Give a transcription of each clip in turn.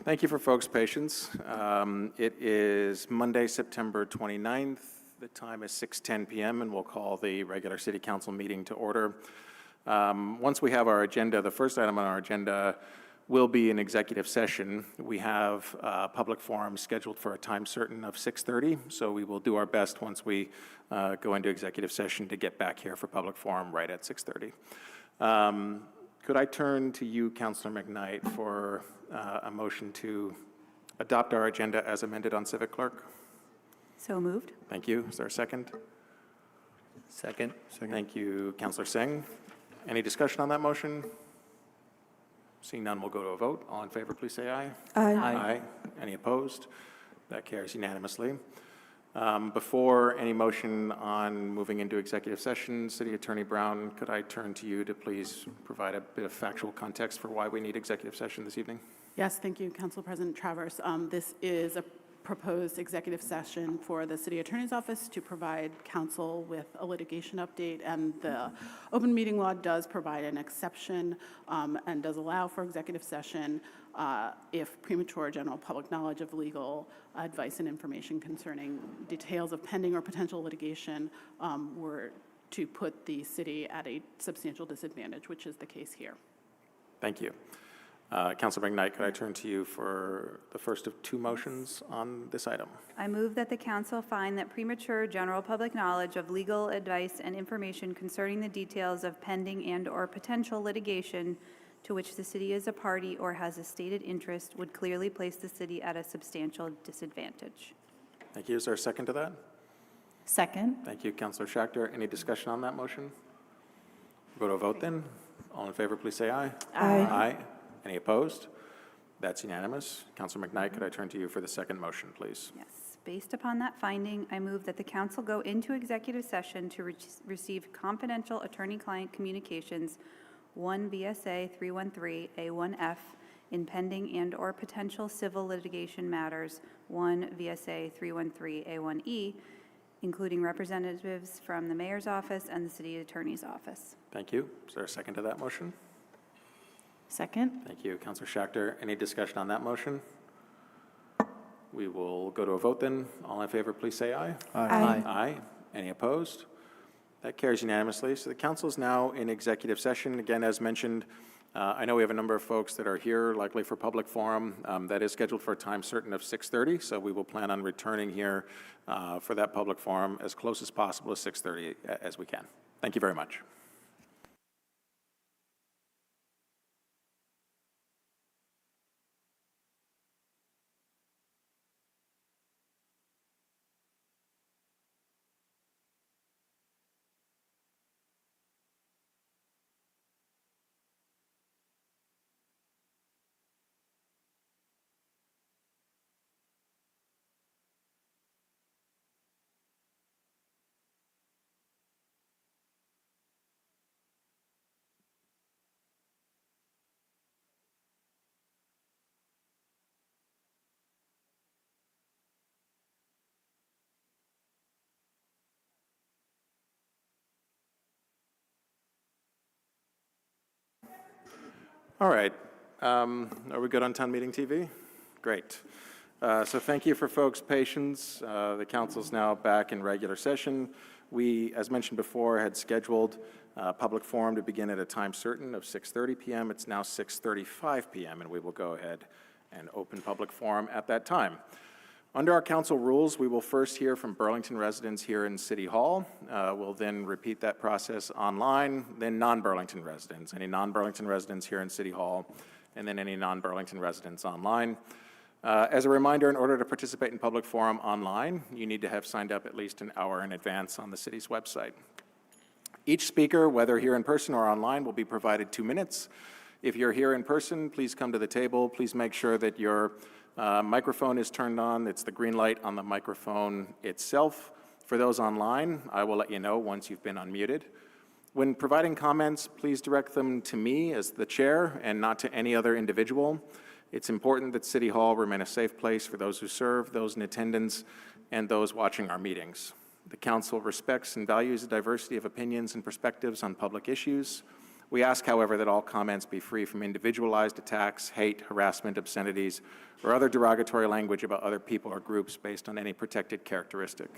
Thank you for folks' patience. It is Monday, September 29th. The time is 6:10 p.m. and we'll call the regular City Council meeting to order. Once we have our agenda, the first item on our agenda will be an executive session. We have a public forum scheduled for a time certain of 6:30, so we will do our best once we go into executive session to get back here for public forum right at 6:30. Could I turn to you, Councillor McKnight, for a motion to adopt our agenda as amended on Civic Clerk? So moved. Thank you. Is there a second? Second. Thank you, Councillor Singh. Any discussion on that motion? Seeing none, we'll go to a vote. All in favor, please say aye. Aye. Aye. Any opposed? That carries unanimously. Before any motion on moving into executive session, City Attorney Brown, could I turn to you to please provide a bit of factual context for why we need executive session this evening? Yes, thank you, Council President Travers. This is a proposed executive session for the City Attorney's Office to provide council with a litigation update, and the open meeting law does provide an exception and does allow for executive session if premature general public knowledge of legal advice and information concerning details of pending or potential litigation were to put the city at a substantial disadvantage, which is the case here. Thank you. Councilor McKnight, could I turn to you for the first of two motions on this item? I move that the council find that premature general public knowledge of legal advice and information concerning the details of pending and or potential litigation to which the city is a party or has a stated interest would clearly place the city at a substantial disadvantage. Thank you. Is there a second to that? Second. Thank you, Councillor Schachter. Any discussion on that motion? We'll go to a vote then. All in favor, please say aye. Aye. Aye. Any opposed? That's unanimous. Councillor McKnight, could I turn to you for the second motion, please? Yes. Based upon that finding, I move that the council go into executive session to receive confidential attorney-client communications 1 VSA 313A1F in pending and or potential civil litigation matters 1 VSA 313A1E, including representatives from the mayor's office and the city attorney's office. Thank you. Is there a second to that motion? Second. Thank you, Councillor Schachter. Any discussion on that motion? We will go to a vote then. All in favor, please say aye. Aye. Aye. Any opposed? That carries unanimously. So the council is now in executive session. Again, as mentioned, I know we have a number of folks that are here, likely for public forum. That is scheduled for a time certain of 6:30, so we will plan on returning here for that public forum as close as possible to 6:30 as we can. Thank you very much. All right. Are we good on Town Meeting TV? Great. So thank you for folks' patience. The council's now back in regular session. We, as mentioned before, had scheduled public forum to begin at a time certain of 6:30 p.m. It's now 6:35 p.m., and we will go ahead and open public forum at that time. Under our council rules, we will first hear from Burlington residents here in City Hall. We'll then repeat that process online, then non-Burlington residents, any non-Burlington residents here in City Hall, and then any non-Burlington residents online. As a reminder, in order to participate in public forum online, you need to have signed up at least an hour in advance on the city's website. Each speaker, whether here in person or online, will be provided 2 minutes. If you're here in person, please come to the table. Please make sure that your microphone is turned on. It's the green light on the microphone itself. For those online, I will let you know once you've been unmuted. When providing comments, please direct them to me as the chair and not to any other individual. It's important that City Hall remain a safe place for those who serve, those in attendance, and those watching our meetings. The council respects and values the diversity of opinions and perspectives on public issues. We ask, however, that all comments be free from individualized attacks, hate, harassment, obscenities, or other derogatory language about other people or groups based on any protected characteristic.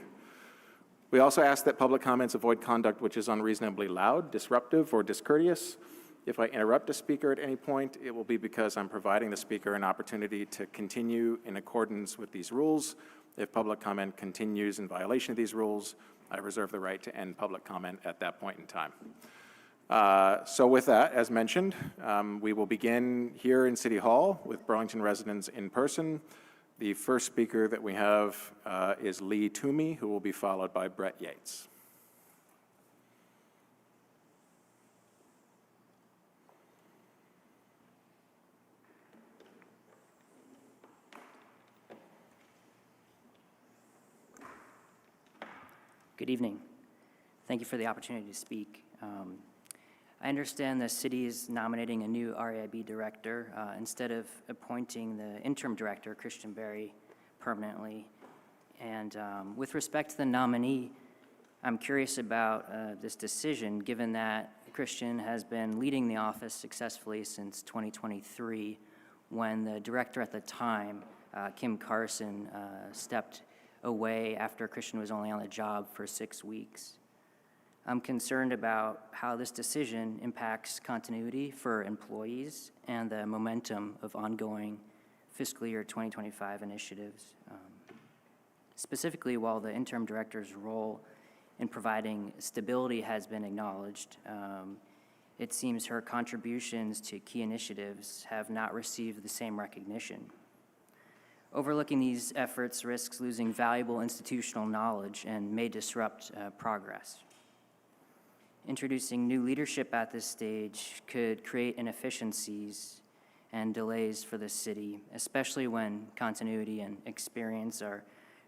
We also ask that public comments avoid conduct which is unreasonably loud, disruptive, or discourteous. If I interrupt a speaker at any point, it will be because I'm providing the speaker an opportunity to continue in accordance with these rules. If public comment continues in violation of these rules, I reserve the right to end public comment at that point in time. So with that, as mentioned, we will begin here in City Hall with Burlington residents in person. The first speaker that we have is Lee Toomey, who will be followed by Brett Yates. Good evening. Thank you for the opportunity to speak. I understand the city is nominating a new REIB director instead of appointing the interim director, Christian Berry, permanently. And with respect to the nominee, I'm curious about this decision, given that Christian has been leading the office successfully since 2023, when the director at the time, Kim Carson, stepped away after Christian was only on the job for 6 weeks. I'm concerned about how this decision impacts continuity for employees and the momentum of ongoing fiscal year 2025 initiatives. Specifically, while the interim director's role in providing stability has been acknowledged, it seems her contributions to key initiatives have not received the same recognition. Overlooking these efforts risks losing valuable institutional knowledge and may disrupt progress. Introducing new leadership at this stage could create inefficiencies and delays for the city, especially when continuity and experience are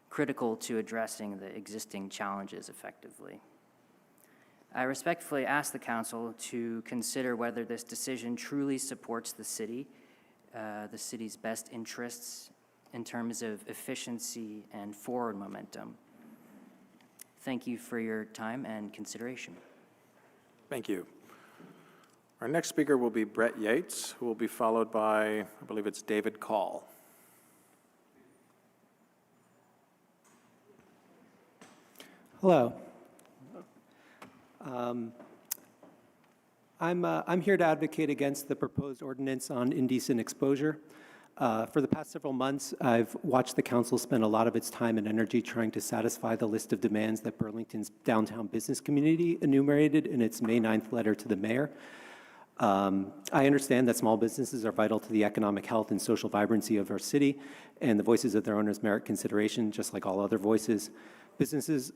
critical to addressing the existing challenges effectively. I respectfully ask the council to consider whether this decision truly supports the city's best interests in terms of efficiency and forward momentum. Thank you for your time and consideration. Thank you. Our next speaker will be Brett Yates, who will be followed by, I believe it's David Call. Hello. I'm here to advocate against the proposed ordinance on indecent exposure. For the past several months, I've watched the council spend a lot of its time and energy trying to satisfy the list of demands that Burlington's downtown business community enumerated in its May 9th letter to the mayor. I understand that small businesses are vital to the economic health and social vibrancy of our city, and the voices of their owners merit consideration, just like all other voices. Business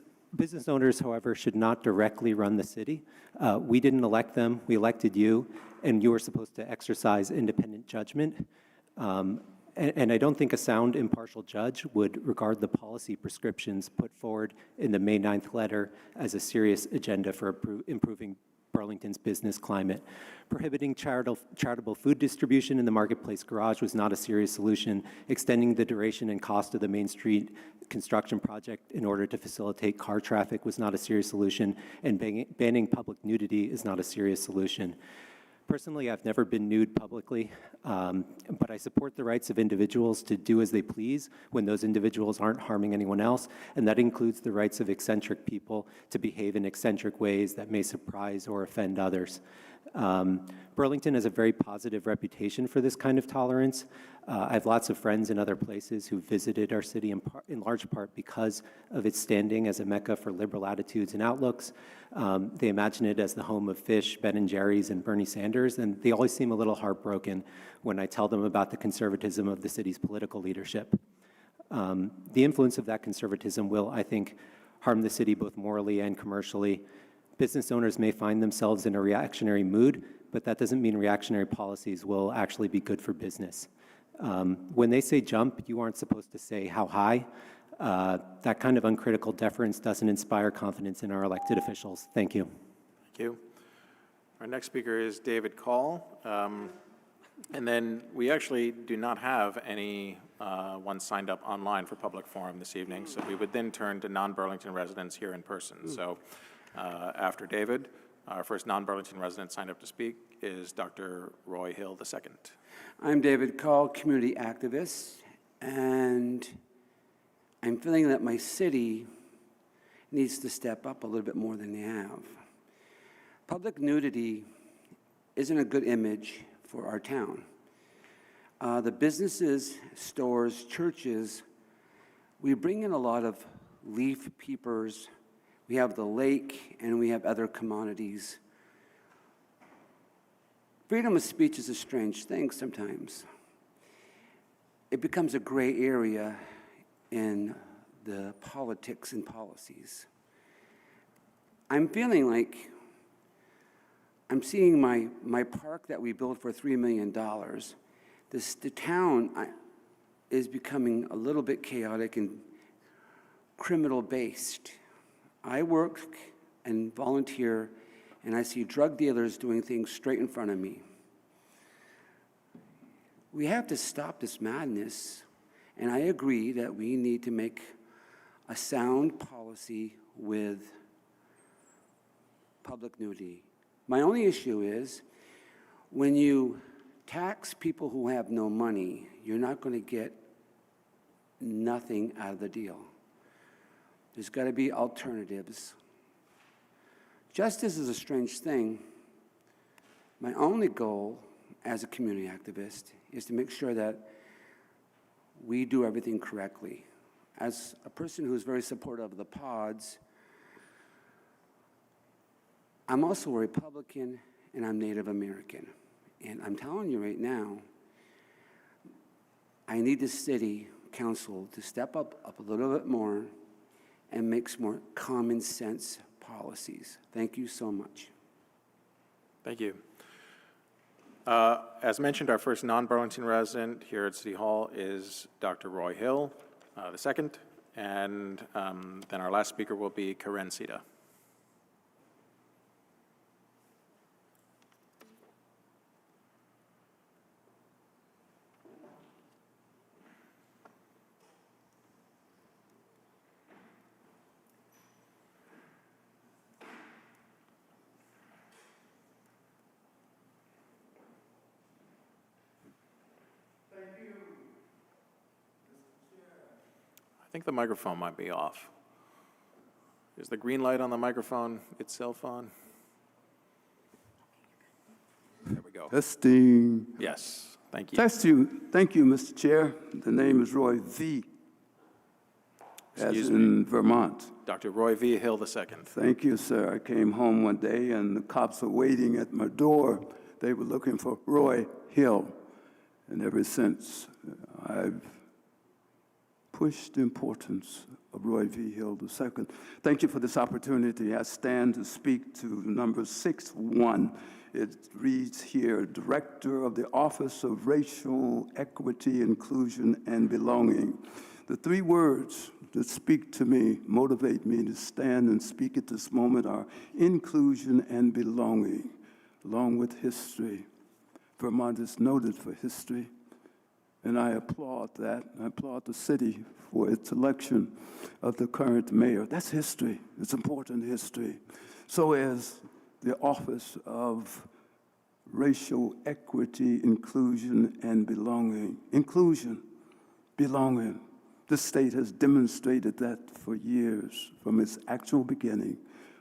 owners, however, should not directly run the city. We didn't elect them, we elected you, and you were supposed to exercise independent judgment. And I don't think a sound, impartial judge would regard the policy prescriptions put forward in the May 9th letter as a serious agenda for improving Burlington's business climate. Prohibiting charitable food distribution in the Marketplace Garage was not a serious solution. Extending the duration and cost of the Main Street construction project in order to facilitate car traffic was not a serious solution. And banning public nudity is not a serious solution. Personally, I've never been nude publicly, but I support the rights of individuals to do as they please when those individuals aren't harming anyone else, and that includes the rights of eccentric people to behave in eccentric ways that may surprise or offend others. Burlington has a very positive reputation for this kind of tolerance. I have lots of friends in other places who visited our city in large part because of its standing as a mecca for liberal attitudes and outlooks. They imagine it as the home of Fish, Ben & Jerry's, and Bernie Sanders, and they always seem a little heartbroken when I tell them about the conservatism of the city's political leadership. The influence of that conservatism will, I think, harm the city both morally and commercially. Business owners may find themselves in a reactionary mood, but that doesn't mean reactionary policies will actually be good for business. When they say jump, you aren't supposed to say how high. That kind of uncritical deference doesn't inspire confidence in our elected officials. Thank you. Thank you. Our next speaker is David Call. And then we actually do not have anyone signed up online for public forum this evening, so we would then turn to non-Burlington residents here in person. So after David, Our first non-Burlington resident signed up to speak is Dr. Roy Hill II. I'm David Call, community activist, and I'm feeling that my city needs to step up a little bit more than they have. Public nudity isn't a good image for our town. The businesses, stores, churches, we bring in a lot of leaf peepers. We have the lake, and we have other commodities. Freedom of speech is a strange thing sometimes. It becomes a gray area in the politics and policies. I'm feeling like I'm seeing my park that we built for $3 million. The town is becoming a little bit chaotic and criminal-based. I work and volunteer, and I see drug dealers doing things straight in front of me. We have to stop this madness, and I agree that we need to make a sound policy with public nudity. My only issue is when you tax people who have no money, you're not going to get nothing out of the deal. There's got to be alternatives. Justice is a strange thing. My only goal as a community activist is to make sure that we do everything correctly. As a person who's very supportive of the pods, I'm also a Republican and I'm Native American. And I'm telling you right now, I need the city council to step up a little bit more and make some more common sense policies. Thank you so much. Thank you. As mentioned, our first non-Burlington resident here at City Hall is Dr. Roy Hill II, and then our last speaker will be Karen Sita. I think the microphone might be off. Is the green light on the microphone itself on? There we go. Testing. Yes, thank you. Thank you, Mr. Chair. The name is Roy V. Excuse as in me. Vermont. Dr. Roy V. Hill II. Thank you, sir. I came home one day and the cops were waiting at my door. They were looking for Roy Hill. And ever since, I've pushed the importance of Roy V. Hill II. Thank you for this opportunity. I stand to speak to number 6.1. It reads here, Director of the Office of Racial Equity, Inclusion, and Belonging. The three words that speak to me, motivate me to stand and speak at this moment are inclusion and belonging, along with history. Vermont is noted for history, and I applaud that. I applaud the city for its election of the current mayor. That's history. It's important history. So is the Office of Racial Equity, Inclusion, and Belonging. Inclusion, belonging. The state has demonstrated that for years, from its actual beginning.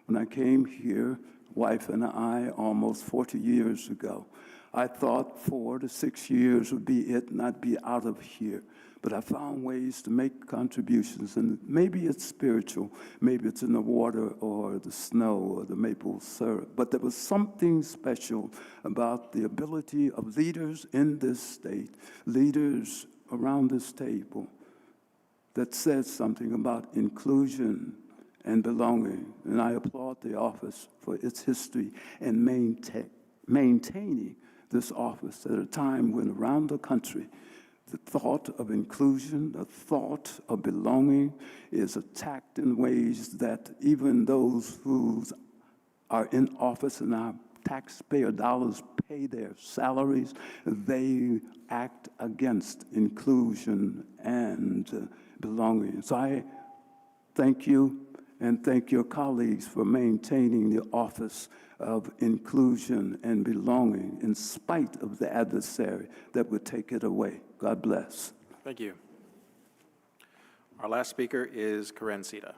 When I came here, wife and I, almost 40 years ago, I thought 4 to 6 years would be it, and I'd be out of here. But I found ways to make contributions, and maybe it's spiritual, maybe it's in the water or the snow or the maple syrup. But there was something special about the ability of leaders in this state, leaders around this table, that said something about inclusion and belonging. And I applaud the office for its history and maintaining this office at a time when around the country, the thought of inclusion, the thought of belonging is attacked in ways that even those who are in office and our taxpayer dollars pay their salaries, they act against inclusion and belonging. So I thank you, and thank your colleagues for maintaining the office of inclusion and belonging in spite of the adversary that would take it away. God bless. Thank you. Our last speaker is Karen Sita.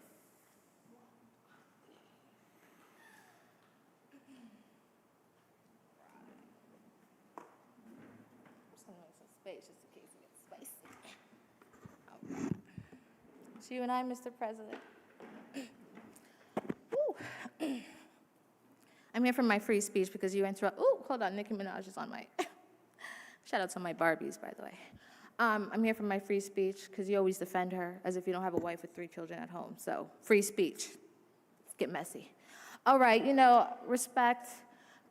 To you and I, Mr. President. Woo. I'm here for my free speech because you interrupt. Oh, hold on, Nicki Minaj is on my. Shout out to my Barbies, by the way. I'm here for my free speech because you always defend her as if you don't have a wife with 3 children at home. So, free speech. Let's get messy. All right, you know, respect,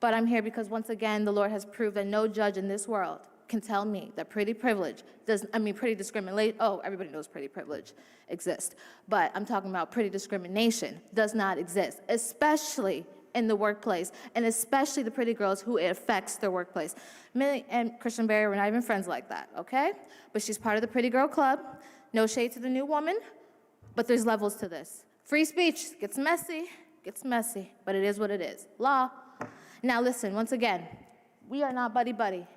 but I'm here because once again, the Lord has proved that no judge in this world can tell me that pretty discrimination, everybody knows pretty privilege exists, but I'm talking about pretty discrimination does not exist, especially in the workplace, and especially the pretty girls who it affects their workplace. Millie and Christian Barry were not even friends like that, okay? But she's part of the pretty girl club. No shade to the new woman, but there's levels to this. Free speech gets messy, but it is what it is. Law. Now listen, once again, we are not buddy-buddy.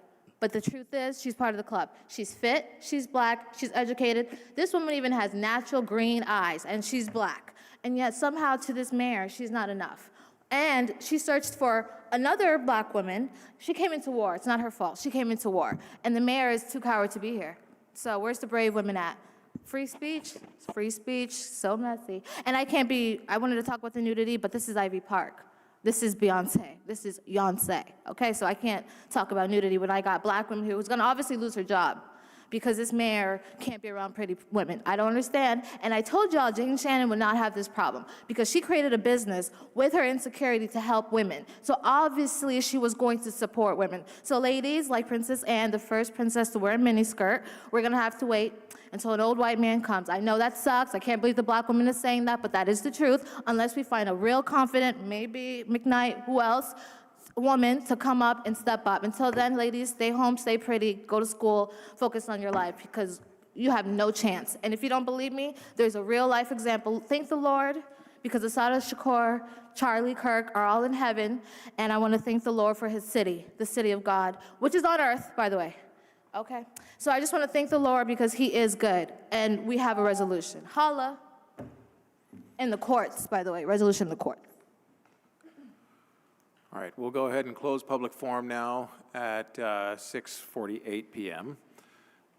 But the truth is, she's part of the club. She's fit, she's black, she's educated. This woman even has natural green eyes, and she's black. And yet somehow to this mayor, she's not enough. And she searched for another black woman. She came into war. It's not her fault. She came into war. And the mayor is too coward to be here. So where's the brave women at? Free speech, so messy. And I wanted to talk about the nudity, but this is Ivy Park. This is Beyonce. This is Yonsei. Okay, so I can't talk about nudity when I got black women who's gonna obviously lose her job because this mayor can't be around pretty women. I don't understand. And I told y'all Jane Shannon would not have this problem because she created a business with her insecurity to help women. So obviously she was going to support women. So ladies, like Princess Anne, the first princess to wear a miniskirt, we're gonna have to wait until an old white man comes. I know that sucks. I can't believe the black woman is saying that, but that is the truth. Unless we find a real confident, maybe McKnight, who else, woman to come up and step up. Until then, ladies, stay home, stay pretty, go to school, focus on your life because you have no chance. And if you don't believe me, there's a real life example. Thank the Lord because Asada Shakur, Charlie Kirk are all in heaven. And I want to thank the Lord for his city, the city of God, which is on earth, by the way. Okay, so I just want to thank the Lord because he is good, and we have a resolution. Holla. In the courts, by the way, resolution in the court. All right, we'll go ahead and close public forum now at 6:48 p.m.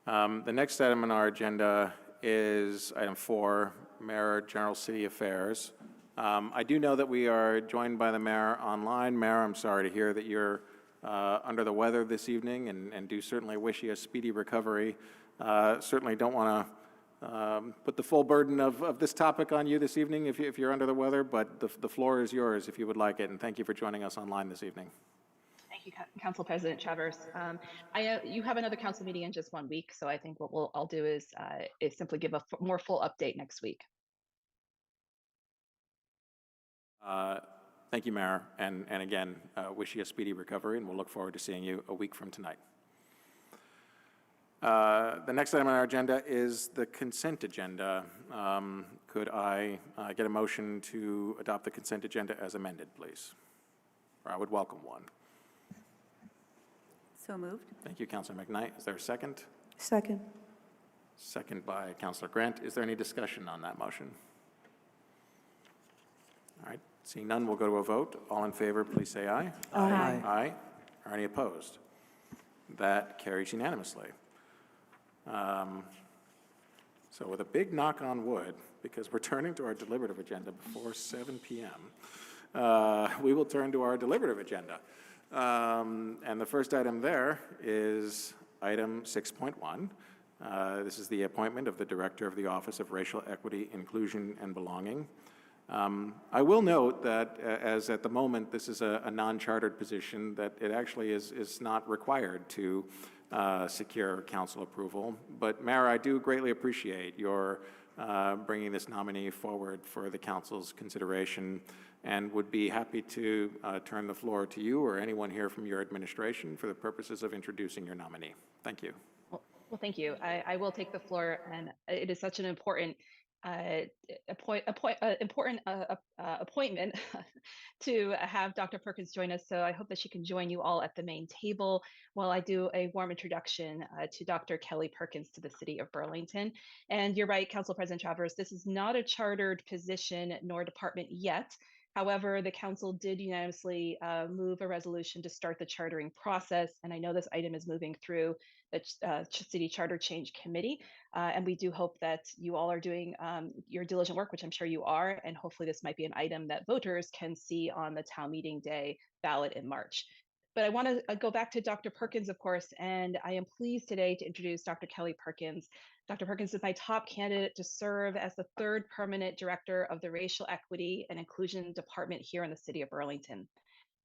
The next item on our agenda is item 4, Mayor General City Affairs. I do know that we are joined by the mayor online. Mayor, I'm sorry to hear that you're under the weather this evening, and do certainly wish you a speedy recovery. Certainly don't want to put the full burden of this topic on you this evening if you're under the weather, but the floor is yours if you would like it, and thank you for joining us online this evening. Thank you, Council President Travers. You have another council meeting in just 1 week, so I think what I'll do is simply give a more full update next week. Thank you, Mayor, and again, wish you a speedy recovery, and we'll look forward to seeing you a week from tonight. The next item on our agenda is the consent agenda. Could I get a motion to adopt the consent agenda as amended, please? Or I would welcome one. So moved. Thank you, Councilor McKnight. Is there a second? Second. Second by Councilor Grant. Is there any discussion on that motion? All right, seeing none, we'll go to a vote. All in favor, please say aye. Aye. Aye. Are any opposed? That carries unanimously. So with a big knock on wood, because we're turning to our deliberative agenda before 7 p.m., we will turn to our deliberative agenda. And the first item there is item 6.1. This is the appointment of the Director of the Office of Racial Equity, Inclusion, and Belonging. I will note that as at the moment this is a non-chartered position, that it actually is not required to secure council approval. But Mayor, I do greatly appreciate your bringing this nominee forward for the council's consideration, and would be happy to turn the floor to you or anyone here from your administration for the purposes of introducing your nominee. Thank you. Well, thank you. I will take the floor, and it is such an important important appointment to have Dr. Perkins join us. So I hope that she can join you all at the main table while I do a warm introduction to Dr. Kelly Perkins to the city of Burlington. And you're right, Council President Travers, this is not a chartered position nor department yet. However, the council did unanimously move a resolution to start the chartering process. And I know this item is moving through the City Charter Change Committee. And we do hope that you all are doing your diligent work, which I'm sure you are. And hopefully this might be an item that voters can see on the town meeting day ballot in March. But I want to go back to Dr. Perkins, of course, and I am pleased today to introduce Dr. Kelly Perkins. Dr. Perkins is my top candidate to serve as the third permanent director of the Racial Equity and Inclusion Department here in the city of Burlington.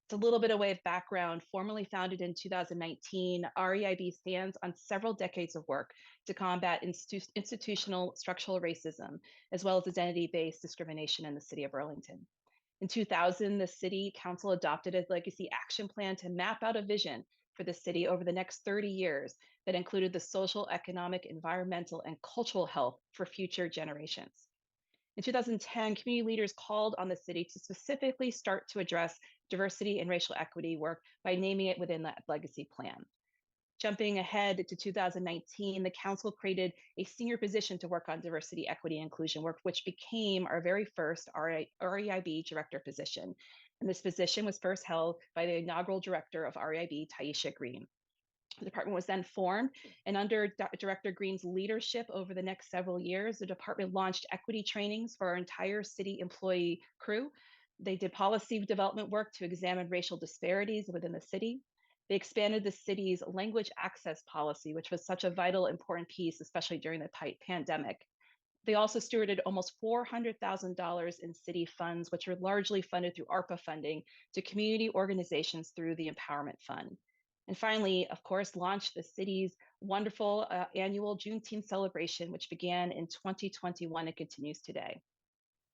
It's a little bit of way of background. Formally founded in 2019, REIB stands on several decades of work to combat institutional structural racism, as well as identity-based discrimination in the city of Burlington. In 2000, the city council adopted a legacy action plan to map out a vision for the city over the next 30 years that included the social, economic, environmental, and cultural health for future generations. In 2010, community leaders called on the city to specifically start to address diversity and racial equity work by naming it within that legacy plan. Jumping ahead to 2019, the council created a senior position to work on diversity, equity, and inclusion work, which became our very first REIB director position. And this position was first held by the inaugural director of REIB, Taisha Green. The department was then formed, and under Director Green's leadership over the next several years, the department launched equity trainings for our entire city employee crew. They did policy development work to examine racial disparities within the city. They expanded the city's language access policy, which was such a vital, important piece, especially during the pandemic. They also stewarded almost $400,000 in city funds, which were largely funded through ARPA funding, to community organizations through the Empowerment Fund. And finally, of course, launched the city's wonderful annual Juneteenth celebration, which began in 2021 and continues today.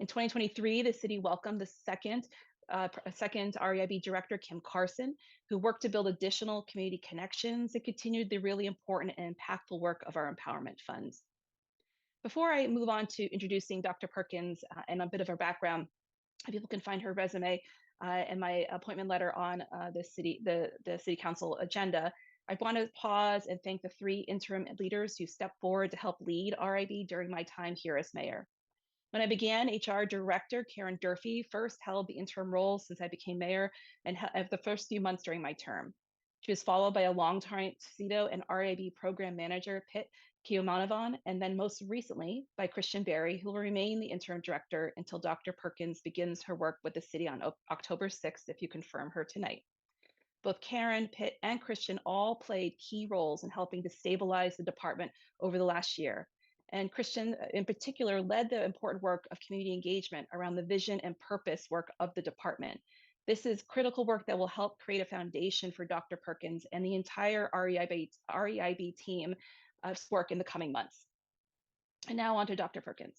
In 2023, the city welcomed the second REIB director, Kim Carson, who worked to build additional community connections and continued the really important and impactful work of our empowerment funds. Before I move on to introducing Dr. Perkins and a bit of her background, people can find her resume and my appointment letter on the city council agenda. I want to pause and thank the 3 interim leaders who stepped forward to help lead REIB during my time here as mayor. When I began, HR Director Karen Durfee first held the interim role since I became mayor and the first few months during my term. She was followed by a longtime CEDO and REIB program manager, Pitt Kiomanavan, and then most recently by Christian Berry, who will remain the interim director until Dr. Perkins begins her work with the city on October 6th, if you confirm her tonight. Both Karen, Pitt, and Christian all played key roles in helping to stabilize the department over the last year. And Christian, in particular, led the important work of community engagement around the vision and purpose work of the department. This is critical work that will help create a foundation for Dr. Perkins and the entire REIB team work in the coming months. And now on to Dr. Perkins.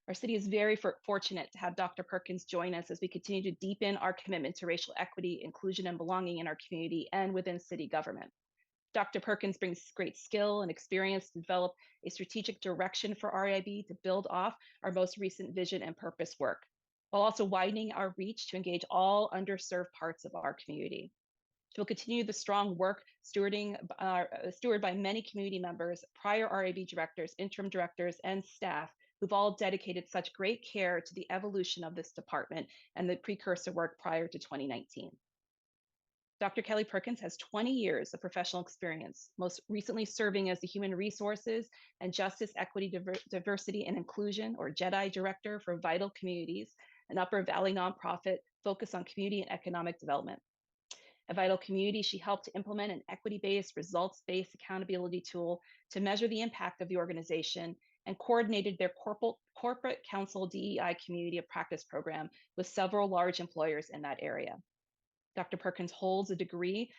Our city is very fortunate to have Dr. Perkins join us as we continue to deepen our commitment to racial equity, inclusion, and belonging in our community and within city government. Dr. Perkins brings great skill and experience to develop a strategic direction for REIB to build off our most recent vision and purpose work, while also widening our reach to engage all underserved parts of our community. She will continue the strong work stewarded by many community members, prior REIB directors, interim directors, and staff who've all dedicated such great care to the evolution of this department and the precursor work prior to 2019. Dr. Kelly Perkins has 20 years of professional experience, most recently serving as the Human Resources and Justice, Equity, Diversity, and Inclusion, or JEDI Director for Vital Communities, an Upper Valley nonprofit focused on community and economic development. At Vital Community, she helped to implement an equity-based, results-based accountability tool to measure the impact of the organization and coordinated their corporate council DEI community of practice program with several large employers in that area. Dr. Perkins holds a degree.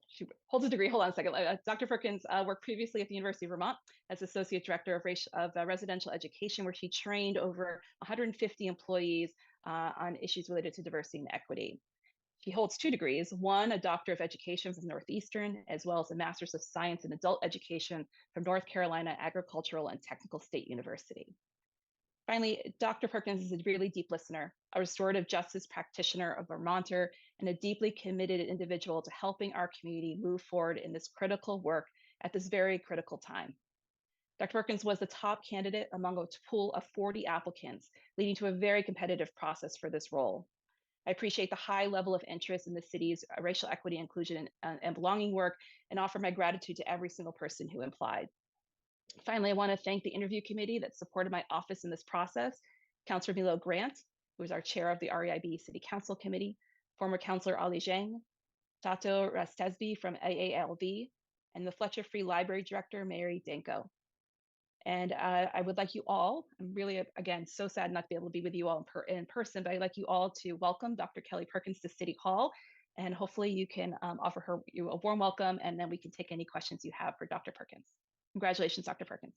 She holds a degree. Hold on a second. Dr. Perkins worked previously at the University of Vermont as Associate Director of Residential Education, where she trained over 150 employees on issues related to diversity and equity. She holds 2 degrees, one a Doctor of Education from Northeastern, as well as a Master's of Science in Adult Education from North Carolina Agricultural and Technical State University. Finally, Dr. Perkins is a really deep listener, a restorative justice practitioner, a Vermonter, and a deeply committed individual to helping our community move forward in this critical work at this very critical time. Dr. Perkins was the top candidate among a pool of 40 applicants, leading to a very competitive process for this role. I appreciate the high level of interest in the city's racial equity, inclusion, and belonging work, and offer my gratitude to every single person who applied. Finally, I want to thank the interview committee that supported my office in this process, Councilor Milo Grant, who is our chair of the REIB City Council Committee, former Councilor Ali Zhang, Tato Rastesby from AALV, and the Fletcher Free Library Director, Mary Danko. And I would like you all, I'm really, again, so sad not to be able to be with you all in person, but I'd like you all to welcome Dr. Kelly Perkins to City Hall. And hopefully you can offer her a warm welcome, and then we can take any questions you have for Dr. Perkins. Congratulations, Dr. Perkins.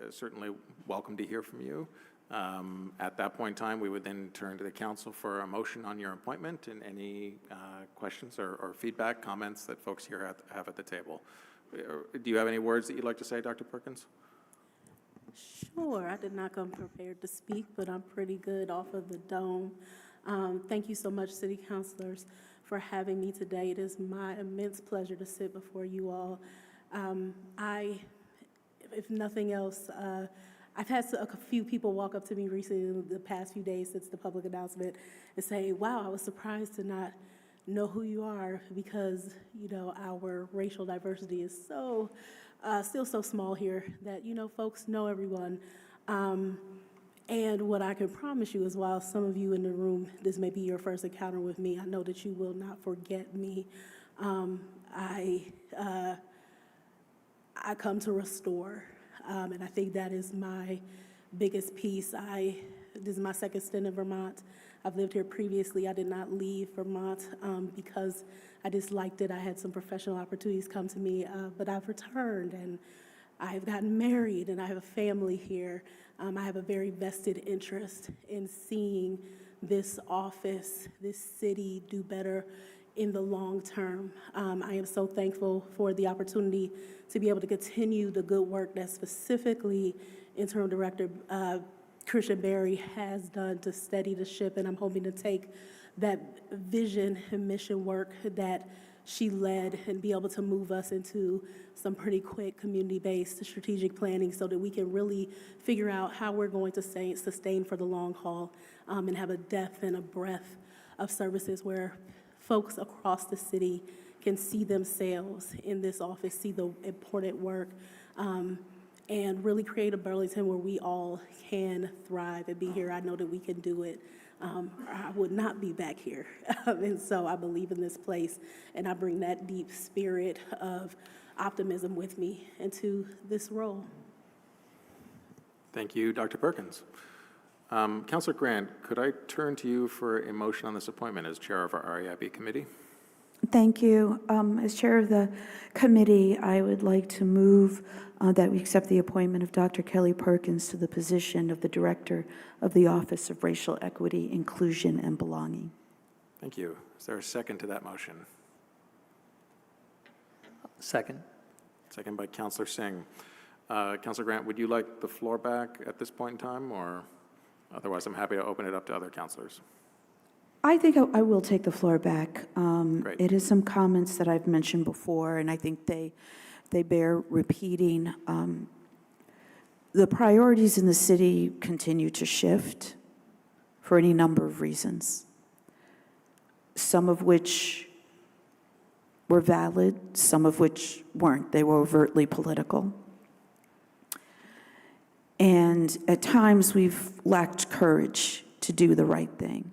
Certainly welcome to hear from you. At that point in time, we would then turn to the council for a motion on your appointment and any questions or feedback, comments that folks here have at the table. Do you have any words that you'd like to say, Dr. Perkins? Sure. I did not come prepared to speak, but I'm pretty good off of the dome. Thank you so much, city councilors, for having me today. It is my immense pleasure to sit before you all. If nothing else, I've had a few people walk up to me recently in the past few days since the public announcement and say, wow, I was surprised to not know who you are because, you know, our racial diversity is so, still so small here that, you know, folks know everyone. And what I can promise you is while some of you in the room, this may be your first encounter with me, I know that you will not forget me. I come to restore, and I think that is my biggest piece. This is my second stint in Vermont. I've lived here previously. I did not leave Vermont because I disliked it. I had some professional opportunities come to me, but I've returned, and I've gotten married, and I have a family here. I have a very vested interest in seeing this office, this city do better in the long term. I am so thankful for the opportunity to be able to continue the good work that specifically Interim Director Christian Berry has done to steady the ship, and I'm hoping to take that vision and mission work that she led and be able to move us into some pretty quick community-based strategic planning so that we can really figure out how we're going to sustain for the long haul and have a depth and a breadth of services where folks across the city can see themselves in this office, see the important work, and really create a Burlington where we all can thrive and be here. I know that we can do it. I would not be back here. And so I believe in this place, and I bring that deep spirit of optimism with me into this role. Thank you, Dr. Perkins. Councilor Grant, could I turn to you for a motion on this appointment as chair of our REIB committee? Thank you. As chair of the committee, I would like to move that we accept the appointment of Dr. Kelly Perkins to the position of the Director of the Office of Racial Equity, Inclusion, and Belonging. Thank you. Is there a second to that motion? Second. Second by Councilor Singh. Councilor Grant, would you like the floor back at this point in time, or otherwise I'm happy to open it up to other councilors? I think I will take the floor back. Great. It is some comments that I've mentioned before, and I think they bear repeating. The priorities in the city continue to shift for any number of reasons, some of which were valid, some of which weren't. They were overtly political. And at times we've lacked courage to do the right thing.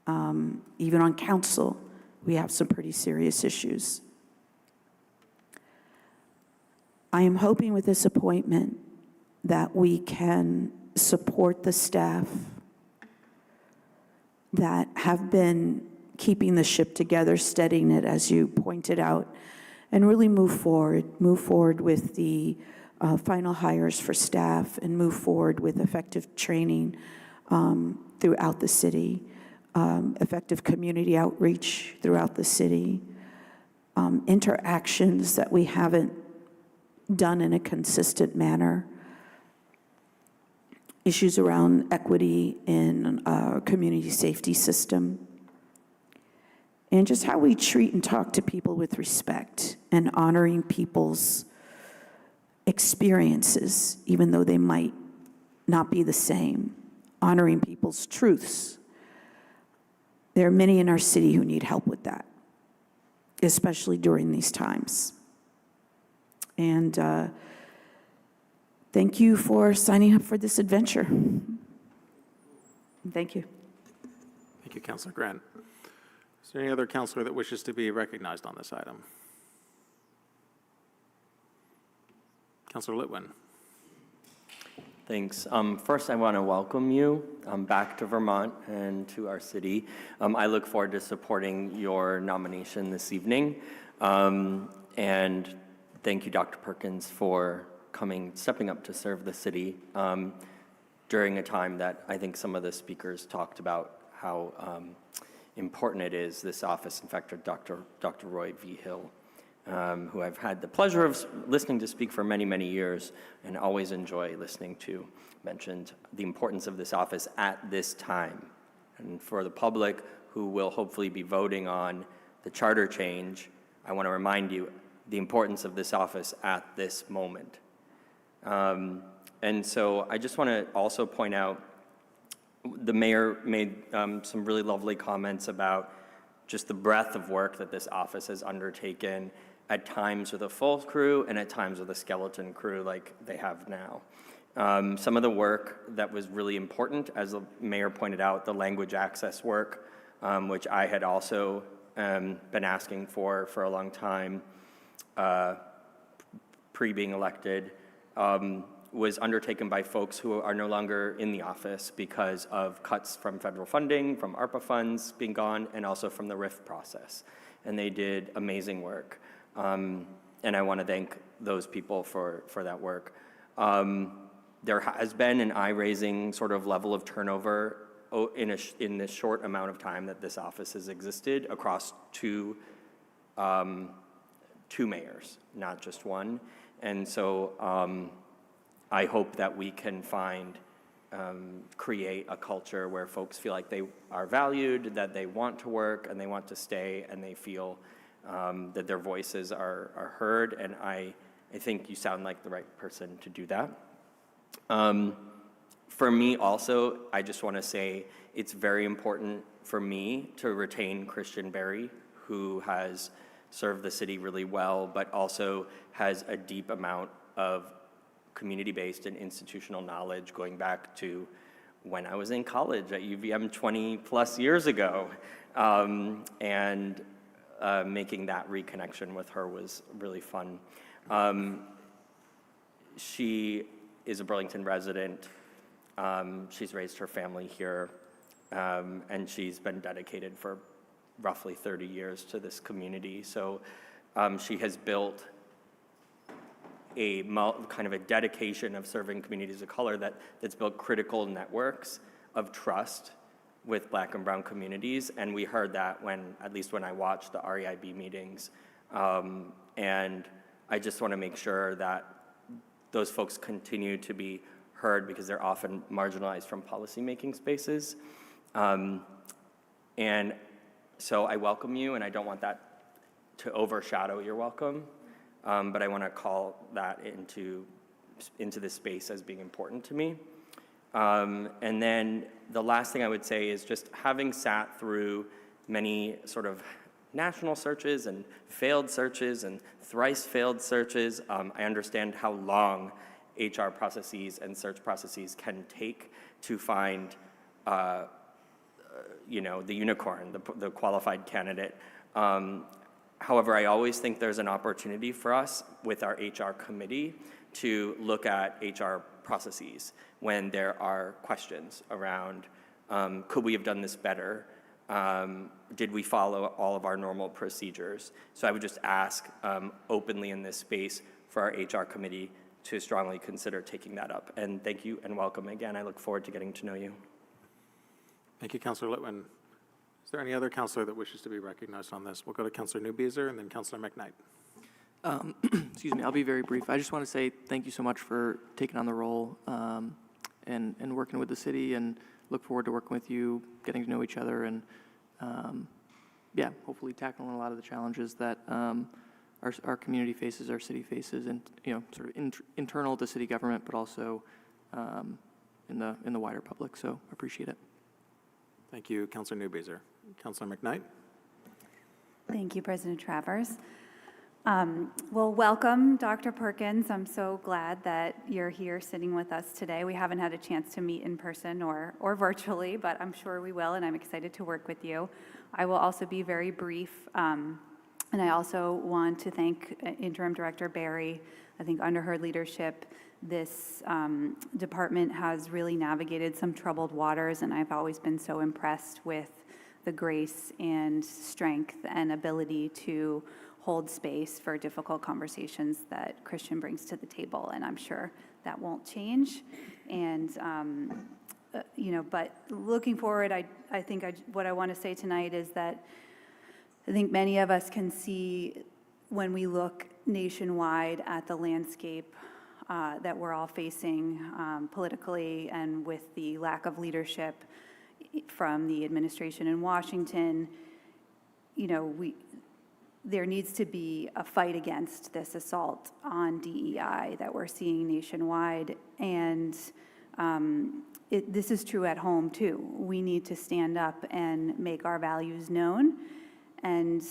Even on council, we have some pretty serious issues. I am hoping with this appointment that we can support the staff that have been keeping the ship together, steadying it, as you pointed out, and really move forward with the final hires for staff, and move forward with effective training throughout the city, effective community outreach throughout the city, interactions that we haven't done in a consistent manner, issues around equity in our community safety system, and just how we treat and talk to people with respect and honoring people's experiences, even though they might not be the same, honoring people's truths. There are many in our city who need help with that, especially during these times. And thank you for signing up for this adventure. Thank you. Thank you, Councilor Grant. Is there any other councilor that wishes to be recognized on this item? Councilor Litwin. Thanks. First, I want to welcome you back to Vermont and to our city. I look forward to supporting your nomination this evening. And thank you, Dr. Perkins, for stepping up to serve the city during a time that I think some of the speakers talked about how important it is, this office. In fact, Dr. Roy V. Hill, who I've had the pleasure of listening to speak for many, many years, and always enjoy listening to, mentioned the importance of this office at this time. And for the public who will hopefully be voting on the charter change, I want to remind you the importance of this office at this moment. And so I just want to also point out, the mayor made some really lovely comments about just the breadth of work that this office has undertaken, at times with a full crew and at times with a skeleton crew like they have now. Some of the work that was really important, as the mayor pointed out, the language access work, which I had also been asking for a long time, pre-being elected, was undertaken by folks who are no longer in the office because of cuts from federal funding, from ARPA funds being gone, and also from the RIF process. And they did amazing work. And I want to thank those people for that work. There has been an eye-raising sort of level of turnover in this short amount of time that this office has existed across two mayors, not just one. And so I hope that we can create a culture where folks feel like they are valued, that they want to work and they want to stay, and they feel that their voices are heard. And I think you sound like the right person to do that. For me also, I just want to say it's very important for me to retain Christian Berry, who has served the city really well, but also has a deep amount of community-based and institutional knowledge going back to when I was in college at UVM 20 plus years ago. And making that reconnection with her was really fun. She is a Burlington resident. She's raised her family here, and she's been dedicated for roughly 30 years to this community. So she has built a kind of a dedication of serving communities of color that's built critical networks of trust with Black and brown communities. And we heard that at least when I watched the REIB meetings. And I just want to make sure that those folks continue to be heard, because they're often marginalized from policymaking spaces. And so I welcome you, and I don't want that to overshadow your welcome. But I want to call that into this space as being important to me. And then the last thing I would say is, just having sat through many sort of national searches and failed searches and thrice failed searches, I understand how long HR processes and search processes can take to find the unicorn, the qualified candidate. However, I always think there's an opportunity for us with our HR committee to look at HR processes when there are questions around, could we have done this better? Did we follow all of our normal procedures? So I would just ask openly in this space for our HR committee to strongly consider taking that up. And thank you and welcome again. I look forward to getting to know you. Thank you, Councilor Litwin. Is there any other councilor that wishes to be recognized on this? We'll go to Councilor Newbeezer and then Councilor McKnight. Excuse me, I'll be very brief. I just want to say thank you so much for taking on the role and working with the city, and look forward to working with you, getting to know each other, and yeah, hopefully tackling a lot of the challenges that our community faces, our city faces, and sort of internal to city government, but also in the wider public. So appreciate it. Thank you, Councilor Newbeezer. Councilor McKnight. Thank you, President Travers. Well, welcome, Dr. Perkins. I'm so glad that you're here sitting with us today. We haven't had a chance to meet in person or virtually, but I'm sure we will, and I'm excited to work with you. I will also be very brief, and I also want to thank Interim Director Barry. I think under her leadership, this department has really navigated some troubled waters, and I've always been so impressed with the grace and strength and ability to hold space for difficult conversations that Christian brings to the table, and I'm sure that won't change. And but looking forward, I think what I want to say tonight is that I think many of us can see when we look nationwide at the landscape that we're all facing politically, and with the lack of leadership from the administration in Washington, there needs to be a fight against this assault on DEI that we're seeing nationwide. And this is true at home too. We need to stand up and make our values known. And,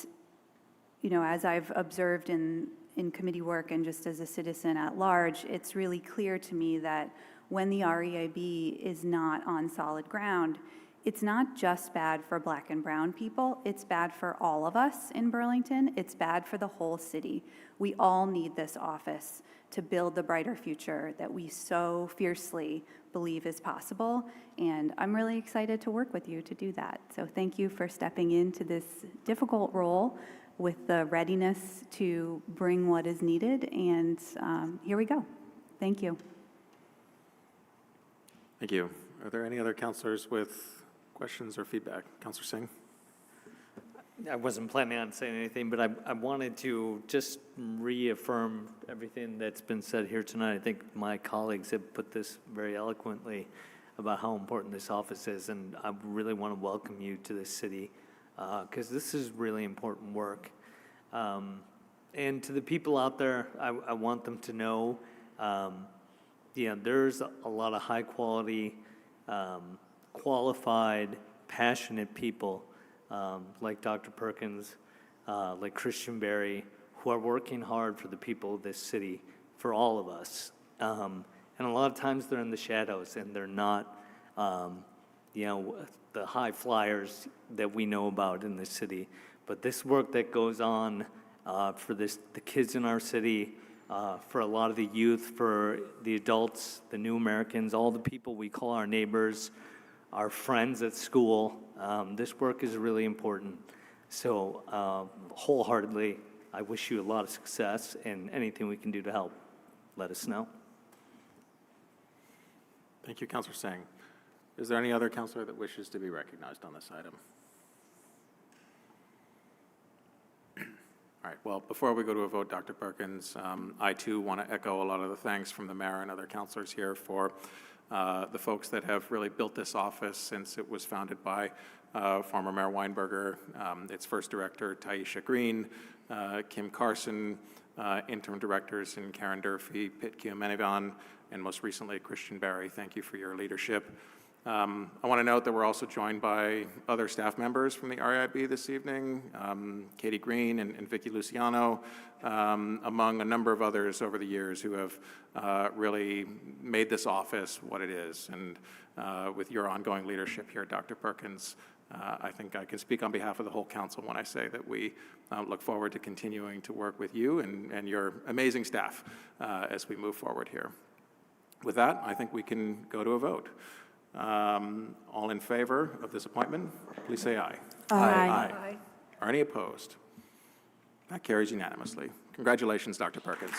as I've observed in committee work and just as a citizen at large, it's really clear to me that when the REIB is not on solid ground, it's not just bad for Black and brown people, it's bad for all of us in Burlington, it's bad for the whole city. We all need this office to build the brighter future that we so fiercely believe is possible, and I'm really excited to work with you to do that. So thank you for stepping into this difficult role with the readiness to bring what is needed, and here we go. Thank you. Thank you. Are there any other councilors with questions or feedback? Councilor Singh. I wasn't planning on saying anything, but I wanted to just reaffirm everything that's been said here tonight. I think my colleagues have put this very eloquently about how important this office is, and I really want to welcome you to this city because this is really important work. And to the people out there, I want them to know, there's a lot of high quality, qualified, passionate people like Dr. Perkins, like Christian Berry, who are working hard for the people of this city, for all of us. And a lot of times they're in the shadows and they're not, the high flyers that we know about in this city. But this work that goes on for the kids in our city, for a lot of the youth, for the adults, the new Americans, all the people we call our neighbors, our friends at school, this work is really important. So wholeheartedly, I wish you a lot of success, and anything we can do to help, let us know. Thank you, Councilor Singh. Is there any other councilor that wishes to be recognized on this item? All right, well, before we go to a vote, Dr. Perkins, I too want to echo a lot of the thanks from the mayor and other councilors here for the folks that have really built this office since it was founded by former Mayor Weinberger, its first director, Taisha Green, Kim Carson, interim directors in Karen Durfee, Pit Kiomenivan, and most recently, Christian Berry. Thank you for your leadership. I want to note that we're also joined by other staff members from the REIB this evening, Katie Green and Vicky Luciano, among a number of others over the years who have really made this office what it is. And with your ongoing leadership here, Dr. Perkins, I think I can speak on behalf of the whole council when I say that we look forward to continuing to work with you and your amazing staff as we move forward here. With that, I think we can go to a vote. All in favor of this appointment, please say aye. Aye. Are any opposed? That carries unanimously. Congratulations, Dr. Perkins.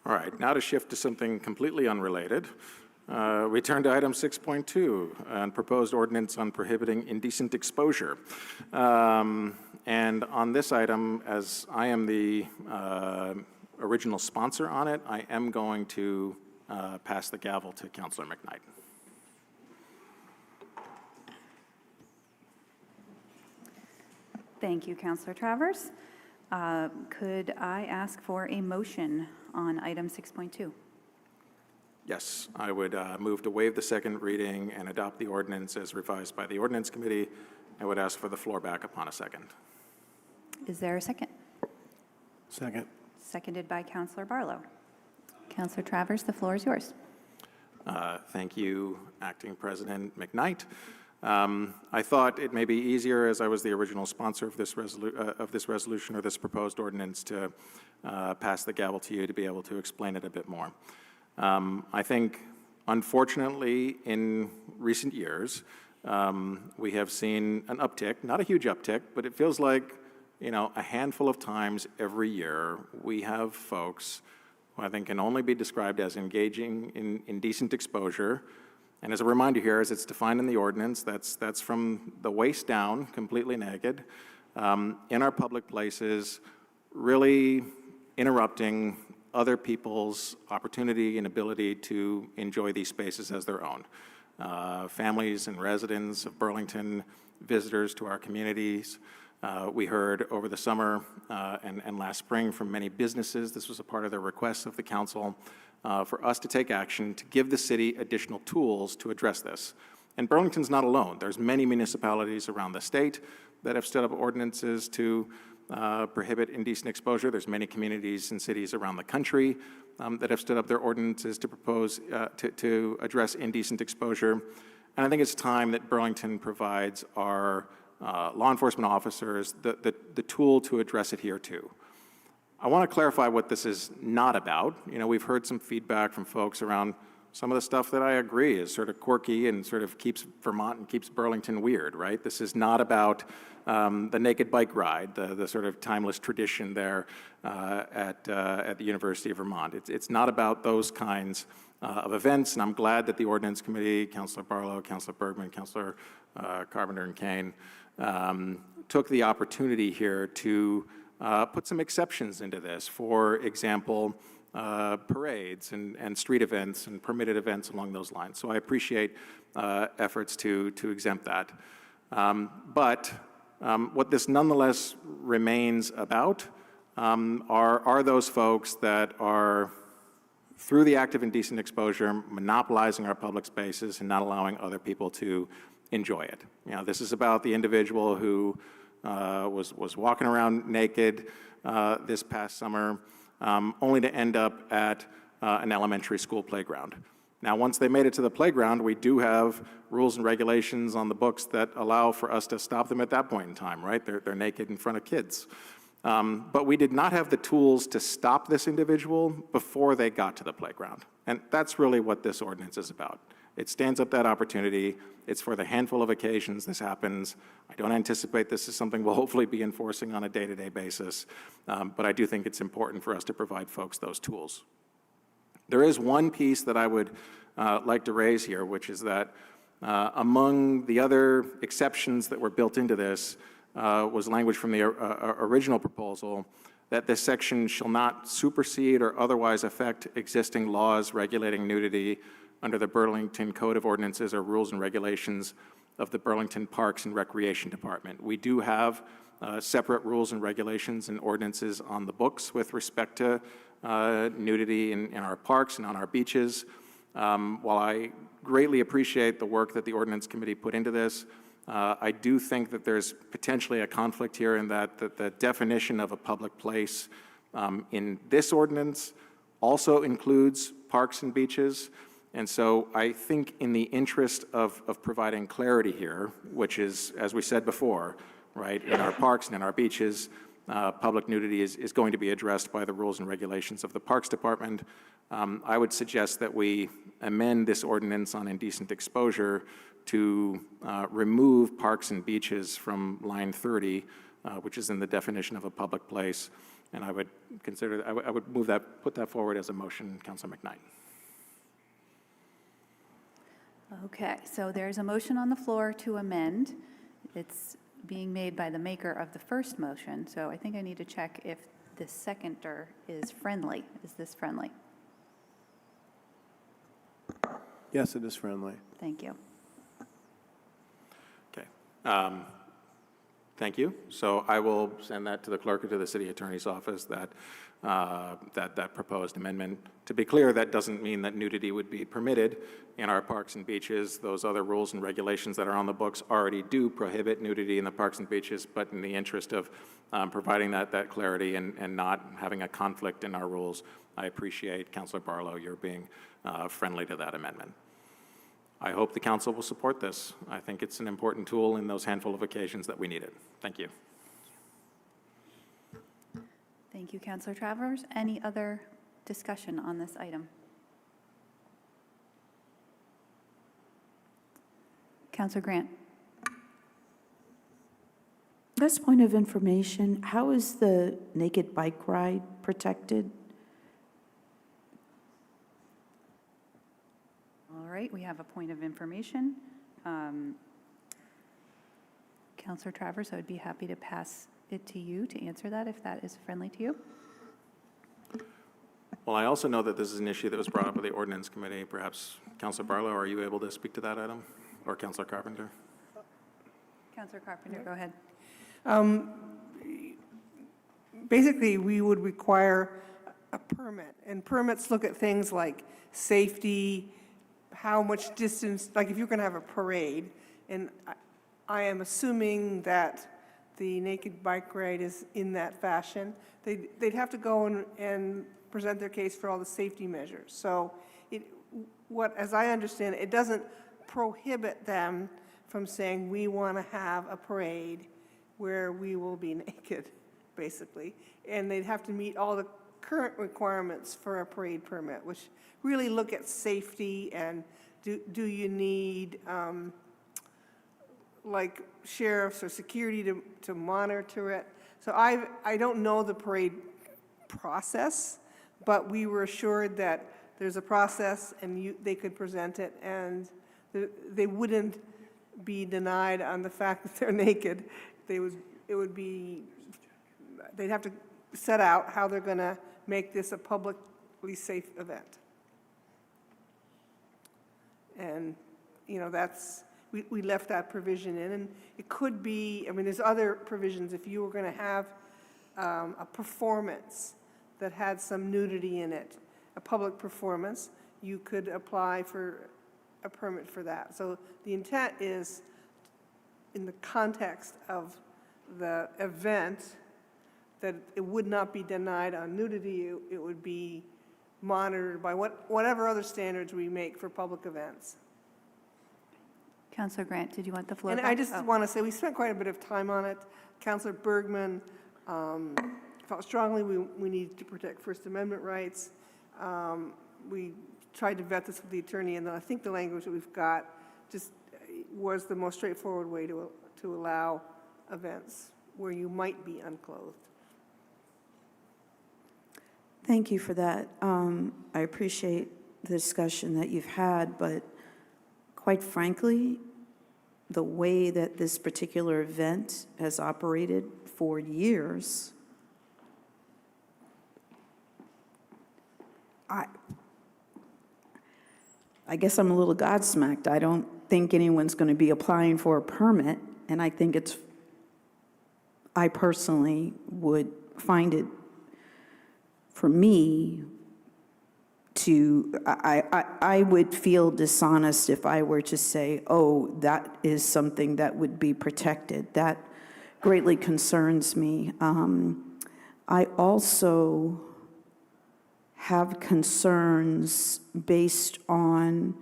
All right, now to shift to something completely unrelated. We turn to item 6.2, and proposed ordinance on prohibiting indecent exposure. And on this item, as I am the original sponsor on it, I am going to pass the gavel to Councilor McKnight. Thank you, Councilor Travers. Could I ask for a motion on item 6.2? Yes, I would move to waive the second reading and adopt the ordinance as revised by the Ordinance Committee. I would ask for the floor back upon a second. Is there a second? Second. Seconded by Councilor Barlow. Councilor Travers, the floor is yours. Thank you, Acting President McKnight. I thought it may be easier, as I was the original sponsor of this resolution or this proposed ordinance, to pass the gavel to you to be able to explain it a bit more. I think, unfortunately, in recent years, we have seen an uptick, not a huge uptick, but it feels like, a handful of times every year we have folks who I think can only be described as engaging in indecent exposure. And as a reminder here, as it's defined in the ordinance, that's from the waist down, completely naked, in our public places, really interrupting other people's opportunity and ability to enjoy these spaces as their own. Families and residents of Burlington, visitors to our communities. We heard over the summer and last spring from many businesses, this was a part of their requests of the council, for us to take action to give the city additional tools to address this. And Burlington's not alone. There's many municipalities around the state that have stood up ordinances to prohibit indecent exposure. There's many communities and cities around the country that have stood up their ordinances to propose to address indecent exposure. And I think it's time that Burlington provides our law enforcement officers the tool to address it here too. I want to clarify what this is not about. We've heard some feedback from folks around some of the stuff that I agree is sort of quirky and sort of keeps Vermont and keeps Burlington weird, right? This is not about the naked bike ride, the sort of timeless tradition there at the University of Vermont. It's not about those kinds of events, and I'm glad that the Ordinance Committee, Councilor Barlow, Councilor Bergman, Councilor Carpenter, and Kane took the opportunity here to put some exceptions into this. For example, parades and street events and permitted events along those lines. So I appreciate efforts to exempt that. But what this nonetheless remains about are those folks that are, through the act of indecent exposure, monopolizing our public spaces and not allowing other people to enjoy it. This is about the individual who was walking around naked this past summer, only to end up at an elementary school playground. Now, once they made it to the playground, we do have rules and regulations on the books that allow for us to stop them at that point in time, right? They're naked in front of kids. But we did not have the tools to stop this individual before they got to the playground. And that's really what this ordinance is about. It stands up that opportunity. It's for the handful of occasions this happens. I don't anticipate this is something we'll hopefully be enforcing on a day-to-day basis, but I do think it's important for us to provide folks those tools. There is one piece that I would like to raise here, which is that among the other exceptions that were built into this was language from the original proposal that this section shall not supersede or otherwise affect existing laws regulating nudity under the Burlington Code of Ordinances or rules and regulations of the Burlington Parks and Recreation Department. We do have separate rules and regulations and ordinances on the books with respect to nudity in our parks and on our beaches. While I greatly appreciate the work that the Ordinance Committee put into this, I do think that there's potentially a conflict here in that the definition of a public place in this ordinance also includes parks and beaches. And so I think in the interest of providing clarity here, which is, as we said before, right, in our parks and in our beaches, public nudity is going to be addressed by the rules and regulations of the Parks Department. I would suggest that we amend this ordinance on indecent exposure to remove parks and beaches from line 30, which is in the definition of a public place. And I would consider, I would move that, put that forward as a motion, Councilor McKnight. Okay, so there's a motion on the floor to amend. It's being made by the maker of the first motion, so I think I need to check if the seconder is friendly. Is this friendly? Yes, it is friendly. Thank you. Okay. Thank you. So I will send that to the clerk or to the city attorney's office, that proposed amendment. To be clear, that doesn't mean that nudity would be permitted in our parks and beaches. Those other rules and regulations that are on the books already do prohibit nudity in the parks and beaches, but in the interest of providing that clarity and not having a conflict in our rules, I appreciate, Councilor Barlow, your being friendly to that amendment. I hope the council will support this. I think it's an important tool in those handful of occasions that we need it. Thank you. Thank you, Councilor Travers. Any other discussion on this item? Councilor Grant. Last point of information, how is the naked bike ride protected? All right, we have a point of information. Councilor Travers, I would be happy to pass it to you to answer that if that is friendly to you. Well, I also know that this is an issue that was brought up by the Ordinance Committee. Perhaps, Councilor Barlow, are you able to speak to that item? Or Councilor Carpenter? Councilor Carpenter, go ahead. Basically, we would require a permit, and permits look at things like safety, how much distance, like if you're going to have a parade, and I am assuming that the naked bike ride is in that fashion, they'd have to go and present their case for all the safety measures. So as I understand it, it doesn't prohibit them from saying we want to have a parade where we will be naked, basically. And they'd have to meet all the current requirements for a parade permit, which really look at safety and do you need like sheriffs or security to monitor it. So I don't know the parade process, but we were assured that there's a process and they could present it, and they wouldn't be denied on the fact that they're naked. They'd have to set out how they're going to make this a publicly safe event. And, we left that provision in, and it could be, there's other provisions. If you were going to have a performance that had some nudity in it, a public performance, you could apply for a permit for that. So the intent is, in the context of the event, that it would not be denied on nudity. It would be monitored by whatever other standards we make for public events. Councilor Grant, did you want the floor And back? I just want to say, we spent quite a bit of time on it. Councilor Bergman felt strongly we need to protect First Amendment rights. We tried to vet this with the attorney, and then I think the language that we've got just was the most straightforward way to allow events where you might be unclothed. Thank you for that. I appreciate the discussion that you've had, but quite frankly, the way that this particular event has operated for years, I guess I'm a little godsmacked. I don't think anyone's going to be applying for a permit, and I think I personally would find it, for me, I would feel dishonest if I were to say, oh, that is something that would be protected. That greatly concerns me. I also have concerns based on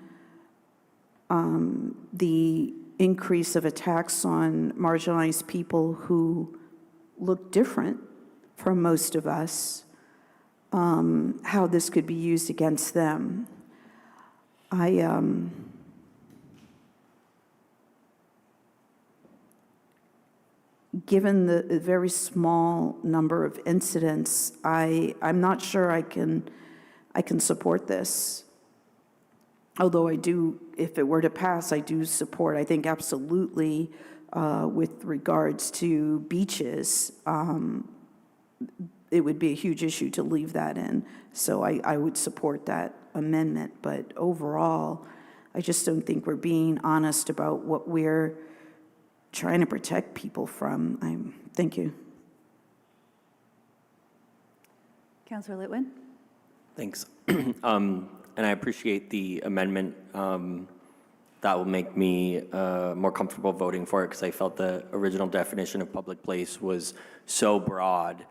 the increase of attacks on marginalized people who look different from most of us, how this could be used against them. Given the very small number of incidents, I'm not sure I can support this. Although I do, if it were to pass, I do support, I think absolutely, with regards to beaches, it would be a huge issue to leave that in. So I would support that amendment. But overall, I just don't think we're being honest about what we're trying to protect people from. Thank you. Councilor Litwin? Thanks. And I appreciate the amendment. That will make me more comfortable voting for it, because I felt the original definition of public place was so broad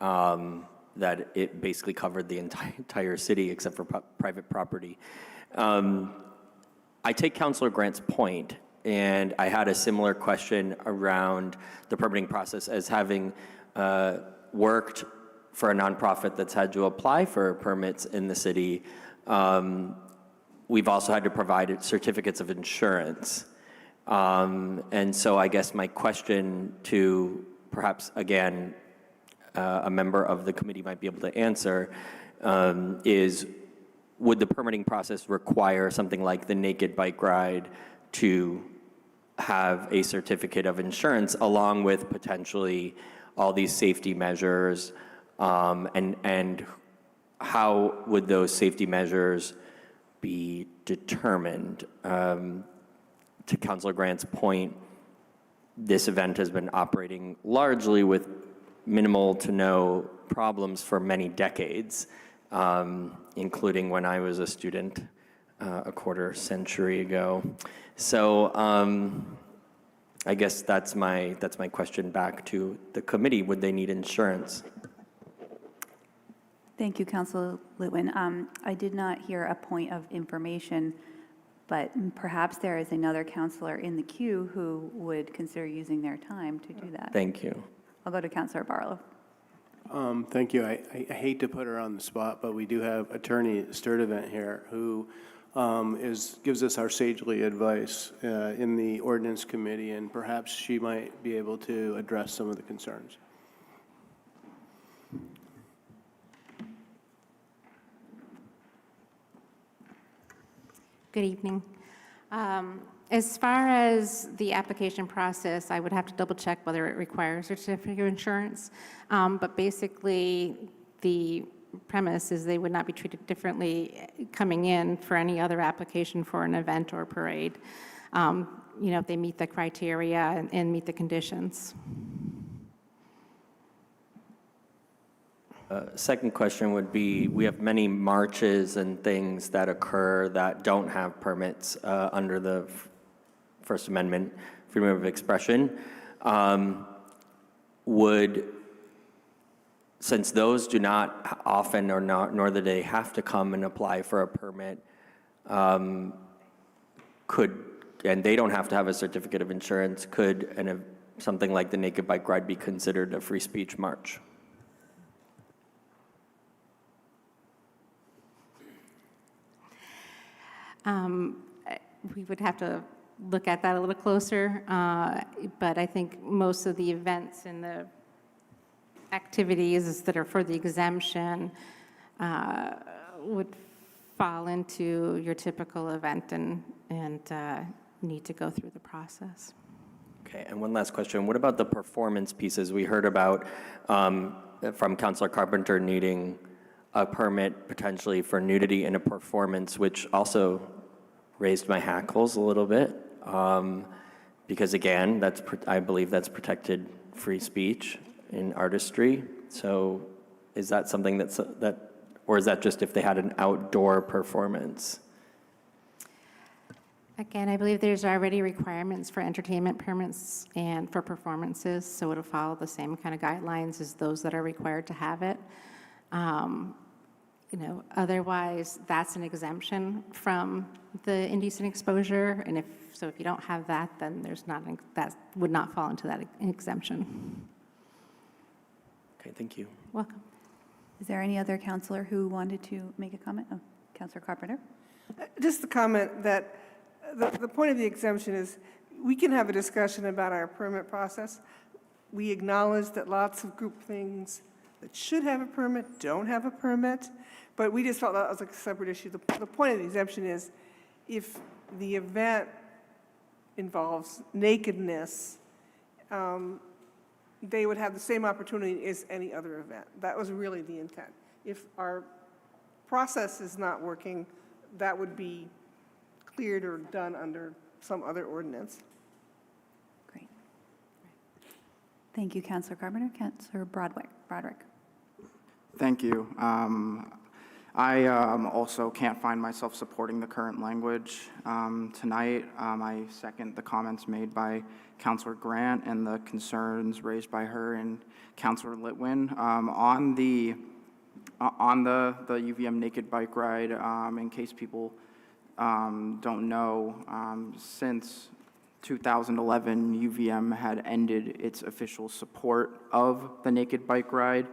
that it basically covered the entire city except for private property. I take Councilor Grant's point, and I had a similar question around the permitting process, as having worked for a nonprofit that's had to apply for permits in the city. We've also had to provide certificates of insurance. And so I guess my question to perhaps, again, a member of the committee might be able to answer is, would the permitting process require something like the naked bike ride to have a certificate of insurance, along with potentially all these safety measures, and how would those safety measures be determined? To Councilor Grant's point, this event has been operating largely with minimal to no problems for many decades, including when I was a student a quarter century ago. So I guess that's my question back to the committee. Would they need insurance? Thank you, Councilor Litwin. I did not hear a point of information, but perhaps there is another councilor in the queue who would consider using their time to do that. Thank you. I'll go to Councilor Barlow. Thank you. I hate to put her on the spot, but we do have Attorney Sturdivant here, who gives us our sagely advice in the ordinance committee, and perhaps she might be able to address some of the concerns. Good evening. As far as the application process, I would have to double check whether it requires a certificate of insurance. But basically, the premise is they would not be treated differently coming in for any other application for an event or parade, if they meet the criteria and meet the conditions. Second question would be, we have many marches and things that occur that don't have permits under the First Amendment, freedom of expression. Since those do not often, nor do they have to come and apply for a permit, and they don't have to have a certificate of insurance, could something like the Naked Bike Ride be considered a free speech march? We would have to look at that a little closer, but I think most of the events and the activities that are for the exemption would fall into your typical event and need to go through the process. Okay, and one last question. What about the performance pieces? We heard about from Councilor Carpenter needing a permit potentially for nudity in a performance, which also raised my hackles a little bit. Because again, I believe that's protected free speech in artistry. So is that something or is that just if they had an outdoor performance? Again, I believe there's already requirements for entertainment permits and for performances, so it'll follow the same kind of guidelines as those that are required to have it. Otherwise, that's an exemption from the indecent exposure, and if you don't have that, then that would not fall into that exemption. Okay, thank you. Welcome. Is there any other counselor who wanted to make a comment? Oh, Counselor Carpenter. Just a comment that the point of the exemption is we can have a discussion about our permit process. We acknowledge that lots of group things that should have a permit don't have a permit, but we just felt that was like a separate issue. The point of the exemption is if the event involves nakedness, they would have the same opportunity as any other event. That was really the intent. If our process is not working, that would be cleared or done under some other ordinance. Great. Thank you, Counselor Carpenter. Counselor Broderick. Thank you. I also can't find myself supporting the current language tonight. I second the comments made by Counselor Grant and the concerns raised by her and Counselor Litwin. On the UVM naked bike ride, in case people don't know, since 2011, UVM had ended its official support of the naked bike ride.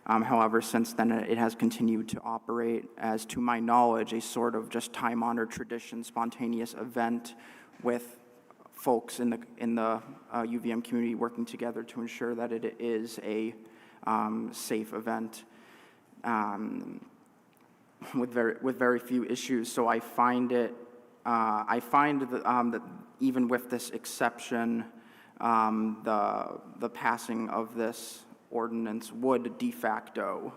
However, since then, it has continued to operate as, to my knowledge, a sort of just time-honored tradition, spontaneous event with folks in the UVM community working together to ensure that it is a safe event with very few issues. So I find that even with this exception, the passing of this ordinance would de facto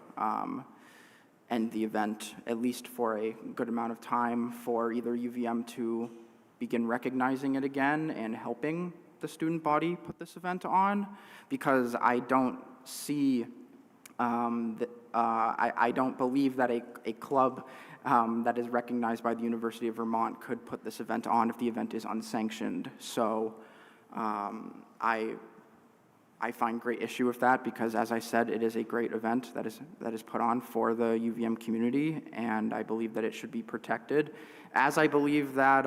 end the event, at least for a good amount of time, for either UVM to begin recognizing it again and helping the student body put this event on, because I don't see, I don't believe that a club that is recognized by the University of Vermont could put this event on if the event is unsanctioned. So I find great issue with that because, as I said, it is a great event that is put on for the UVM community, and I believe that it should be protected, as I believe that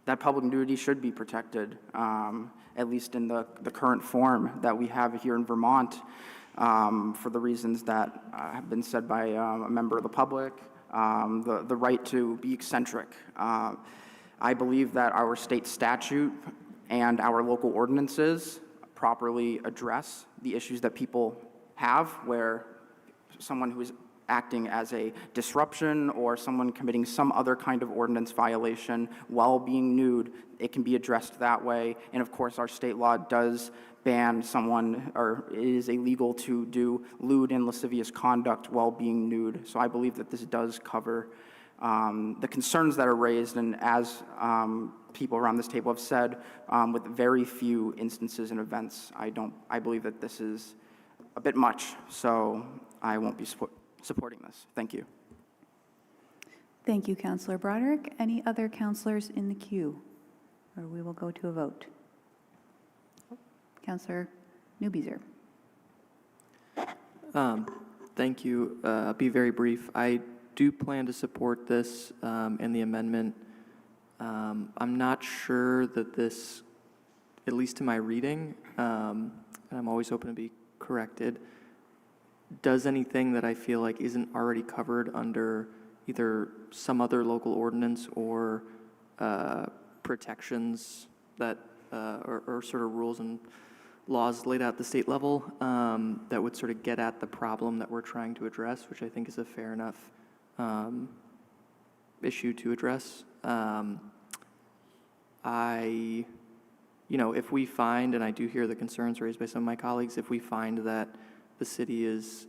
that public nudity should be protected, at least in the current form that we have here in Vermont, for the reasons that have been said by a member of the public, the right to be eccentric. I believe that our state statute and our local ordinances properly address the issues that people have, where someone who is acting as a disruption or someone committing some other kind of ordinance violation while being nude, it can be addressed that way. And of course, our state law does ban someone, or it is illegal to do lewd and lascivious conduct while being nude. So I believe that this does cover the concerns that are raised, and as people around this table have said, with very few instances and events, I believe that this is a bit much, so I won't be supporting this. Thank you. Thank you, Counselor Broderick. Any other counselors in the queue? Or we will go to a vote. Counselor Newbeezer. Thank you. I'll be very brief. I do plan to support this and the amendment. I'm not sure that this, at least to my reading, and I'm always open to be corrected, does anything that I feel like isn't already covered under either some other local ordinance or protections that or sort of rules and laws laid out at the state level that would sort of get at the problem that we're trying to address, which I think is a fair enough issue to address. If we find, and I do hear the concerns raised by some of my colleagues, if we find that the city is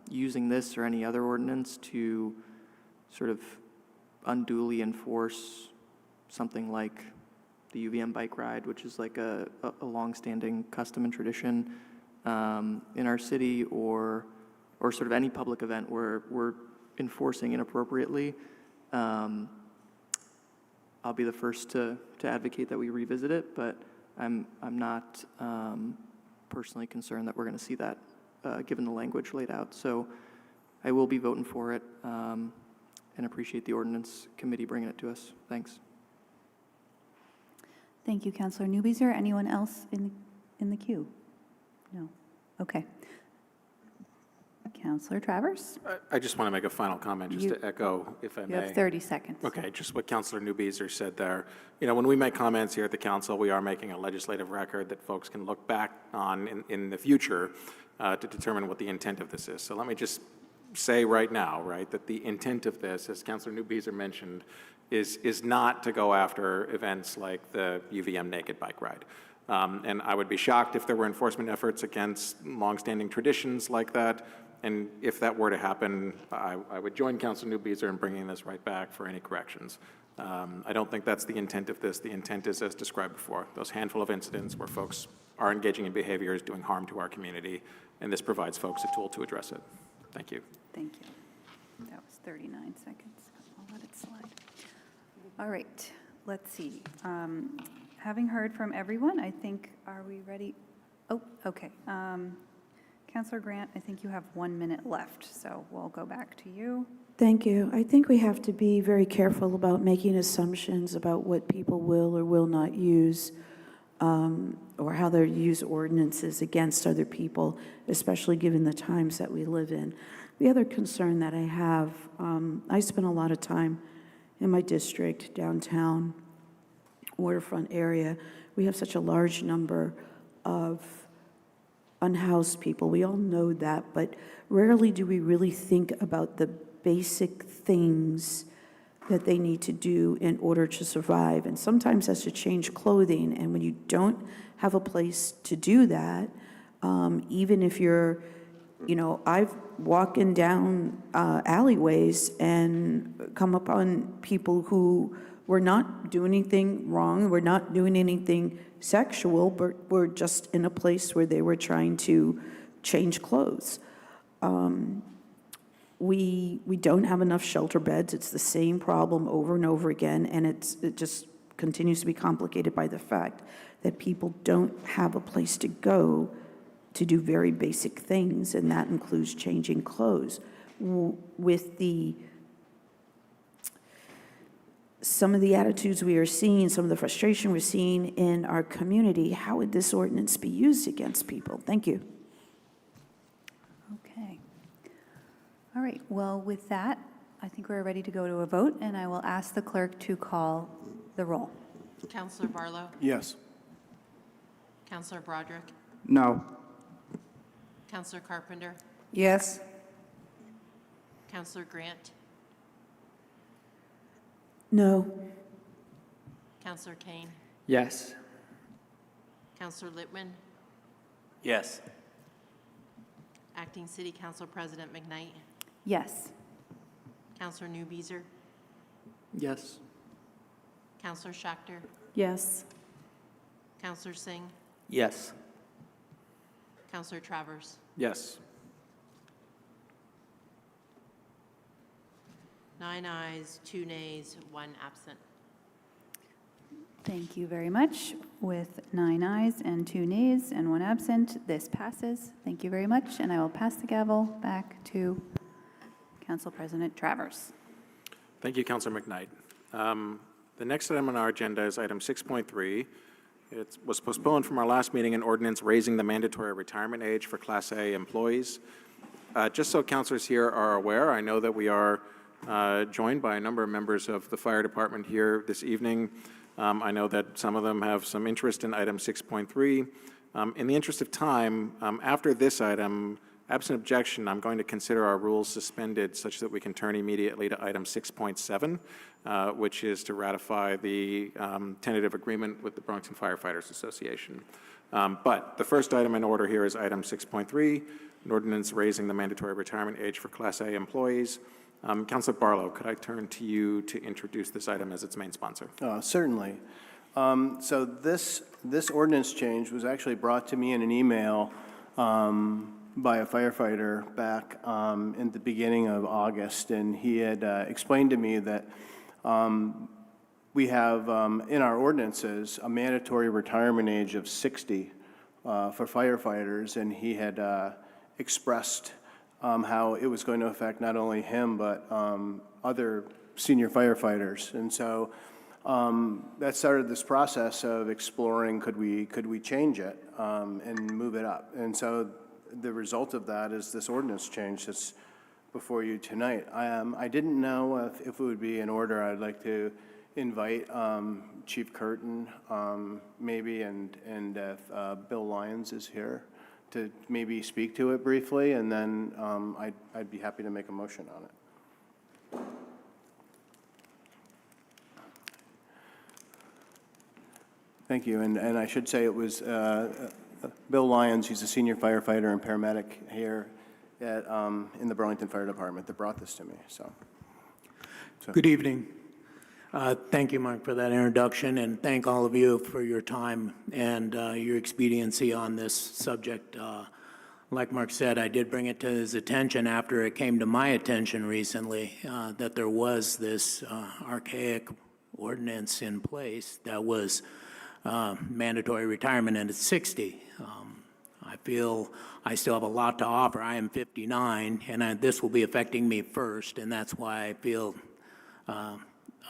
using this or any other ordinance to sort of unduly enforce something like the UVM bike ride, which is like a longstanding custom and tradition in our city, or sort of any public event where we're enforcing inappropriately. I'll be the first to advocate that we revisit it, but I'm not personally concerned that we're going to see that given the language laid out. So I will be voting for it and appreciate the ordinance committee bringing it to us. Thanks. Thank you, Councilor Newbeezer. Anyone else in the queue? No. Okay. Councilor Travers? I just want to make a final comment, just to echo, if I may. You have 30 seconds. Okay, just what Councilor Newbeezer said there. You know, when we make comments here at the council, we are making a legislative record that folks can look back on in the future to determine what the intent of this is. So let me just say right now, right, that the intent of this, as Councilor Newbeezer mentioned, is not to go after events like the UVM naked bike ride. And I would be shocked if there were enforcement efforts against longstanding traditions like that. And if that were to happen, I would join Councilor Newbeezer in bringing this right back for any corrections. I don't think that's the intent of this. The intent is, as described before, those handful of incidents where folks are engaging in behaviors doing harm to our community, and this provides folks a tool to address it. Thank you. Thank you. That was 39 seconds. I'll let it slide. All right, let's see. Having heard from everyone, I think, are we ready? Oh, okay. Councilor Grant, I think you have 1 minute left, so we'll go back to you. Thank you. I think we have to be very careful about making assumptions about what people will or will not use, or how they use ordinances against other people, especially given the times that we live in. The other concern that I have, I spend a lot of time in my district, downtown, waterfront area. We have such a large number of unhoused people. We all know that, but rarely do we really think about the basic things that they need to do in order to survive. And sometimes that's to change clothing. And when you don't have a place to do that, even if you're, you know, I've walking down alleyways and come upon people who were not doing anything wrong, were not doing anything sexual, but were just in a place where they were trying to change clothes. We don't have enough shelter beds. It's the same problem over and over again, and it just continues to be complicated by the fact that people don't have a place to go to do very basic things, and that includes changing clothes. With some of the attitudes we are seeing, some of the frustration we're seeing in our community, how would this ordinance be used against people? Thank you. Okay. All right, well, with that, I think we're ready to go to a vote, and I will ask the clerk to call the roll. Councilor Barlow? Yes. Councilor Broderick? No. Councilor Carpenter? Yes. Councilor Grant? No. Councilor Kane? Yes. Councilor Littman? Yes. Acting City Council President McKnight? Yes. Councilor Newbeezer? Yes. Councilor Schachter? Yes. Councilor Singh? Yes. Councilor Travers? Yes. 9 ayes, 2 nays, 1 absent. Thank you very much. With 9 ayes and 2 nays and 1 absent, this passes. Thank you very much, and I will pass the gavel back to Council President Travers. Thank you, Councilor McKnight. The next item on our agenda is item 6.3. It was postponed from our last meeting, an ordinance raising the mandatory retirement age for Class A employees. Just so councilors here are aware, I know that we are joined by a number of members of the fire department here this evening. I know that some of them have some interest in item 6.3. In the interest of time, after this item, absent objection, I'm going to consider our rules suspended such that we can turn immediately to item 6.7, which is to ratify the tentative agreement with the Burlington Firefighters Association. But the first item in order here is item 6.3, an ordinance raising the mandatory retirement age for Class A employees. Councilor Barlow, could I turn to you to introduce this item as its main sponsor? Certainly. So this ordinance change was actually brought to me in an email by a firefighter back in the beginning of August, and he had explained to me that we have in our ordinances a mandatory retirement age of 60 for firefighters, and he had expressed how it was going to affect not only him but other senior firefighters. And so that started this process of exploring could we change it and move it up. And so the result of that is this ordinance change that's before you tonight. I didn't know if it would be in order. I'd like to invite Chief Curtin maybe and if Bill Lyons is here to maybe speak to it briefly, and then I'd be happy to make a motion on it. Thank you, and I should say it was Bill Lyons, he's a senior firefighter and paramedic here at, in the Burlington Fire Department that brought this to me, so. Good evening. Thank you, Mark, for that introduction, and thank all of you for your time and your expediency on this subject. Like Mark said, I did bring it to his attention after it came to my attention recently that there was this archaic ordinance in place that was mandatory retirement at 60. I feel I still have a lot to offer. I am 59, and this will be affecting me first, and that's why I feel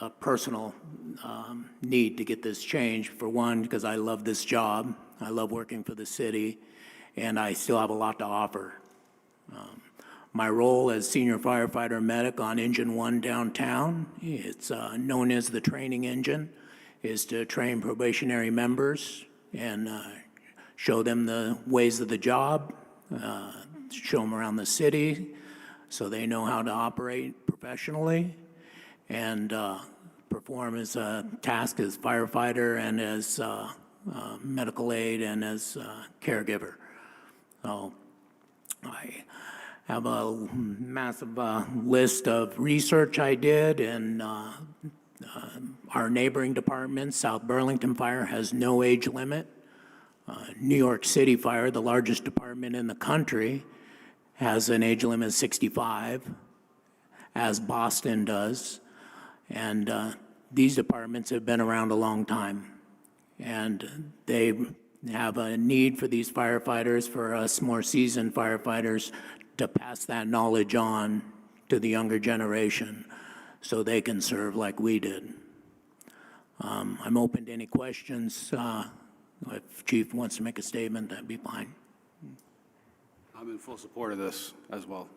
a personal need to get this changed. For one, because I love this job, I love working for the city, and I still have a lot to offer. My role as senior firefighter medic on Engine 1 downtown, it's known as the training engine, is to train probationary members and show them the ways of the job, show them around the city so they know how to operate professionally, and perform as a task as firefighter and as medical aid and as caregiver. So I have a massive list of research I did, and our neighboring department, South Burlington Fire, has no age limit. New York City Fire, the largest department in the country, has an age limit of 65, as Boston does. And these departments have been around a long time. And they have a need for these firefighters, for us more seasoned firefighters, to pass that knowledge on to the younger generation so they can serve like we did. I'm open to any questions. If Chief wants to make a statement, that'd be fine. I'm in full support of this as well.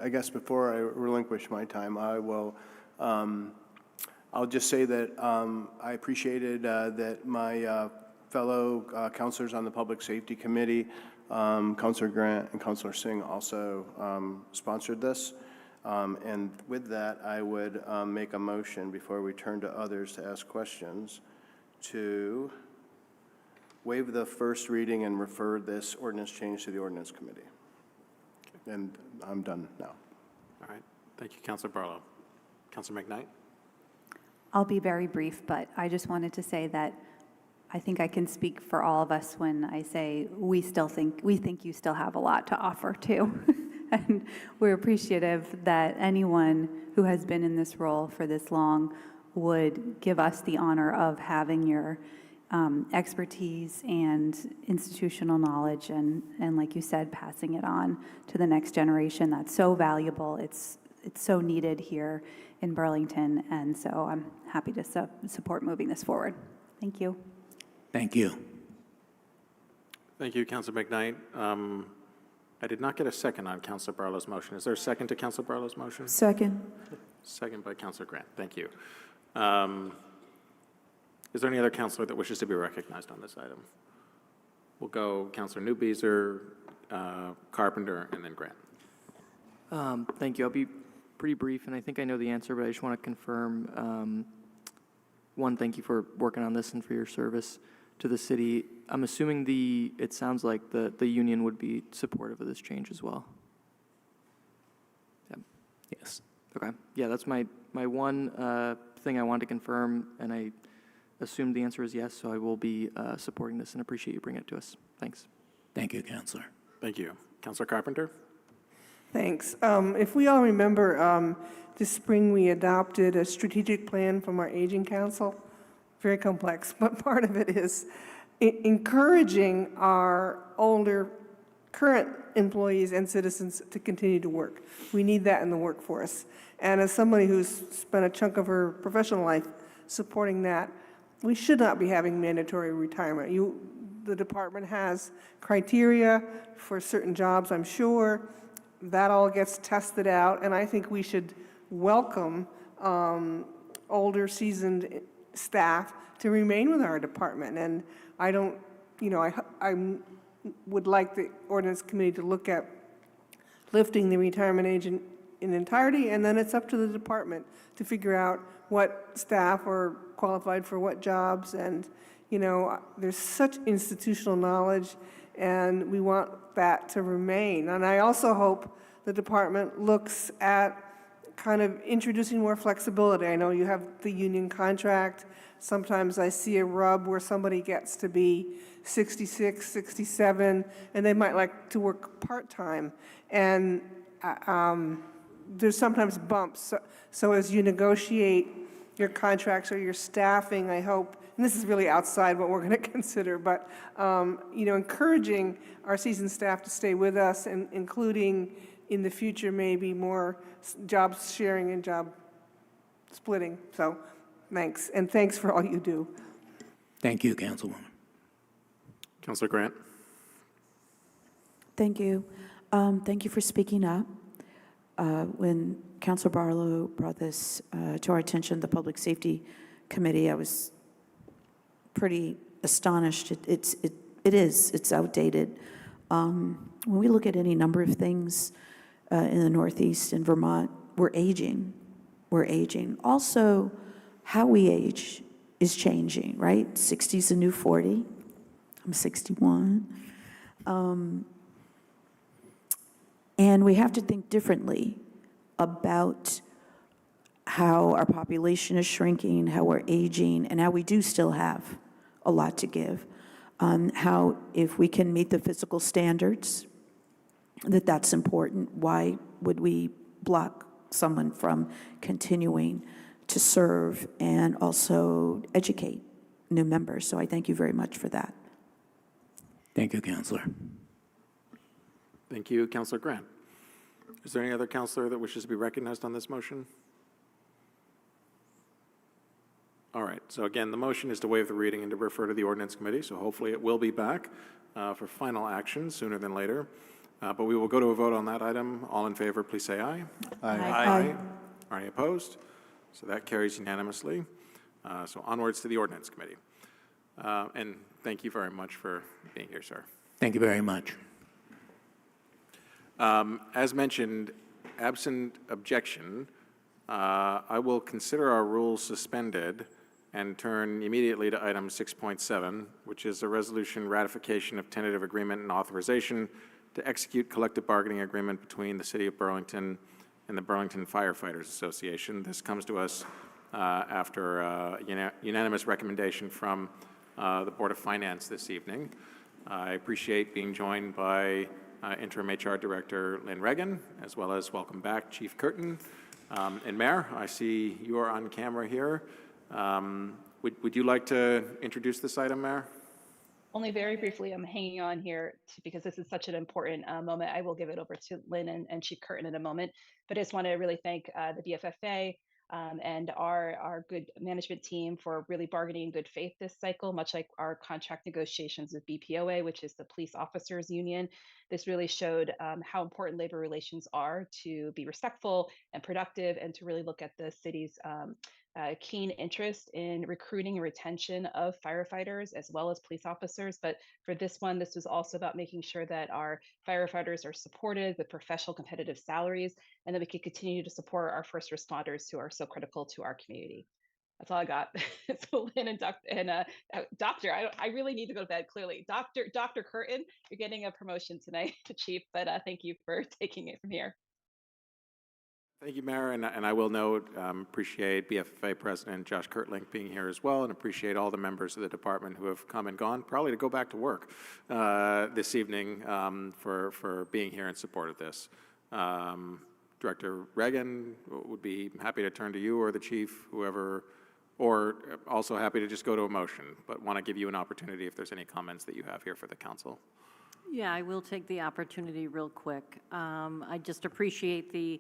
I guess before I relinquish my time, I will, I'll just say that I appreciated that my fellow counselors on the Public Safety Committee, Councilor Grant and Councilor Singh, also sponsored this. And with that, I would make a motion before we turn to others to ask questions to waive the first reading and refer this ordinance change to the Ordinance Committee. And I'm done now. All right. Thank you, Councilor Barlow. Councilor McKnight? I'll be very brief, but I just wanted to say that I think I can speak for all of us when I say we think you still have a lot to offer too. And we're appreciative that anyone who has been in this role for this long would give us the honor of having your expertise and institutional knowledge and like you said, passing it on to the next generation. That's so valuable. It's so needed here in Burlington, and so I'm happy to support moving this forward. Thank you. Thank you. Thank you, Councilor McKnight. I did not get a second on Councilor Barlow's motion. Is there a second to Councilor Barlow's motion? Second. Second by Councilor Grant. Thank you. Is there any other councilor that wishes to be recognized on this item? We'll go Councilor Newbeezer, Carpenter, and then Grant. Thank you. I'll be pretty brief, and I think I know the answer, but I just want to confirm. one, thank you for working on this and for your service to the city. I'm assuming it sounds like the union would be supportive of this change as well. Yeah. Yes. Okay. Yeah, that's my one thing I wanted to confirm, and I assumed the answer is yes, so I will be supporting this and appreciate you bringing it to us. Thanks. Thank you, Councilor. Thank you. Councilor Carpenter? Thanks. If we all remember, this spring we adopted a strategic plan from our Aging Council. Very complex, but part of it is encouraging our older current employees and citizens to continue to work. We need that in the workforce. And as somebody who's spent a chunk of her professional life supporting that, we should not be having mandatory retirement. The department has criteria for certain jobs, I'm sure. That all gets tested out, and I think we should welcome older, seasoned staff to remain with our department. And I don't, I would like the ordinance committee to look at lifting the retirement age in entirety, and then it's up to the department to figure out what staff are qualified for what jobs. And there's such institutional knowledge, and we want that to remain. And I also hope the department looks at kind of introducing more flexibility. I know you have the union contract. Sometimes I see a rub where somebody gets to be 66, 67, and they might like to work part-time. And there's sometimes bumps. So as you negotiate your contracts or your staffing, I hope, and this is really outside what we're going to consider, but encouraging our seasoned staff to stay with us, and including in the future maybe more job sharing and job splitting. So thanks, and thanks for all you do. Thank you, Councilwoman. Councilor Grant? Thank you. Thank you for speaking up. When Councilor Barlow brought this to our attention, the Public Safety Committee, I was pretty astonished. It's outdated. When we look at any number of things in the Northeast and Vermont, we're aging. Also, how we age is changing, right? 60 is the new 40. I'm 61. And we have to think differently about how our population is shrinking, how we're aging, and how we do still have a lot to give. How, if we can meet the physical standards, that's important. Why would we block someone from continuing to serve and also educate new members? So I thank you very much for that. Thank you, Councilor. Thank you, Councilor Grant. Is there any other councilor that wishes to be recognized on this motion? All right, so again, the motion is to waive the reading and to refer to the ordinance committee, so hopefully it will be back for final action sooner than later. But we will go to a vote on that item. All in favor, please say aye. Aye. Aye. Are any opposed? So that carries unanimously. So onwards to the ordinance committee. And thank you very much for being here, sir. Thank you very much. As mentioned, absent objection, I will consider our rules suspended and turn immediately to item 6.7, which is a resolution ratification of tentative agreement and authorization to execute collective bargaining agreement between the City of Burlington and the Burlington Firefighters Association. This comes to us after a unanimous recommendation from the Board of Finance this evening. I appreciate being joined by Interim HR Director Lynn Reagan, as well as welcome back Chief Curtin. And Mayor, I see you are on camera here. Would you like to introduce this item, Mayor? Only very briefly, I'm hanging on here because this is such an important moment. I will give it over to Lynn and Chief Curtin in a moment, but I just want to really thank the BFFA and our good management team for really bargaining in good faith this cycle, much like our contract negotiations with BPOA, which is the Police Officers Union. This really showed how important labor relations are to be respectful and productive, and to really look at the city's keen interest in recruiting and retention of firefighters as well as police officers. But for this one, this was also about making sure that our firefighters are supported with professional competitive salaries, and that we can continue to support our first responders who are so critical to our community. That's all I got. So Lynn and Doctor, I really need to go to bed, clearly. Dr. Curtin, you're getting a promotion tonight to chief, but thank you for taking it from here. Thank you, Mayor, and I will note, appreciate BFFA President Josh Kurtlink being here as well, and appreciate all the members of the department who have come and gone, probably to go back to work this evening for being here in support of this. Director Reagan would be happy to turn to you or the chief, whoever, or also happy to just go to a motion, but want to give you an opportunity if there's any comments that you have here for the council. Yeah, I will take the opportunity real quick. I just appreciate the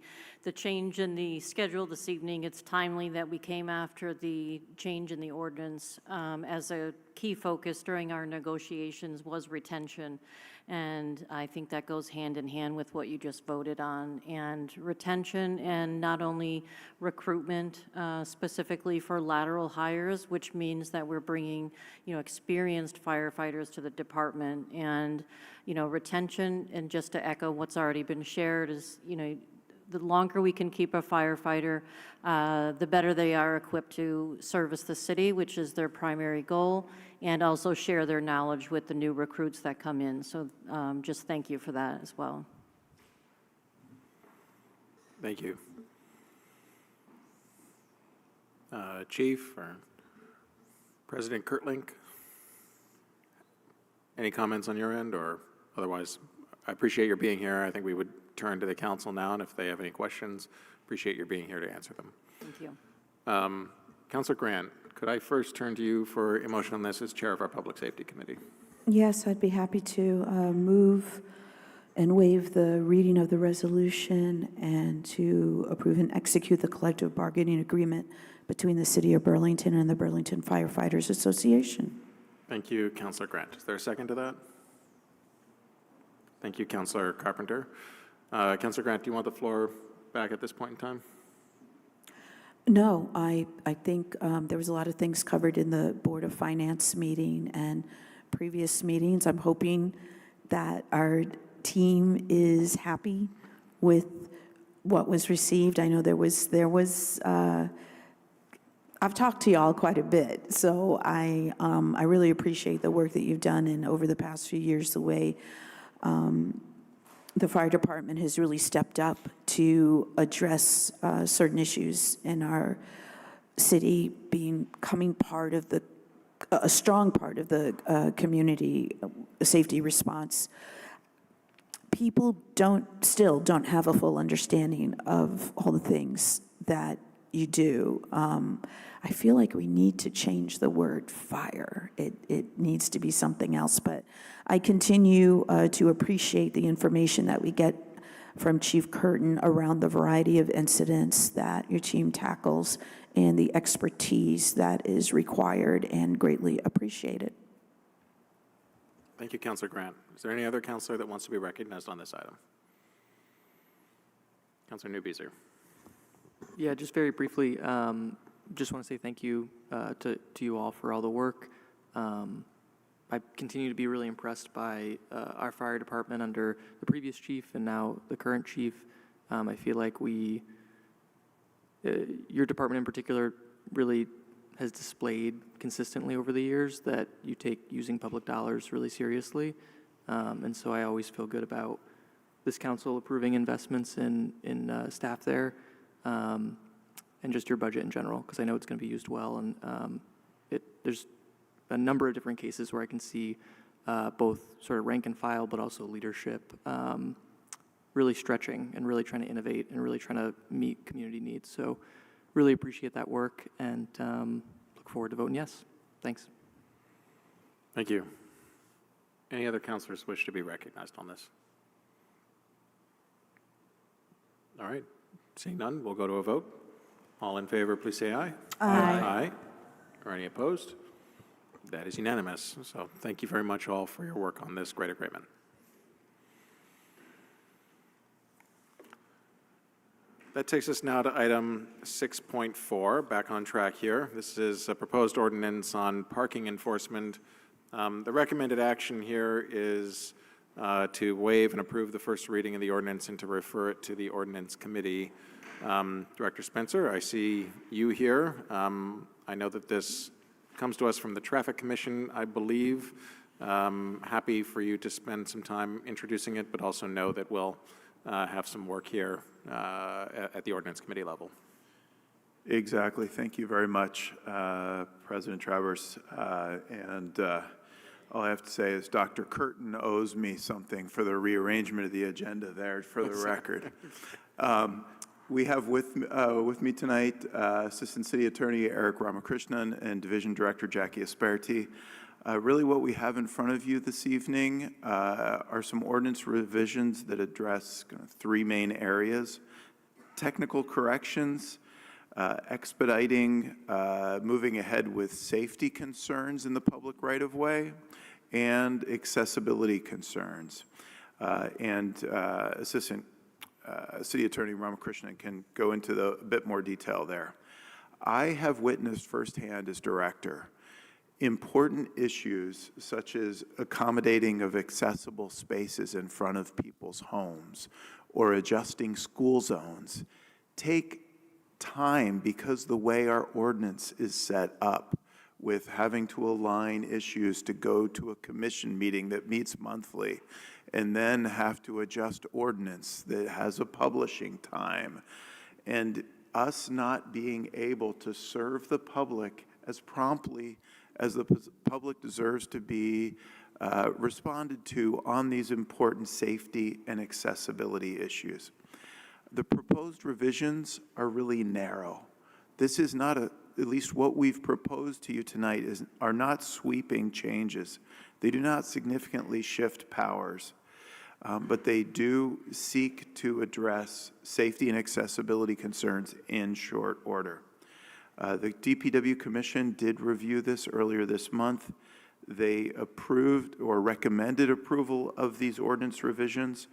change in the schedule this evening. It's timely that we came after the change in the ordinance. As a key focus during our negotiations was retention, and I think that goes hand in hand with what you just voted on. And retention, and not only recruitment, specifically for lateral hires, which means that we're bringing, experienced firefighters to the department. And retention, and just to echo what's already been shared, is, the longer we can keep a firefighter, the better they are equipped to service the city, which is their primary goal, and also share their knowledge with the new recruits that come in. So just thank you for that as well. Thank you. Chief or President Kurtlink, any comments on your end, or otherwise? I appreciate your being here. I think we would turn to the council now, and if they have any questions, appreciate your being here to answer them. Thank you. Councilor Grant, could I first turn to you for a motion on this as chair of our Public Safety Committee? Yes, I'd be happy to move and waive the reading of the resolution and to approve and execute the collective bargaining agreement between the City of Burlington and the Burlington Firefighters Association. Thank you, Councilor Grant. Is there a second to that? Thank you, Councilor Carpenter. Councilor Grant, do you want the floor back at this point in time? No, I think there was a lot of things covered in the Board of Finance meeting and previous meetings. I'm hoping that our team is happy with what was received. I know there was I've talked to y'all quite a bit, so I really appreciate the work that you've done, and over the past few years, the way the fire department has really stepped up to address certain issues in our city, becoming part of a strong part of the community safety response. People still don't have a full understanding of all the things that you do. I feel like we need to change the word fire. It needs to be something else, but I continue to appreciate the information that we get from Chief Curtin around the variety of incidents that your team tackles and the expertise that is required, and greatly appreciated. Thank you, Councilor Grant. Is there any other councilor that wants to be recognized on this item? Councilor Newbeezer. Yeah, just very briefly, just want to say thank you to you all for all the work. I continue to be really impressed by our fire department under the previous chief and now the current chief. I feel like your department in particular really has displayed consistently over the years that you take using public dollars really seriously. And so I always feel good about this council approving investments in staff there. And just your budget in general, because I know it's going to be used well. And there's a number of different cases where I can see both sort of rank and file, but also leadership really stretching and really trying to innovate and really trying to meet community needs. So really appreciate that work, and look forward to voting yes. Thanks. Thank you. Any other councilors wish to be recognized on this? All right. Seeing none, we'll go to a vote. All in favor, please say aye. Aye. Aye. Or any opposed? That is unanimous. So thank you very much all for your work on this great agreement. That takes us now to item 6.4, back on track here. This is a proposed ordinance on parking enforcement. The recommended action here is to waive and approve the first reading of the ordinance and to refer it to the ordinance committee. Director Spencer, I see you here. I know that this comes to us from the Traffic Commission, I believe. Happy for you to spend some time introducing it, but also know that we'll have some work here at the ordinance committee level. Exactly. Thank you very much, President Travers. All I have to say is Dr. Curtin owes me something for the rearrangement of the agenda there, for the record. We have with me tonight Assistant City Attorney Eric Ramakrishnan and Division Director Jackie Asperti. Really what we have in front of you this evening are some ordinance revisions that address three main areas: technical corrections, expediting, moving ahead with safety concerns in the public right-of-way, and accessibility concerns. Assistant City Attorney Ramakrishnan can go into a bit more detail there. I have witnessed firsthand as director important issues such as accommodating of accessible spaces in front of people's homes or adjusting school zones take time because the way our ordinance is set up, with having to align issues to go to a commission meeting that meets monthly and then have to adjust ordinance that has a publishing time, and us not being able to serve the public as promptly as the public deserves to be responded to on these important safety and accessibility issues. The proposed revisions are really narrow. This is not at least what we've proposed to you tonight are not sweeping changes. They do not significantly shift powers, but they do seek to address safety and accessibility concerns in short order. The DPW Commission did review this earlier this month. They approved or recommended approval of these ordinance revisions,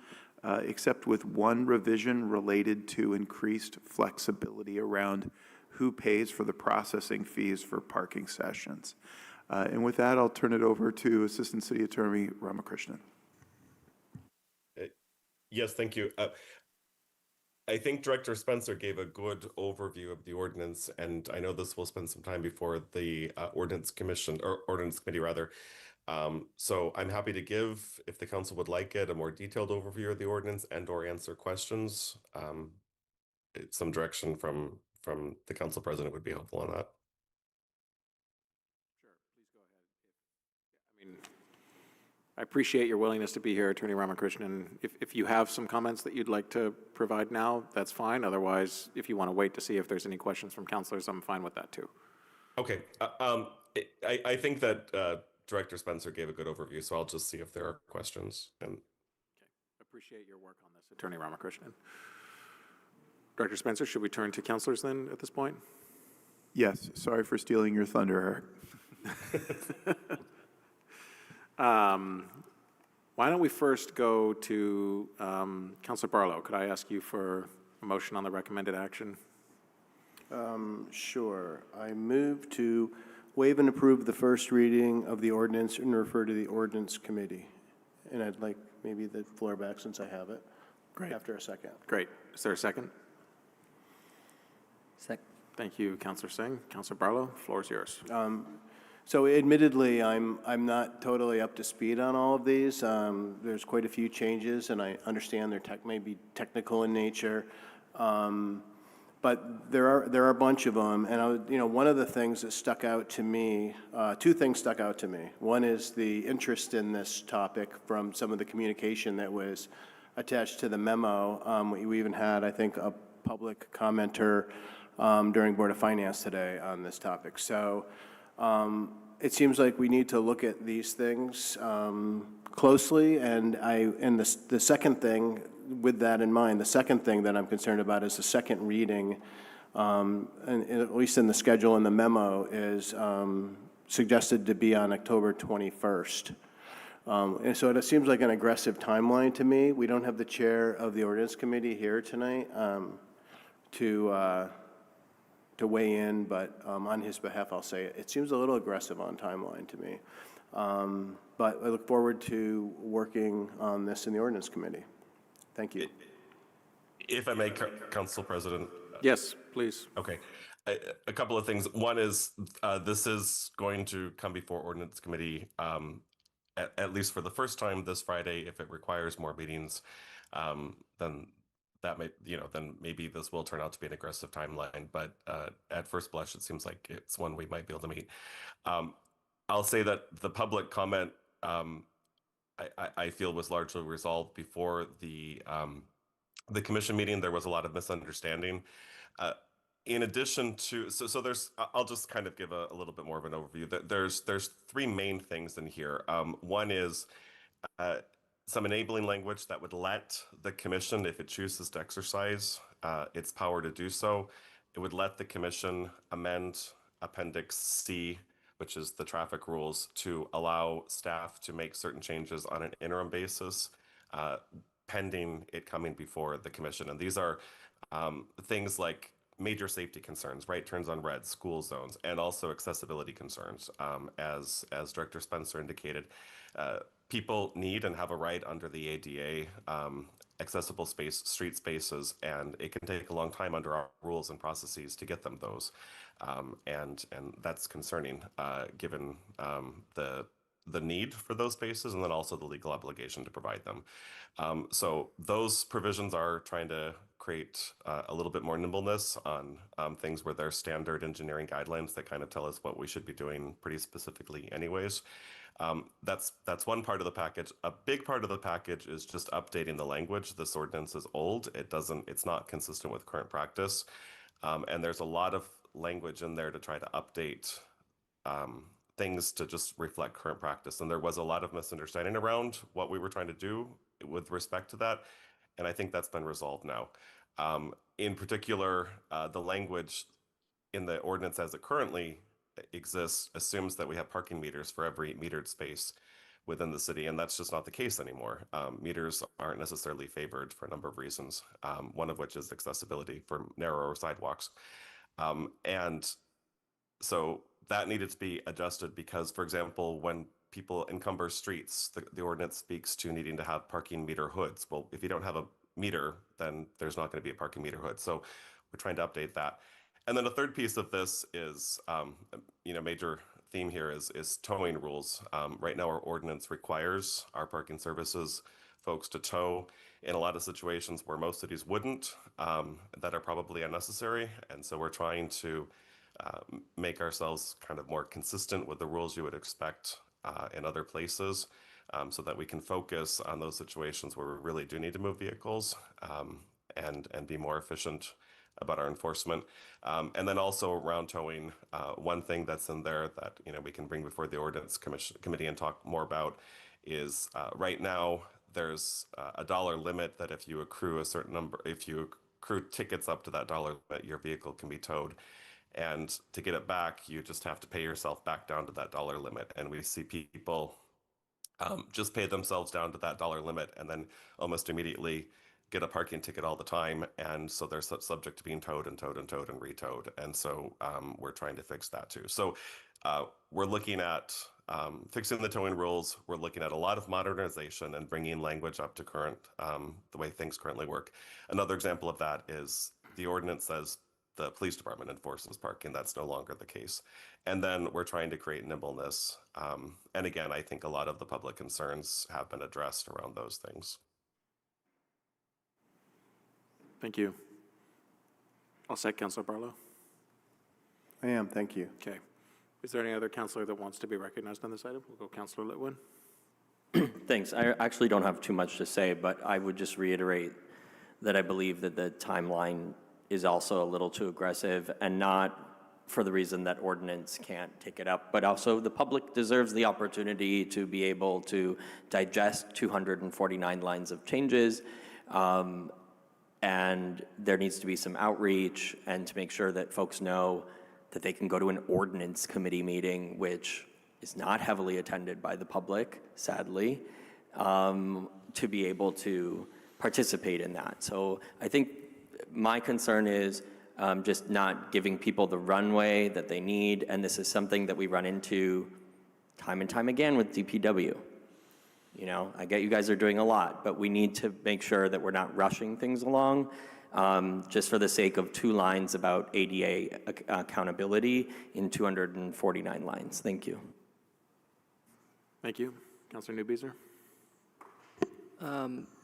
except with one revision related to increased flexibility around who pays for the processing fees for parking sessions. And with that, I'll turn it over to Assistant City Attorney Ramakrishnan. Yes, thank you. I think Director Spencer gave a good overview of the ordinance, and I know this will spend some time before the Ordinance Commission, or Ordinance Committee rather. So I'm happy to give, if the council would like it, a more detailed overview of the ordinance and or answer questions. Some direction from the council president would be helpful on that. Sure, please go ahead. I mean, I appreciate your willingness to be here, Attorney Ramakrishnan. If you have some comments that you'd like to provide now, that's fine. Otherwise, if you want to wait to see if there's any questions from councilors, I'm fine with that too. Okay. I think that Director Spencer gave a good overview, so I'll just see if there are questions. And okay. Appreciate your work on this, Attorney Ramakrishnan. Director Spencer, should we turn to councilors then at this point? Yes. Sorry for stealing your thunder, Eric. Why don't we first go to Councilor Barlow? Could I ask you for a motion on the recommended action? Sure. I move to waive and approve the first reading of the ordinance and refer to the ordinance committee. And I'd like maybe the floor back since I have it. Great. After a second. Great. Is there a second? Second. Thank you, Councilor Singh. Councilor Barlow, floor is yours. So admittedly, I'm not totally up to speed on all of these. There's quite a few changes, and I understand they're maybe technical in nature. But there are a bunch of them, and one of the things that stuck out to me, two things stuck out to me. One is the interest in this topic from some of the communication that was attached to the memo. We even had, I think, a public commenter during Board of Finance today on this topic. So it seems like we need to look at these things closely, and the second thing, with that in mind, the second thing that I'm concerned about is the second reading, and at least in the schedule in the memo, is suggested to be on October 21st. And so it seems like an aggressive timeline to me. We don't have the chair of the ordinance committee here tonight to weigh in, but on his behalf, I'll say it seems a little aggressive on timeline to me. But I look forward to working on this in the ordinance committee. Thank you. If I may, Council President. Yes, please. Okay. A couple of things. One is this is going to come before Ordinance Committee at least for the first time this Friday. If it requires more meetings, then that may, then maybe this will turn out to be an aggressive timeline. But at first blush, it seems like it's one we might be able to meet. I'll say that the public comment I feel was largely resolved before the commission meeting. There was a lot of misunderstanding. In addition to, so there's, I'll just kind of give a little bit more of an overview. There's three main things in here. One is some enabling language that would let the commission, if it chooses to exercise its power to do so, it would let the commission amend Appendix C, which is the traffic rules, to allow staff to make certain changes on an interim basis, pending it coming before the commission. And these are things like major safety concerns, right turns on red, school zones, and also accessibility concerns. As Director Spencer indicated, people need and have a right under the ADA, accessible street spaces, and it can take a long time under our rules and processes to get them those. And that's concerning, given the need for those spaces, and then also the legal obligation to provide them. So those provisions are trying to create a little bit more nimbleness on things where there's standard engineering guidelines that kind of tell us what we should be doing pretty specifically anyways. That's one part of the package. A big part of the package is just updating the language. This ordinance is old. It's not consistent with current practice. And there's a lot of language in there to try to update things to just reflect current practice. And there was a lot of misunderstanding around what we were trying to do with respect to that. And I think that's been resolved now. In particular, the language in the ordinance as it currently exists assumes that we have parking meters for every metered space within the city, and that's just not the case anymore. Meters aren't necessarily favored for a number of reasons, one of which is accessibility for narrower sidewalks. And so that needed to be adjusted because, for example, when people encumber streets, the ordinance speaks to needing to have parking meter hoods. Well, if you don't have a meter, then there's not going to be a parking meter hood. So we're trying to update that. And then a third piece of this is, major theme here is towing rules. Right now, our ordinance requires our parking services folks to tow in a lot of situations where most cities wouldn't, that are probably unnecessary. And so we're trying to make ourselves kind of more consistent with the rules you would expect in other places, so that we can focus on those situations where we really do need to move vehicles and be more efficient about our enforcement. And then also around towing, one thing that's in there that we can bring before the ordinance committee and talk more about is right now there's a dollar limit that if you accrue a certain number, if you accrue tickets up to that dollar limit, your vehicle can be towed. And to get it back, you just have to pay yourself back down to that dollar limit. And we see people just pay themselves down to that dollar limit and then almost immediately get a parking ticket all the time. And so they're subject to being towed and towed and towed and retowed. And so we're trying to fix that too. So we're looking at fixing the towing rules. We're looking at a lot of modernization and bringing language up to current, the way things currently work. Another example of that is the ordinance says the police department enforces parking. That's no longer the case. And then we're trying to create nimbleness. And again, I think a lot of the public concerns have been addressed around those things. Thank you. I'll say Councilor Barlow. I am, thank you. Okay. Is there any other councilor that wants to be recognized on this item? We'll go Councilor Litwin. Thanks. I actually don't have too much to say, but I would just reiterate that I believe that the timeline is also a little too aggressive, and not for the reason that ordinance can't take it up, but also the public deserves the opportunity to be able to digest 249 lines of changes, and there needs to be some outreach and to make sure that folks know that they can go to an ordinance committee meeting, which is not heavily attended by the public, sadly, to be able to participate in that. So I think my concern is just not giving people the runway that they need, and this is something that we run into time and time again with DPW. You know, I get you guys are doing a lot, but we need to make sure that we're not rushing things along, just for the sake of 2 lines about ADA accountability in 249 lines. Thank you. Thank you. Councilor Newbeezer?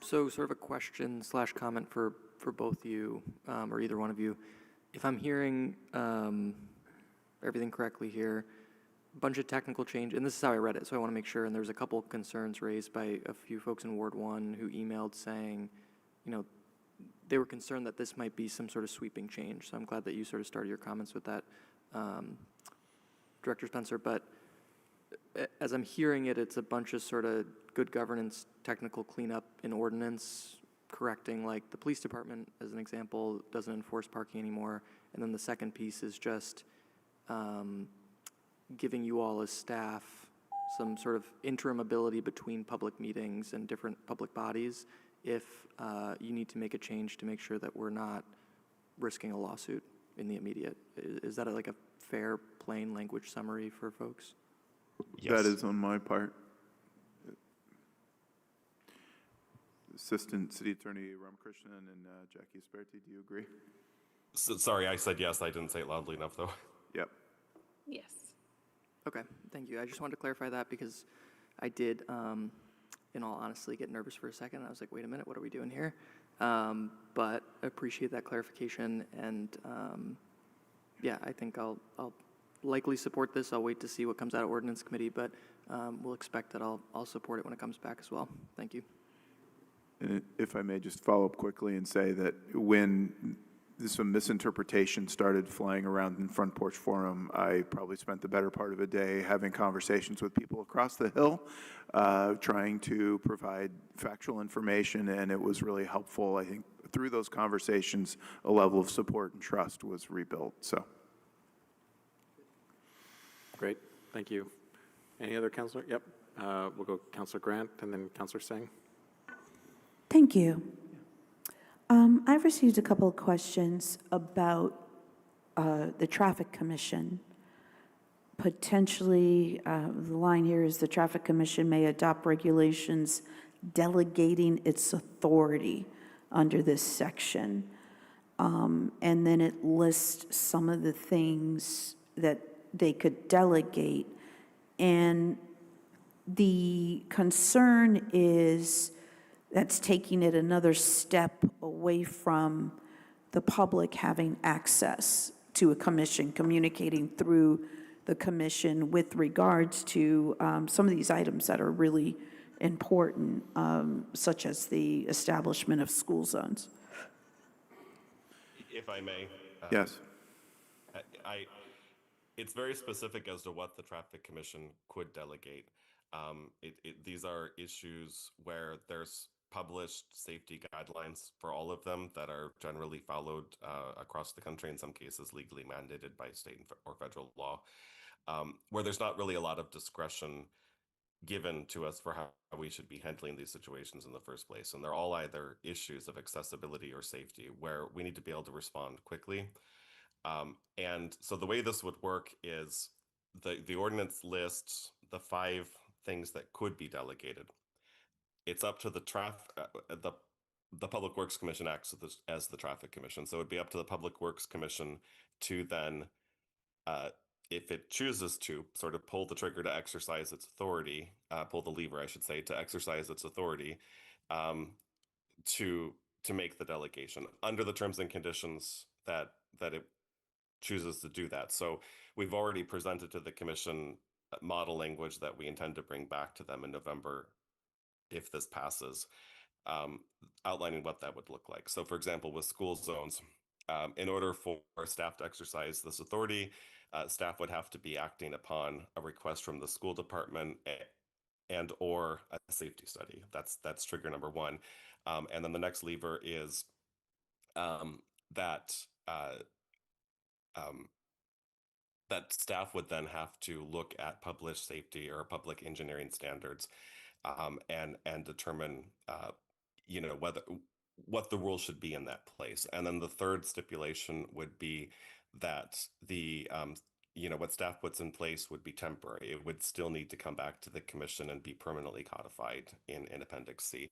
So sort of a question / comment for both you, or either one of you. If I'm hearing everything correctly here, a bunch of technical change, and this is how I read it, so I want to make sure, and there's a couple concerns raised by a few folks in Ward 1 who emailed saying, you know, they were concerned that this might be some sort of sweeping change. So I'm glad that you sort of started your comments with that, Director Spencer. But as I'm hearing it, it's a bunch of sort of good governance, technical cleanup in ordinance, correcting, like the police department, as an example, doesn't enforce parking anymore. And then the second piece is just giving you all as staff some sort of interim ability between public meetings and different public bodies if you need to make a change to make sure that we're not risking a lawsuit in the immediate. Is that like a fair, plain language summary for folks? Yes. That is on my part. Assistant City Attorney Ramakrishnan and Jackie Esperti, do you agree? So, sorry, I said yes. I didn't say it loudly enough, though. Yep. Yes. Okay, thank you. I just wanted to clarify that because I did, in all honesty, get nervous for a second. I was like, wait a minute, what are we doing here? But I appreciate that clarification, and yeah, I think I'll likely support this. I'll wait to see what comes out of Ordinance Committee, but we'll expect that I'll support it when it comes back as well. Thank you. And if I may just follow up quickly and say that when some misinterpretation started flying around in Front Porch Forum, I probably spent the better part of a day having conversations with people across the hill, trying to provide factual information, and it was really helpful. I think through those conversations, a level of support and trust was rebuilt. So, great, thank you. Any other councilor? Yep, we'll go Councilor Grant and then Councilor Singh. Thank you. I've received a couple of questions about the Traffic Commission. Potentially, the line here is the Traffic Commission may adopt regulations delegating its authority under this section. And then it lists some of the things that they could delegate. And the concern is that's taking it another step away from the public having access to a commission, communicating through the commission with regards to some of these items that are really important, such as the establishment of school zones. If I may. Yes. It's very specific as to what the Traffic Commission could delegate. These are issues where there's published safety guidelines for all of them that are generally followed across the country, in some cases legally mandated by state or federal law, where there's not really a lot of discretion given to us for how we should be handling these situations in the first place. And they're all either issues of accessibility or safety where we need to be able to respond quickly. And so the way this would work is the ordinance lists the 5 things that could be delegated. It's up to the Public Works Commission acts as the Traffic Commission. So it'd be up to the Public Works Commission to then, if it chooses to, sort of pull the trigger to exercise its authority, pull the lever, I should say, to exercise its authority, to make the delegation under the terms and conditions that it chooses to do that. So we've already presented to the Commission model language that we intend to bring back to them in November if this passes, outlining what that would look like. So for example, with school zones, in order for staff to exercise this authority, staff would have to be acting upon a request from the school department and or a safety study. That's trigger number 1. And then the next lever is that staff would then have to look at published safety or public engineering standards and determine, what the rules should be in that place. And then the third stipulation would be that the what staff puts in place would be temporary. It would still need to come back to the commission and be permanently codified in Appendix C.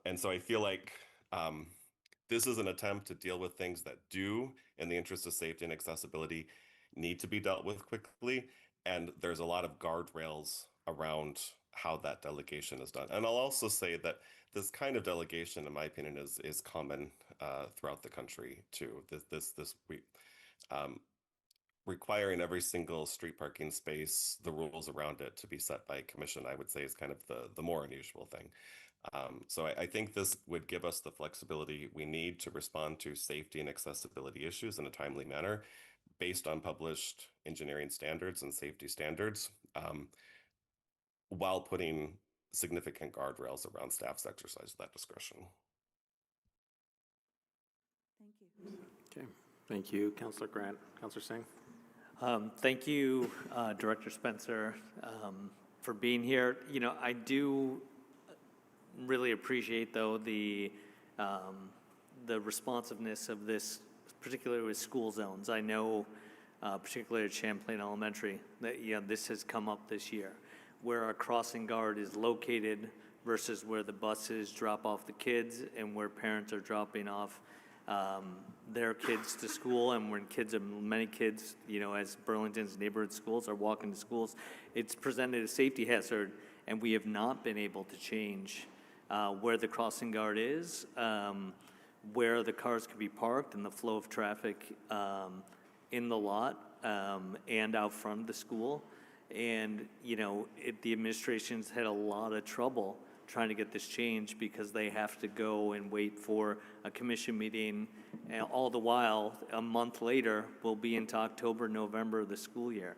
And so I feel like this is an attempt to deal with things that do, in the interest of safety and accessibility, need to be dealt with quickly. And there's a lot of guardrails around how that delegation is done. And I'll also say that this kind of delegation, in my opinion, is common throughout the country too. Requiring every single street parking space, the rules around it to be set by commission, I would say is kind of the more unusual thing. So I think this would give us the flexibility we need to respond to safety and accessibility issues in a timely manner based on published engineering standards and safety standards, while putting significant guardrails around staff's exercise of that discretion. Thank you. Okay, thank you, Councillor Grant. Councillor Singh. Thank you, Director Spencer, for being here. I do really appreciate, though, the responsiveness of this, particularly with school zones. I know, particularly at Champlain Elementary, that this has come up this year, where our crossing guard is located versus where the buses drop off the kids and where parents are dropping off their kids to school, and when many kids, as Burlington's neighborhood schools are walking to schools, it's presented a safety hazard, and we have not been able to change where the crossing guard is, where the cars could be parked, and the flow of traffic in the lot and out front of the school. And, the administration's had a lot of trouble trying to get this changed because they have to go and wait for a commission meeting, and all the while, a month later, we'll be into October, November of the school year.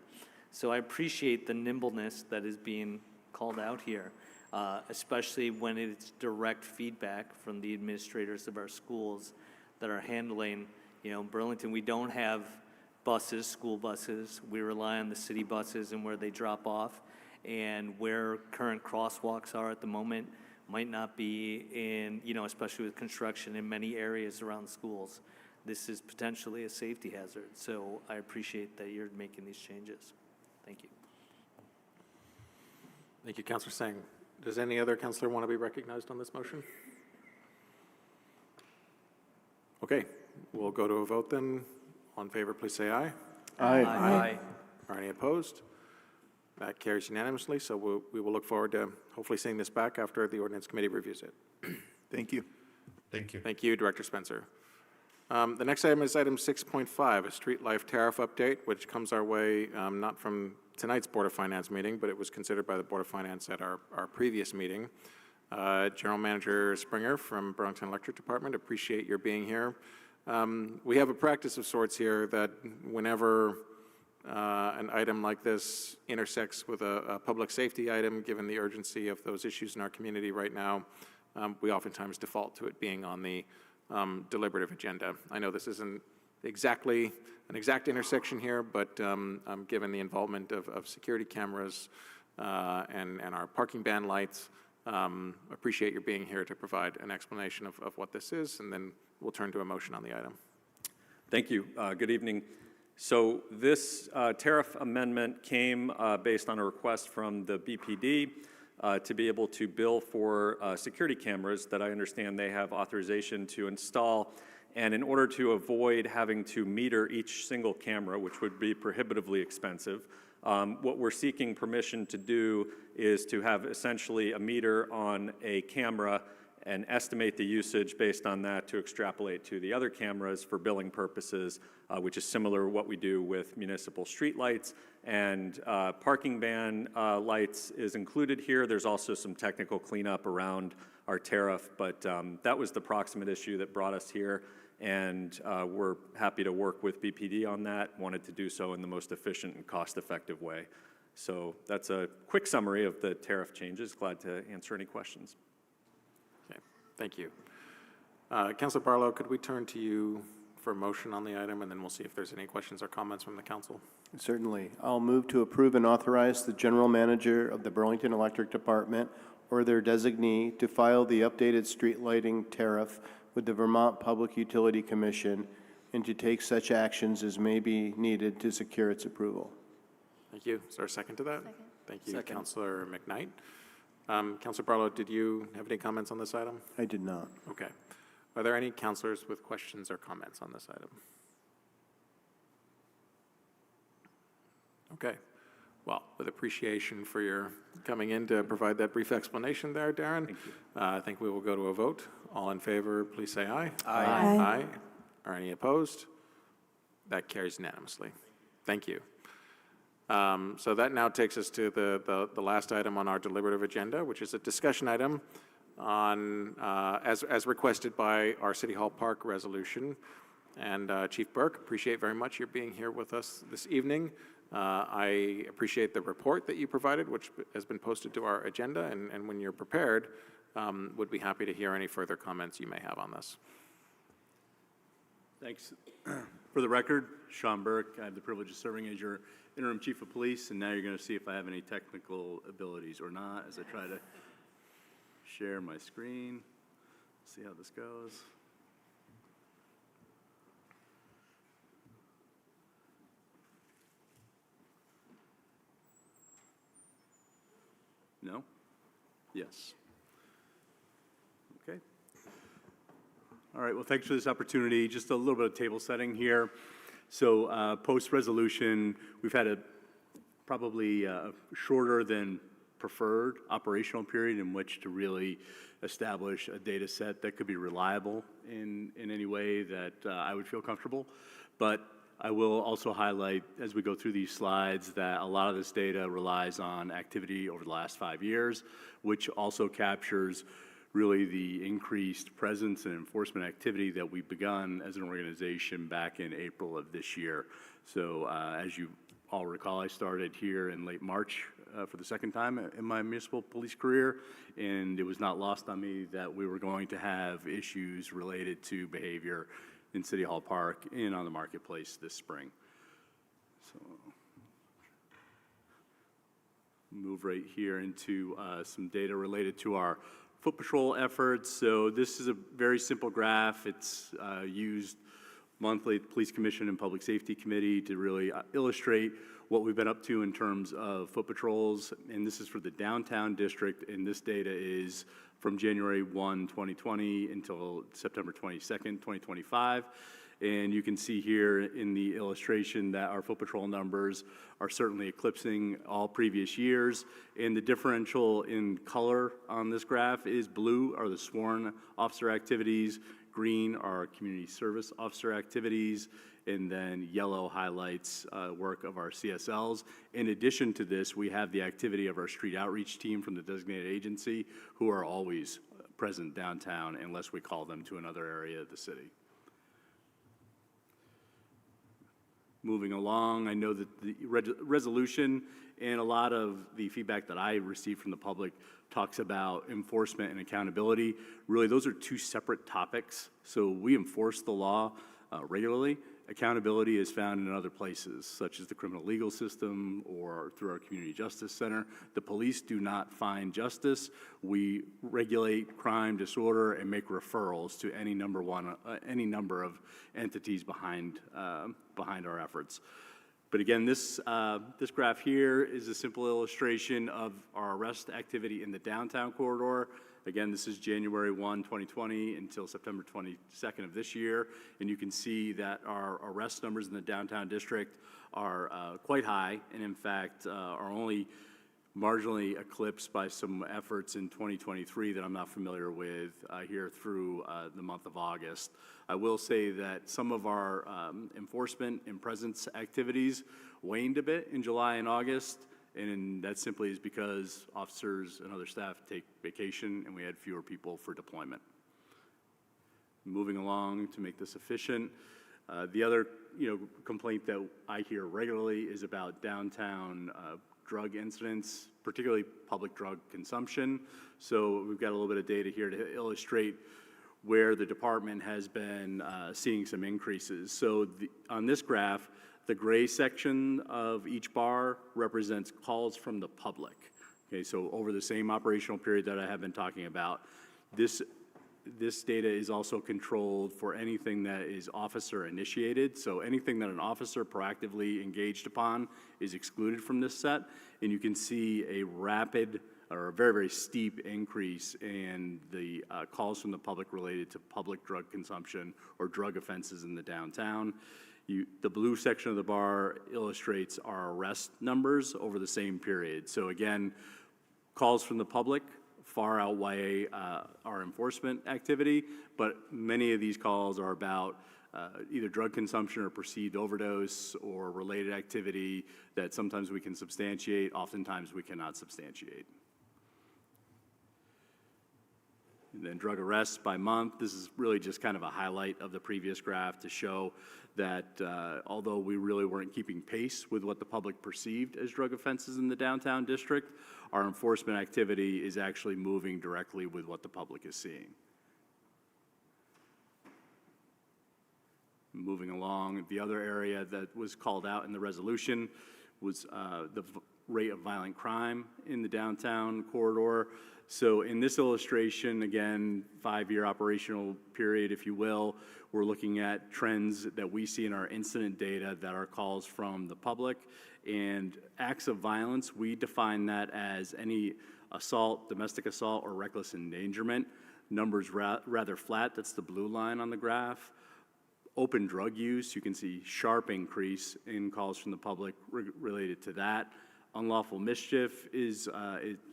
So I appreciate the nimbleness that is being called out here, especially when it's direct feedback from the administrators of our schools that are handling, Burlington, we don't have buses, school buses. We rely on the city buses and where they drop off. And where current crosswalks are at the moment might not be in, especially with construction in many areas around schools. This is potentially a safety hazard. So I appreciate that you're making these changes. Thank you. Thank you, Councillor Singh. Does any other councillor want to be recognized on this motion? Okay, we'll go to a vote then. All in favor, please say aye. Aye. Aye. Are any opposed? That carries unanimously, so we will look forward to hopefully seeing this back after the Ordinance Committee reviews it. Thank you. Thank you. Thank you, Director Spencer. The next item is item 6.5, a street life tariff update, which comes our way not from tonight's Board of Finance meeting, but it was considered by the Board of Finance at our previous meeting. General Manager Springer from Burlington Electric Department, appreciate your being here. We have a practice of sorts here that whenever an item like this intersects with a public safety item, given the urgency of those issues in our community right now, we oftentimes default to it being on the deliberative agenda. I know this isn't exactly an exact intersection here, but given the involvement of security cameras and our parking ban lights, appreciate your being here to provide an explanation of what this is, and then we'll turn to a motion on the item. Thank you. Good evening. So this tariff amendment came based on a request from the BPD to be able to bill for security cameras that I understand they have authorization to install. And in order to avoid having to meter each single camera, which would be prohibitively expensive, what we're seeking permission to do is to have essentially a meter on a camera and estimate the usage based on that to extrapolate to the other cameras for billing purposes, which is similar to what we do with municipal street lights. And parking ban lights is included here. There's also some technical cleanup around our tariff, but that was the proximate issue that brought us here. And we're happy to work with BPD on that, wanted to do so in the most efficient and cost-effective way. So that's a quick summary of the tariff changes. Glad to answer any questions. Thank you. Councilor Barlow, could we turn to you for a motion on the item, and then we'll see if there's any questions or comments from the council. Certainly. I'll move to approve and authorize the general manager of the Burlington Electric Department or their designee to file the updated street lighting tariff with the Vermont Public Utility Commission and to take such actions as may be needed to secure its approval. Thank you. Is there a second to that? Second. Thank you, Second. Councilor McKnight. Councilor Barlow, did you have any comments on this item? I did not. Okay. Are there any councilors with questions or comments on this item? Okay. Well, with appreciation for your coming in to provide that brief explanation there, Darren. Thank you. I think we will go to a vote. All in favor, please say aye. Aye. Aye. Are any opposed? That carries unanimously. Thank you. So that now takes us to the last item on our deliberative agenda, which is a discussion item on, as requested by our City Hall Park resolution. And Chief Burke, appreciate very much your being here with us this evening. I appreciate the report that you provided, which has been posted to our agenda, and when you're prepared, would be happy to hear any further comments you may have on this. Thanks. For the record, Sean Burke, I have the privilege of serving as your interim chief of police, and now you're going to see if I have any technical abilities or not as I try to share my screen. See how this goes. No? Yes. Okay. All right, well, thanks for this opportunity. Just a little bit of table setting here. So post-resolution, we've had a probably shorter than preferred operational period in which to really establish a data set that could be reliable in any way that I would feel comfortable. But I will also highlight as we go through these slides that a lot of this data relies on activity over the last 5 years, which also captures really the increased presence and enforcement activity that we've begun as an organization back in April of this year. So as you all recall, I started here in late March for the second time in my municipal police career, and it was not lost on me that we were going to have issues related to behavior in City Hall Park and on the marketplace this spring. So move right here into some data related to our foot patrol efforts. So this is a very simple graph. It's used monthly at the Police Commission and Public Safety Committee to really illustrate what we've been up to in terms of foot patrols. And this is for the downtown district, and this data is from January 1, 2020 until September 22nd, 2025. And you can see here in the illustration that our foot patrol numbers are certainly eclipsing all previous years. And the differential in color on this graph is blue are the sworn officer activities, green are community service officer activities, and then yellow highlights work of our CSLs. In addition to this, we have the activity of our street outreach team from the designated agency, who are always present downtown unless we call them to another area of the city. Moving along, I know that the resolution and a lot of the feedback that I received from the public talks about enforcement and accountability. Really, those are two separate topics. So we enforce the law regularly. Accountability is found in other places, such as the criminal legal system or through our community justice center. The police do not find justice. We regulate crime, disorder, and make referrals to any number of entities behind our efforts. But again, this graph here is a simple illustration of our arrest activity in the downtown corridor. Again, this is January 1, 2020 until September 22nd of this year. And you can see that our arrest numbers in the downtown district are quite high, and in fact are only marginally eclipsed by some efforts in 2023 that I'm not familiar with here through the month of August. I will say that some of our enforcement and presence activities waned a bit in July and August, and that simply is because officers and other staff take vacation and we had fewer people for deployment. Moving along to make this efficient, the other complaint that I hear regularly is about downtown drug incidents, particularly public drug consumption. So we've got a little bit of data here to illustrate where the department has been seeing some increases. So on this graph, the gray section of each bar represents calls from the public. Okay, so over the same operational period that I have been talking about, this this data is also controlled for anything that is officer initiated. So anything that an officer proactively engaged upon is excluded from this set. And you can see a rapid or a very, very steep increase in the calls from the public related to public drug consumption or drug offenses in the downtown. The blue section of the bar illustrates our arrest numbers over the same period. So again, calls from the public far outweigh our enforcement activity, but many of these calls are about either drug consumption or perceived overdose or related activity that sometimes we can substantiate, oftentimes we cannot substantiate. And then drug arrests by month. This is really just kind of a highlight of the previous graph to show that although we really weren't keeping pace with what the public perceived as drug offenses in the downtown district, our enforcement activity is actually moving directly with what the public is seeing. Moving along, the other area that was called out in the resolution was the rate of violent crime in the downtown corridor. So in this illustration, again, 5-year operational period, if you will, we're looking at trends that we see in our incident data that are calls from the public. And acts of violence, we define that as any assault, domestic assault, or reckless endangerment. Numbers rather flat, that's the blue line on the graph. Open drug use, you can see sharp increase in calls from the public related to that. Unlawful mischief is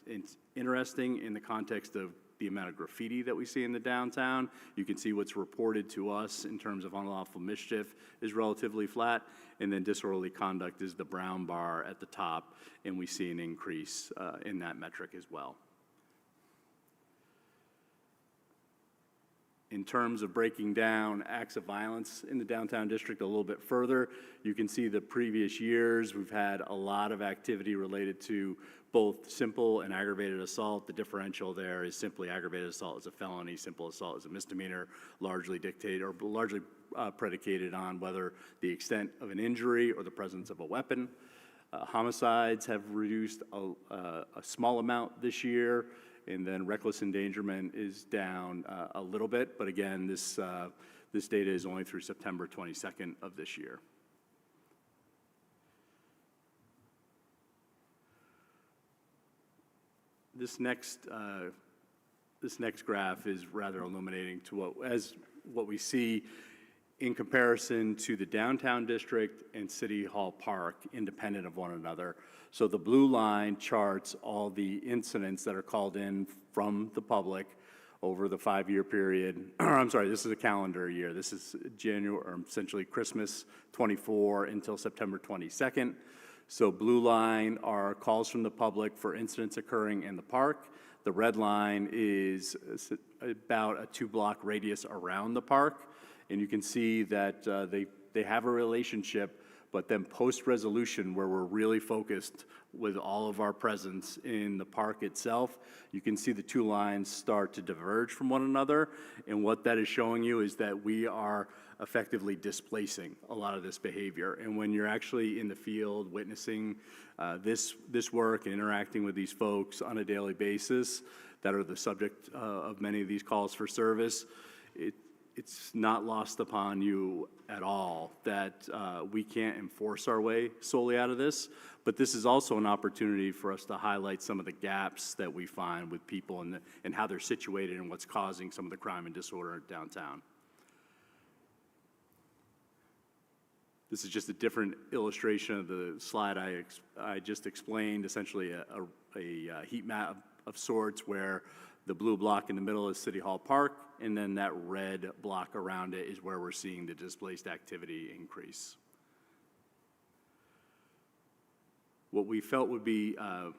it's interesting in the context of the amount of graffiti that we see in the downtown. You can see what's reported to us in terms of unlawful mischief is relatively flat, and then disorderly conduct is the brown bar at the top, and we see an increase in that metric as well. In terms of breaking down acts of violence in the downtown district a little bit further, you can see the previous years, we've had a lot of activity related to both simple and aggravated assault. The differential there is simply aggravated assault is a felony, simple assault is a misdemeanor, largely dictated or largely predicated on whether the extent of an injury or the presence of a weapon. Homicides have reduced a small amount this year. And then reckless endangerment is down a little bit, but again, this data is only through September 22nd of this year. This next graph is rather illuminating to what we see in comparison to the downtown district and City Hall Park, independent of one another. So the blue line charts all the incidents that are called in from the public over the 5-year period. I'm sorry, this is a calendar year. This is January, or essentially Christmas 24 until September 22nd. So blue line are calls from the public for incidents occurring in the park. The red line is about a 2-block radius around the park. And you can see that they have a relationship, but then post-resolution, where we're really focused with all of our presence in the park itself, you can see the 2 lines start to diverge from one another. And what that is showing you is that we are effectively displacing a lot of this behavior. And when you're actually in the field witnessing this work and interacting with these folks on a daily basis that are the subject of many of these calls for service, it's not lost upon you at all that we can't enforce our way solely out of this, but this is also an opportunity for us to highlight some of the gaps that we find with people and how they're situated and what's causing some of the crime and disorder downtown. This is just a different illustration of the slide I just explained, essentially a heat map of sorts where the blue block in the middle is City Hall Park, and then that red block around it is where we're seeing the displaced activity increase. What we felt would be a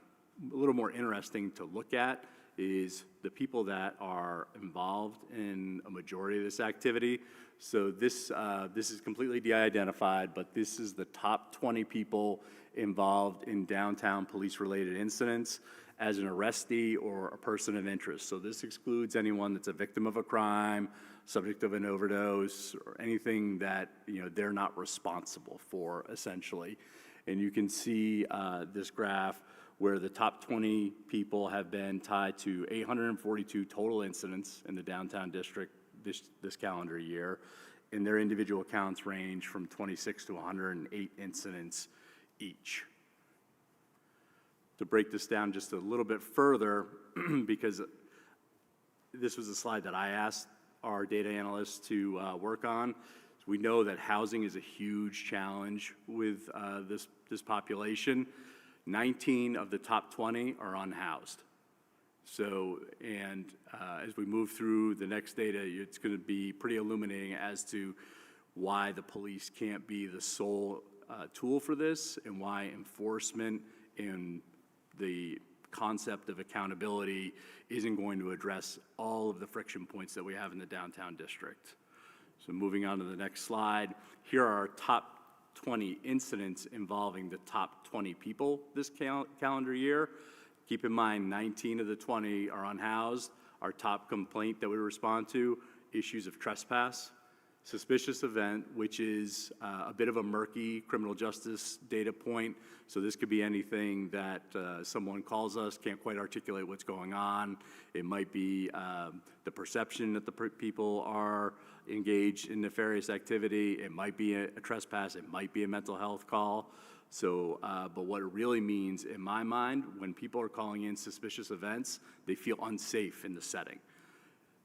little more interesting to look at is the people that are involved in a majority of this activity. So this is completely de-identified, but this is the top 20 people involved in downtown police-related incidents as an arrestee or a person of interest. So this excludes anyone that's a victim of a crime, subject of an overdose, or anything that they're not responsible for, essentially. And you can see this graph where the top 20 people have been tied to 842 total incidents in the downtown district this calendar year, and their individual counts range from 26 to 108 incidents each. To break this down just a little bit further, because this was a slide that I asked our data analysts to work on. We know that housing is a huge challenge with this population. 19 of the top 20 are unhoused. So, and as we move through the next data, it's going to be pretty illuminating as to why the police can't be the sole tool for this, and why enforcement and the concept of accountability isn't going to address all of the friction points that we have in the downtown district. So moving on to the next slide, here are our top 20 incidents involving the top 20 people this calendar year. Keep in mind, 19 of the 20 are unhoused. Our top complaint that we respond to, issues of trespass, suspicious event, which is a bit of a murky criminal justice data point. So this could be anything that someone calls us, can't quite articulate what's going on. It might be the perception that the people are engaged in nefarious activity. It might be a trespass. It might be a mental health call. So, but what it really means in my mind, when people are calling in suspicious events, they feel unsafe in the setting.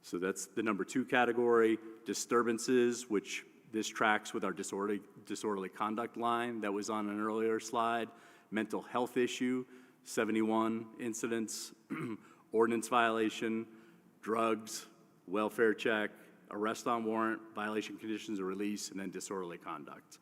So that's the number 2 category. Disturbances, which this tracks with our disorderly conduct line that was on an earlier slide. Mental health issue, 71 incidents. Ordinance violation, drugs, welfare check, arrest on warrant, violation conditions of release, and then disorderly conduct.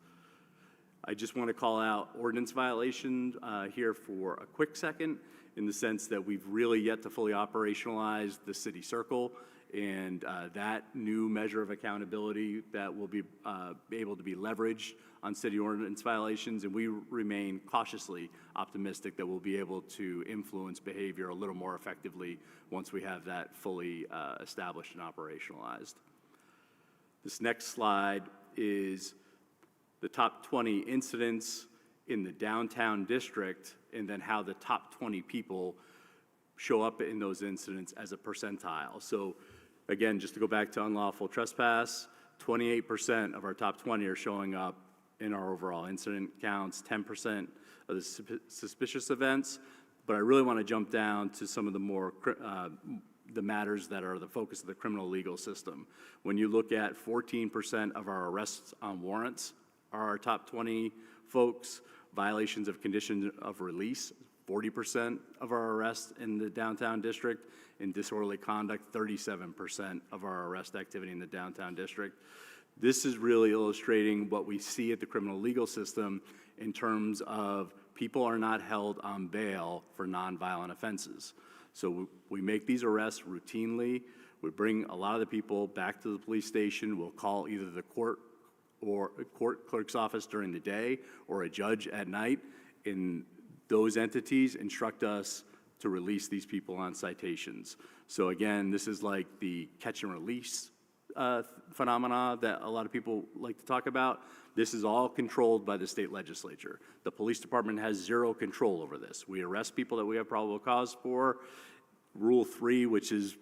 I just want to call out ordinance violation here for a quick second, in the sense that we've really yet to fully operationalize the city circle, and that new measure of accountability that will be able to be leveraged on city ordinance violations, and we remain cautiously optimistic that we'll be able to influence behavior a little more effectively once we have that fully established and operationalized. This next slide is the top 20 incidents in the downtown district, and then how the top 20 people show up in those incidents as a percentile. So again, just to go back to unlawful trespass, 28% of our top 20 are showing up in our overall incident counts, 10% of the suspicious events. But I really want to jump down to some of the more the matters that are the focus of the criminal legal system. When you look at 14% of our arrests on warrants are our top 20 folks, violations of conditions of release, 40% of our arrests in the downtown district, in disorderly conduct, 37% of our arrest activity in the downtown district. This is really illustrating what we see at the criminal legal system in terms of people are not held on bail for nonviolent offenses. So we make these arrests routinely. We bring a lot of the people back to the police station. We'll call either the court or a court clerk's office during the day or a judge at night. And those entities instruct us to release these people on citations. So again, this is like the catch and release phenomena that a lot of people like to talk about. This is all controlled by the state legislature. The police department has zero control over this. We arrest people that we have probable cause for. Rule 3, which is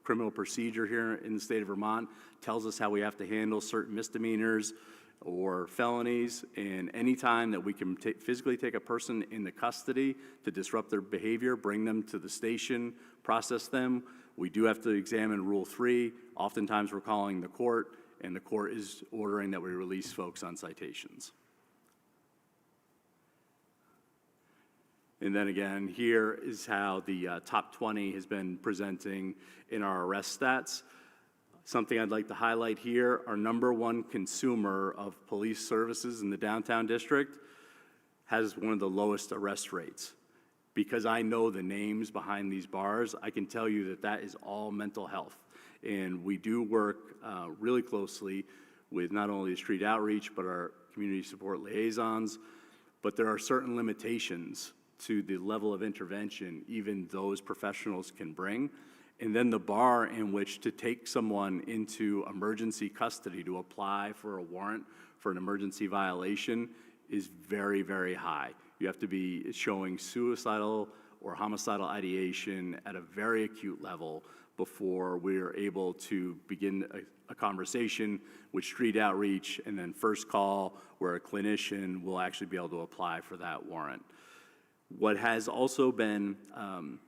criminal procedure here in the state of Vermont, tells us how we have to handle certain misdemeanors or felonies, and any time that we can physically take a person into custody to disrupt their behavior, bring them to the station, process them, we do have to examine Rule 3. Oftentimes we're calling the court, and the court is ordering that we release folks on citations. And then again, here is how the top 20 has been presenting in our arrest stats. Something I'd like to highlight here, our #1 consumer of police services in the downtown district has one of the lowest arrest rates. Because I know the names behind these bars, I can tell you that that is all mental health. And we do work really closely with not only the street outreach, but our community support liaisons. But there are certain limitations to the level of intervention even those professionals can bring. And then the bar in which to take someone into emergency custody to apply for a warrant for an emergency violation is very, very high. You have to be showing suicidal or homicidal ideation at a very acute level before we're able to begin a conversation with street outreach and then first call, where a clinician will actually be able to apply for that warrant. What has also been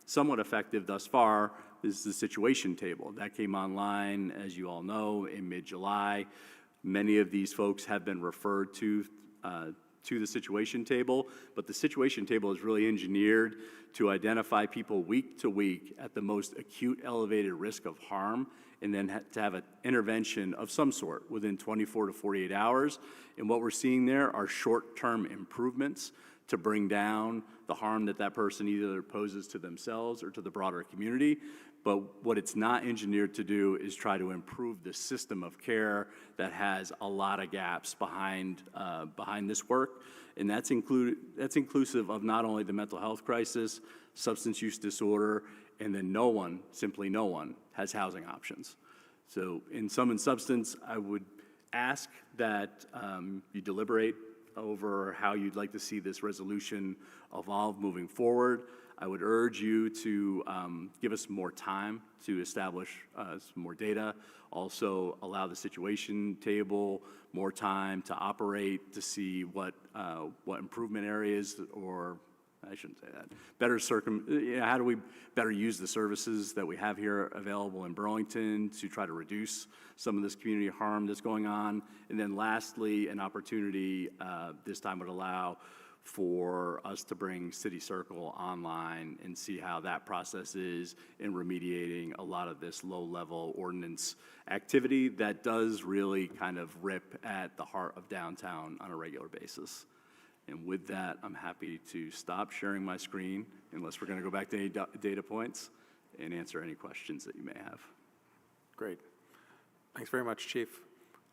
somewhat effective thus far is the situation table. That came online, as you all know, in mid-July. Many of these folks have been referred to the situation table, but the situation table is really engineered to identify people week to week at the most acute elevated risk of harm, and then to have an intervention of some sort within 24 to 48 hours. And what we're seeing there are short-term improvements to bring down the harm that that person either poses to themselves or to the broader community. But what it's not engineered to do is try to improve the system of care that has a lot of gaps behind this work. And that's inclusive of not only the mental health crisis, substance use disorder, and then simply no one has housing options. So in sum and substance, I would ask that you deliberate over how you'd like to see this resolution evolve moving forward. I would urge you to give us more time to establish some more data. Also allow the situation table more time to operate, to see what improvement areas, or I shouldn't say that, how do we better use the services that we have here available in Burlington to try to reduce some of this community harm that's going on. And then lastly, an opportunity this time would allow for us to bring City Circle online and see how that process is in remediating a lot of this low-level ordinance activity that does really kind of rip at the heart of downtown on a regular basis. And with that, I'm happy to stop sharing my screen, unless we're going to go back to any data points, and answer any questions that you may have. Great. Thanks very much, Chief.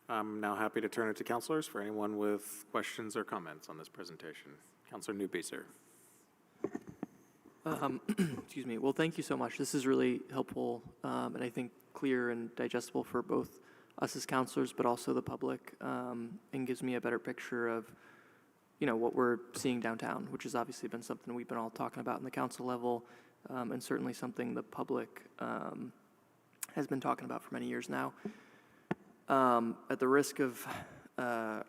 I'm now happy to turn it to councilors for anyone with questions or comments on this presentation. Councilor Newbeeser. Excuse me. Well, thank you so much. This is really helpful, and I think clear and digestible for both us as councilors, but also the public, and gives me a better picture of what we're seeing downtown, which has obviously been something we've been all talking about in the council level, and certainly something the public has been talking about for many years now. At the risk of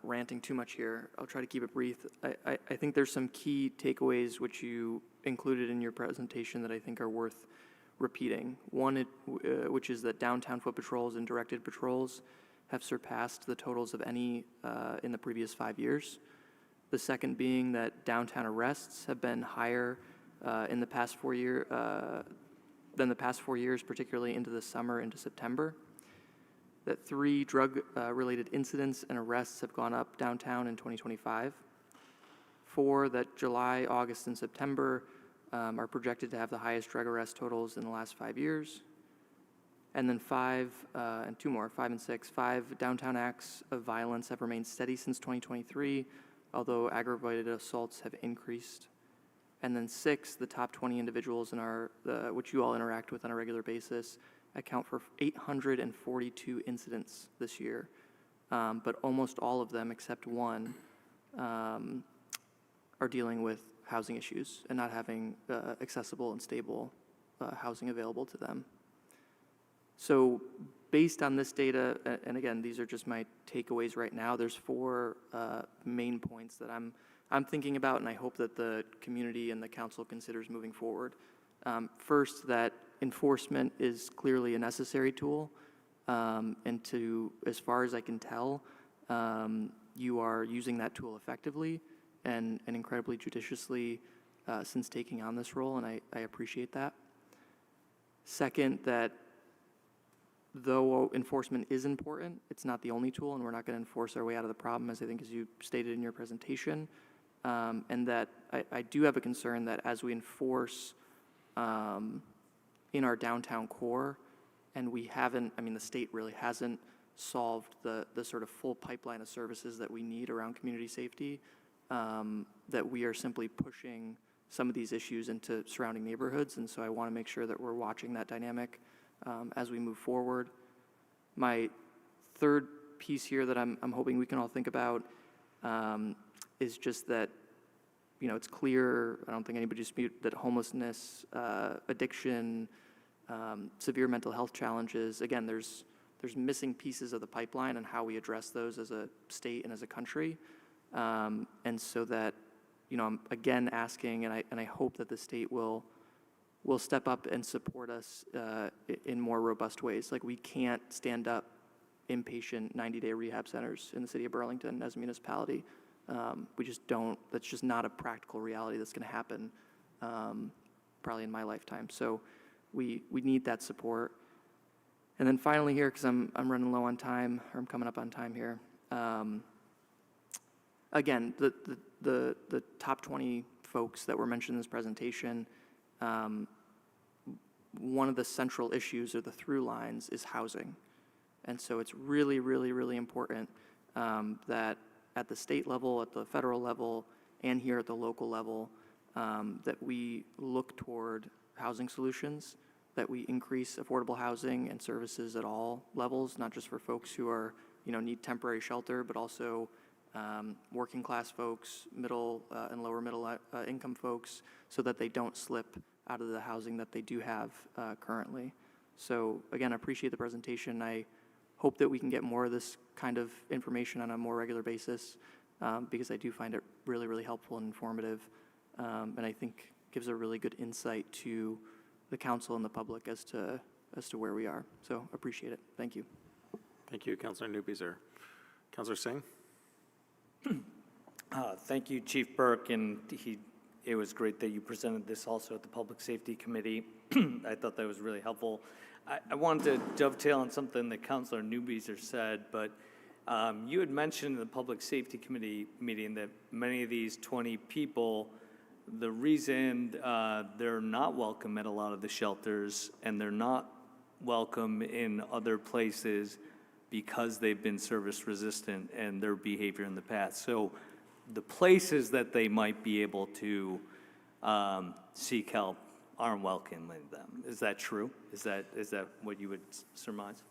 ranting too much here, I'll try to keep it brief. I think there's some key takeaways which you included in your presentation that I think are worth repeating. One, which is that downtown foot patrols and directed patrols have surpassed the totals of any in the previous 5 years. The second being that downtown arrests have been higher in the past 4 years than the past 4 years, particularly into the summer, into September. That 3 drug-related incidents and arrests have gone up downtown in 2025. 4, that July, August, and September are projected to have the highest drug arrest totals in the last 5 years. And then 5, and 2 more, 5 and 6, 5 downtown acts of violence have remained steady since 2023, although aggravated assaults have increased. And then 6, the top 20 individuals in which you all interact with on a regular basis account for 842 incidents this year, but almost all of them, except one, are dealing with housing issues and not having accessible and stable housing available to them. So based on this data, and again, these are just my takeaways right now, there's 4 main points that I'm thinking about, and I hope that the community and the council considers moving forward. First, that enforcement is clearly a necessary tool, and as far as I can tell, you are using that tool effectively and incredibly judiciously since taking on this role, and I appreciate that. Second, that though enforcement is important, it's not the only tool, and we're not going to enforce our way out of the problem, as I think as you stated in your presentation, and that I do have a concern that as we enforce in our downtown core, and the state really hasn't solved the sort of full pipeline of services that we need around community safety, that we are simply pushing some of these issues into surrounding neighborhoods, and so I want to make sure that we're watching that dynamic as we move forward. My third piece here that I'm hoping we can all think about is just that it's clear, I don't think anybody dispute that homelessness, addiction, severe mental health challenges, again, there's missing pieces of the pipeline and how we address those as a state and as a country. And so that, I'm again asking, and I hope that the state will step up and support us in more robust ways. Like, we can't stand up inpatient 90-day rehab centers in the city of Burlington as a municipality. We just don't, that's just not a practical reality that's gonna happen probably in my lifetime. So we need that support. And then finally here, because I'm running low on time, or I'm coming up on time here. Again, the top 20 folks that were mentioned in this presentation, one of the central issues or the through lines is housing. And so it's really, really, really important that at the state level, at the federal level, and here at the local level, that we look toward housing solutions, that we increase affordable housing and services at all levels, not just for folks who are, need temporary shelter, but also working class folks, middle and lower middle income folks, so that they don't slip out of the housing that they do have currently. So again, I appreciate the presentation. I hope that we can get more of this kind of information on a more regular basis because I do find it really, really helpful and informative, and I think gives a really good insight to the council and the public as to where we are. So appreciate it. Thank you. Thank you, Councilor Newbeezer. Councilor Singh? Thank you, Chief Burke, and it was great that you presented this also at the Public Safety Committee. I thought that was really helpful. I wanted to dovetail on something that Councilor Newbeezer said, but you had mentioned in the Public Safety Committee meeting that many of these 20 people, the reason they're not welcome at a lot of the shelters and they're not welcome in other places because they've been service resistant and their behavior in the past. So the places that they might be able to seek help aren't welcoming them. Is that true? Is that what you would surmise?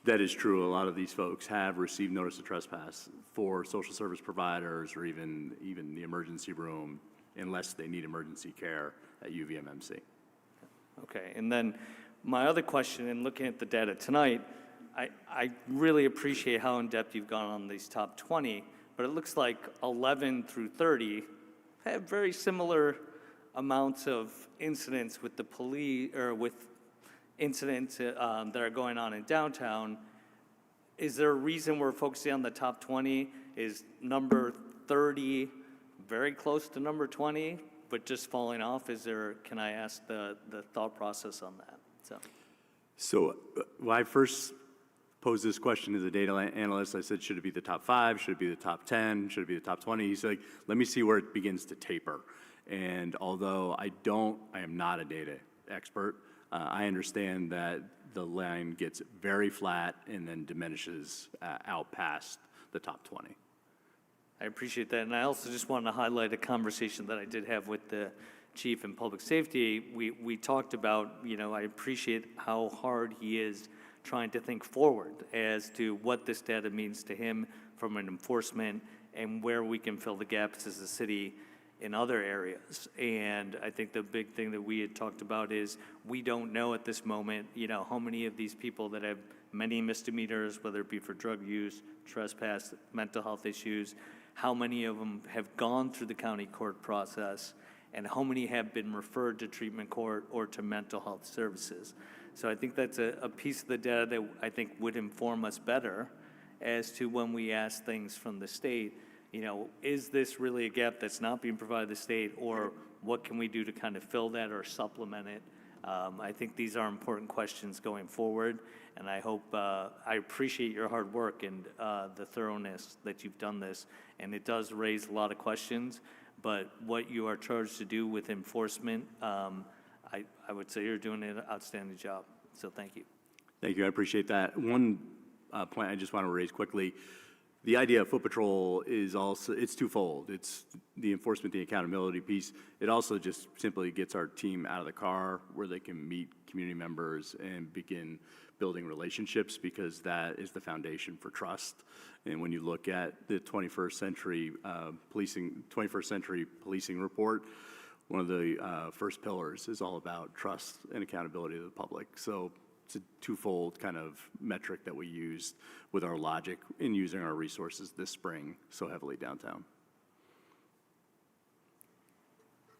That is true. A lot of these folks have received notice of trespass for social service providers or even the emergency room, unless they need emergency care at UVMMC. Okay, and then my other question, in looking at the data tonight, I really appreciate how in-depth you've gone on these top 20, but it looks like 11 through 30 have very similar amounts of incidents with the police, or with incidents that are going on in downtown. Is there a reason we're focusing on the top 20? Is number 30 very close to number 20, but just falling off? Can I ask the thought process on that? So when I first posed this question to the data analyst, I said, should it be the top 5? Should it be the top 10? Should it be the top 20? He's like, let me see where it begins to taper. And although I am not a data expert, I understand that the line gets very flat and then diminishes out past the top 20. I appreciate that. And I also just wanted to highlight a conversation that I did have with the chief in public safety. We talked about, I appreciate how hard he is trying to think forward as to what this data means to him from an enforcement and where we can fill the gaps as a city in other areas. And I think the big thing that we had talked about is we don't know at this moment, how many of these people that have many misdemeanors, whether it be for drug use, trespass, mental health issues, how many of them have gone through the county court process, and how many have been referred to treatment court or to mental health services. So I think that's a piece of the data that I think would inform us better as to when we ask things from the state, is this really a gap that's not being provided to the state, or what can we do to kind of fill that or supplement it? I think these are important questions going forward, and I hope, I appreciate your hard work and the thoroughness that you've done this, and it does raise a lot of questions, but what you are charged to do with enforcement, I would say you're doing an outstanding job, so thank you. Thank you, I appreciate that. One point I just want to raise quickly, the idea of foot patrol is also, it's twofold. It's the enforcement, the accountability piece. It also just simply gets our team out of the car where they can meet community members and begin building relationships, because that is the foundation for trust. And when you look at the 21st century policing report, one of the first pillars is all about trust and accountability to the public. So it's a twofold kind of metric that we used with our logic in using our resources this spring so heavily downtown.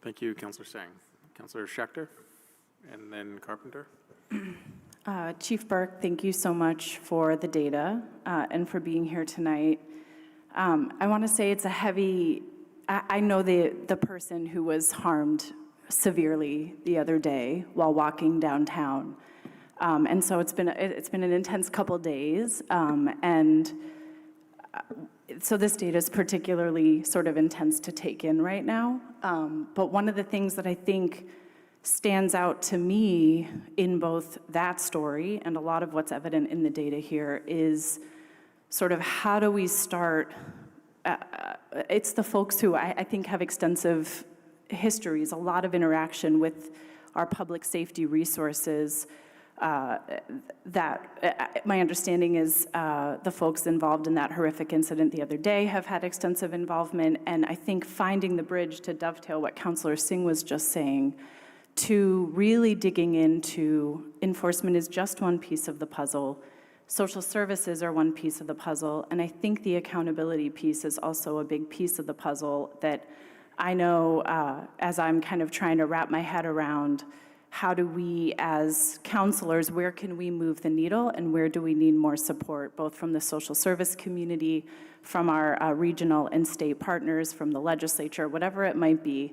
Thank you, Councilor Singh. Councilor Schechter, and then Carpenter. Chief Burke, thank you so much for the data and for being here tonight. I want to say it's a heavy, I know the person who was harmed severely the other day while walking downtown. And so it's been an intense couple days. And so this data is particularly sort of intense to take in right now. But one of the things that I think stands out to me in both that story and a lot of what's evident in the data here is sort of how do we start, it's the folks who I think have extensive histories, a lot of interaction with our public safety resources, that my understanding is the folks involved in that horrific incident the other day have had extensive involvement, and I think finding the bridge to dovetail what Councilor Singh was just saying to really digging into enforcement is just one piece of the puzzle. Social services are one piece of the puzzle, and I think the accountability piece is also a big piece of the puzzle that I know as I'm kind of trying to wrap my head around how do we as counselors, where can we move the needle and where do we need more support, both from the social service community, from our regional and state partners, from the legislature, whatever it might be.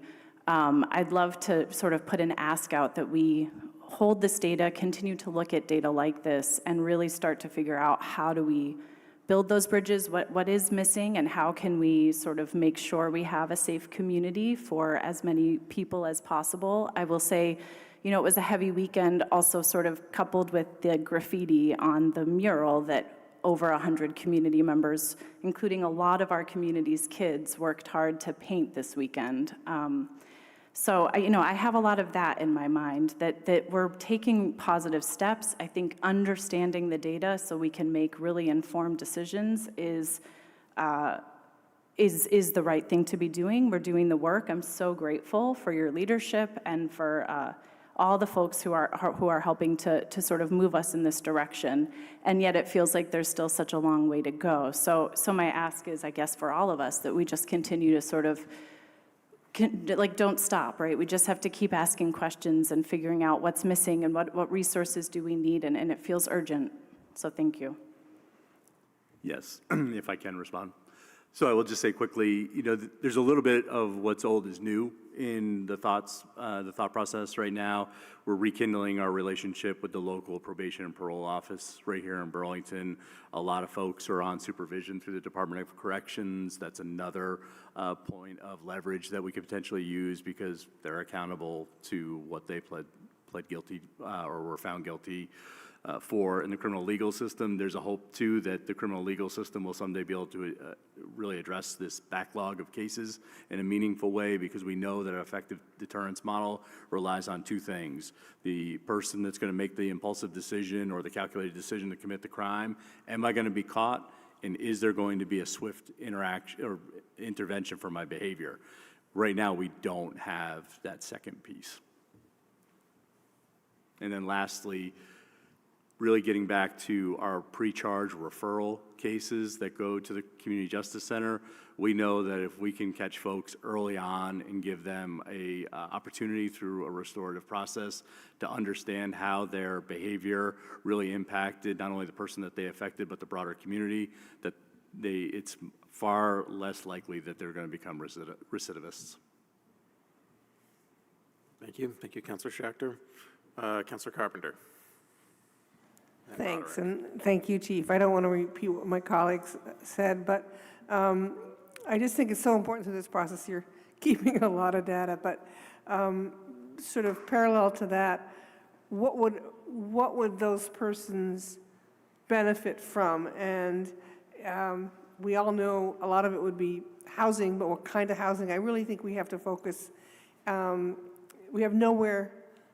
I'd love to sort of put an ask out that we hold this data, continue to look at data like this, and really start to figure out how do we build those bridges, what is missing, and how can we sort of make sure we have a safe community for as many people as possible. I will say, you know, it was a heavy weekend, also sort of coupled with the graffiti on the mural that over 100 community members, including a lot of our community's kids, worked hard to paint this weekend. So, I have a lot of that in my mind, that we're taking positive steps. I think understanding the data so we can make really informed decisions is the right thing to be doing. We're doing the work. I'm so grateful for your leadership and for all the folks who are helping to sort of move us in this direction. And yet it feels like there's still such a long way to go. So my ask is, I guess, for all of us, that we just continue to sort of don't stop, right? We just have to keep asking questions and figuring out what's missing and what resources do we need, and it feels urgent. So thank you. Yes, if I can respond. So I will just say quickly, there's a little bit of what's old is new in the thought process right now. We're rekindling our relationship with the local probation and parole office right here in Burlington. A lot of folks are on supervision through the Department of Corrections. That's another point of leverage that we could potentially use because they're accountable to what they pled guilty or were found guilty for in the criminal legal system. There's a hope, too, that the criminal legal system will someday be able to really address this backlog of cases in a meaningful way, because we know that an effective deterrence model relies on two things. The person that's going to make the impulsive decision or the calculated decision to commit the crime, am I going to be caught? And is there going to be a swift interaction or intervention for my behavior? Right now, we don't have that second piece. And then lastly, really getting back to our pre-charge referral cases that go to the Community Justice Center, we know that if we can catch folks early on and give them a opportunity through a restorative process to understand how their behavior really impacted not only the person that they affected, but the broader community, that it's far less likely that they're going to become recidivists. Thank you. Thank you, Councilor Schechter. Councilor Carpenter. Thanks, and thank you, Chief. I don't want to repeat what my colleagues said, but I just think it's so important to this process. You're keeping a lot of data, but sort of parallel to that, what would those persons benefit from? And we all know a lot of it would be housing, but what kind of housing? I really think we have to focus. We have nowhere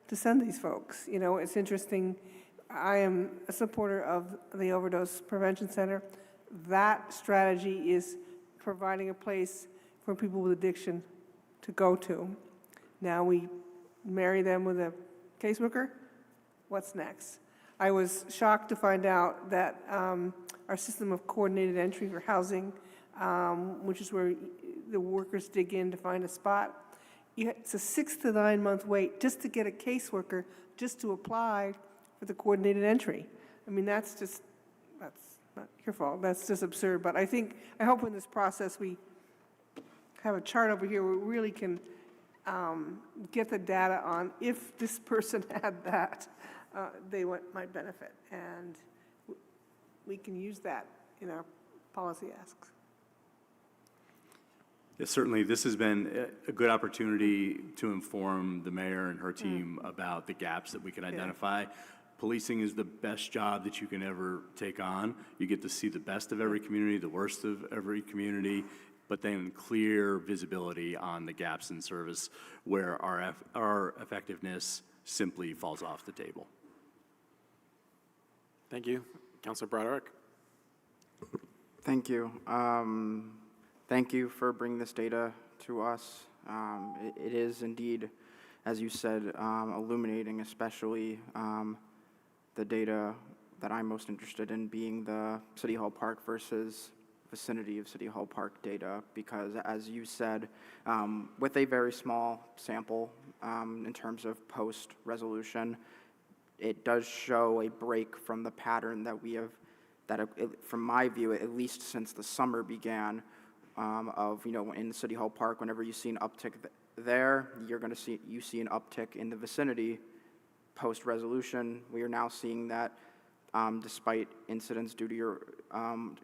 to send these folks. It's interesting. I am a supporter of the Overdose Prevention Center. That strategy is providing a place for people with addiction to go to. Now we marry them with a caseworker. What's next? I was shocked to find out that our system of coordinated entry for housing, which is where the workers dig in to find a spot, it's a 6 to 9 month wait just to get a caseworker just to apply for the coordinated entry. I mean, that's not your fault. That's just absurd. But I hope in this process we have a chart over here where we really can get the data on if this person had that, they might benefit. And we can use that in our policy asks. Yeah, certainly, this has been a good opportunity to inform the mayor and her team about the gaps that we can identify. Policing is the best job that you can ever take on. You get to see the best of every community, the worst of every community, but then clear visibility on the gaps in service where our effectiveness simply falls off the table. Thank you. Councilor Broderick. Thank you. Thank you for bringing this data to us. It is indeed, as you said, illuminating, especially the data that I'm most interested in being the City Hall Park versus vicinity of City Hall Park data, because as you said, with a very small sample in terms of post-resolution, it does show a break from the pattern that we have, from my view, at least since the summer began, of, in City Hall Park, whenever you see an uptick there, you see an uptick in the vicinity. Post-resolution, we are now seeing that despite incidents due to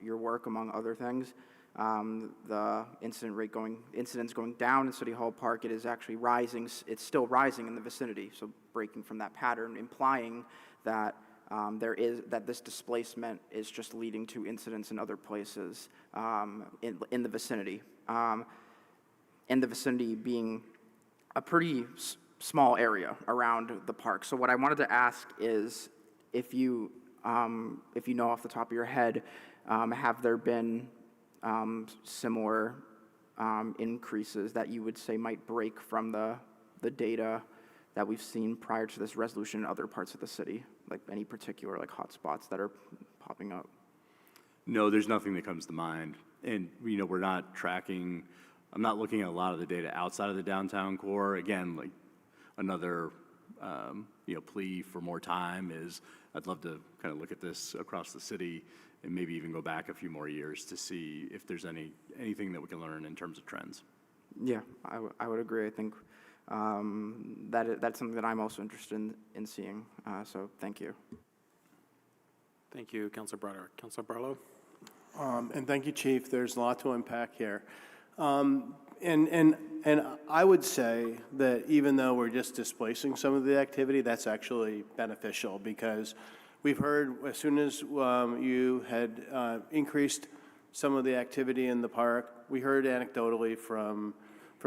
your work, among other things, the incidents going down in City Hall Park, it is actually rising. It's still rising in the vicinity, so breaking from that pattern, implying that this displacement is just leading to incidents in other places in the vicinity. In the vicinity being a pretty small area around the park. So what I wanted to ask is, if you know off the top of your head, have there been similar increases that you would say might break from the data that we've seen prior to this resolution in other parts of the city, like any particular hotspots that are popping up? No, there's nothing that comes to mind. And, we're not tracking, I'm not looking at a lot of the data outside of the downtown core. Again, another, plea for more time is I'd love to kind of look at this across the city and maybe even go back a few more years to see if there's anything that we can learn in terms of trends. Yeah, I would agree. I think that's something that I'm also interested in seeing. So thank you. Thank you, Councilor Broderick. Councilor Barlow. And thank you, Chief. There's a lot to unpack here. And I would say that even though we're just displacing some of the activity, that's actually beneficial, because we've heard as soon as you had increased some of the activity in the park, we heard anecdotally from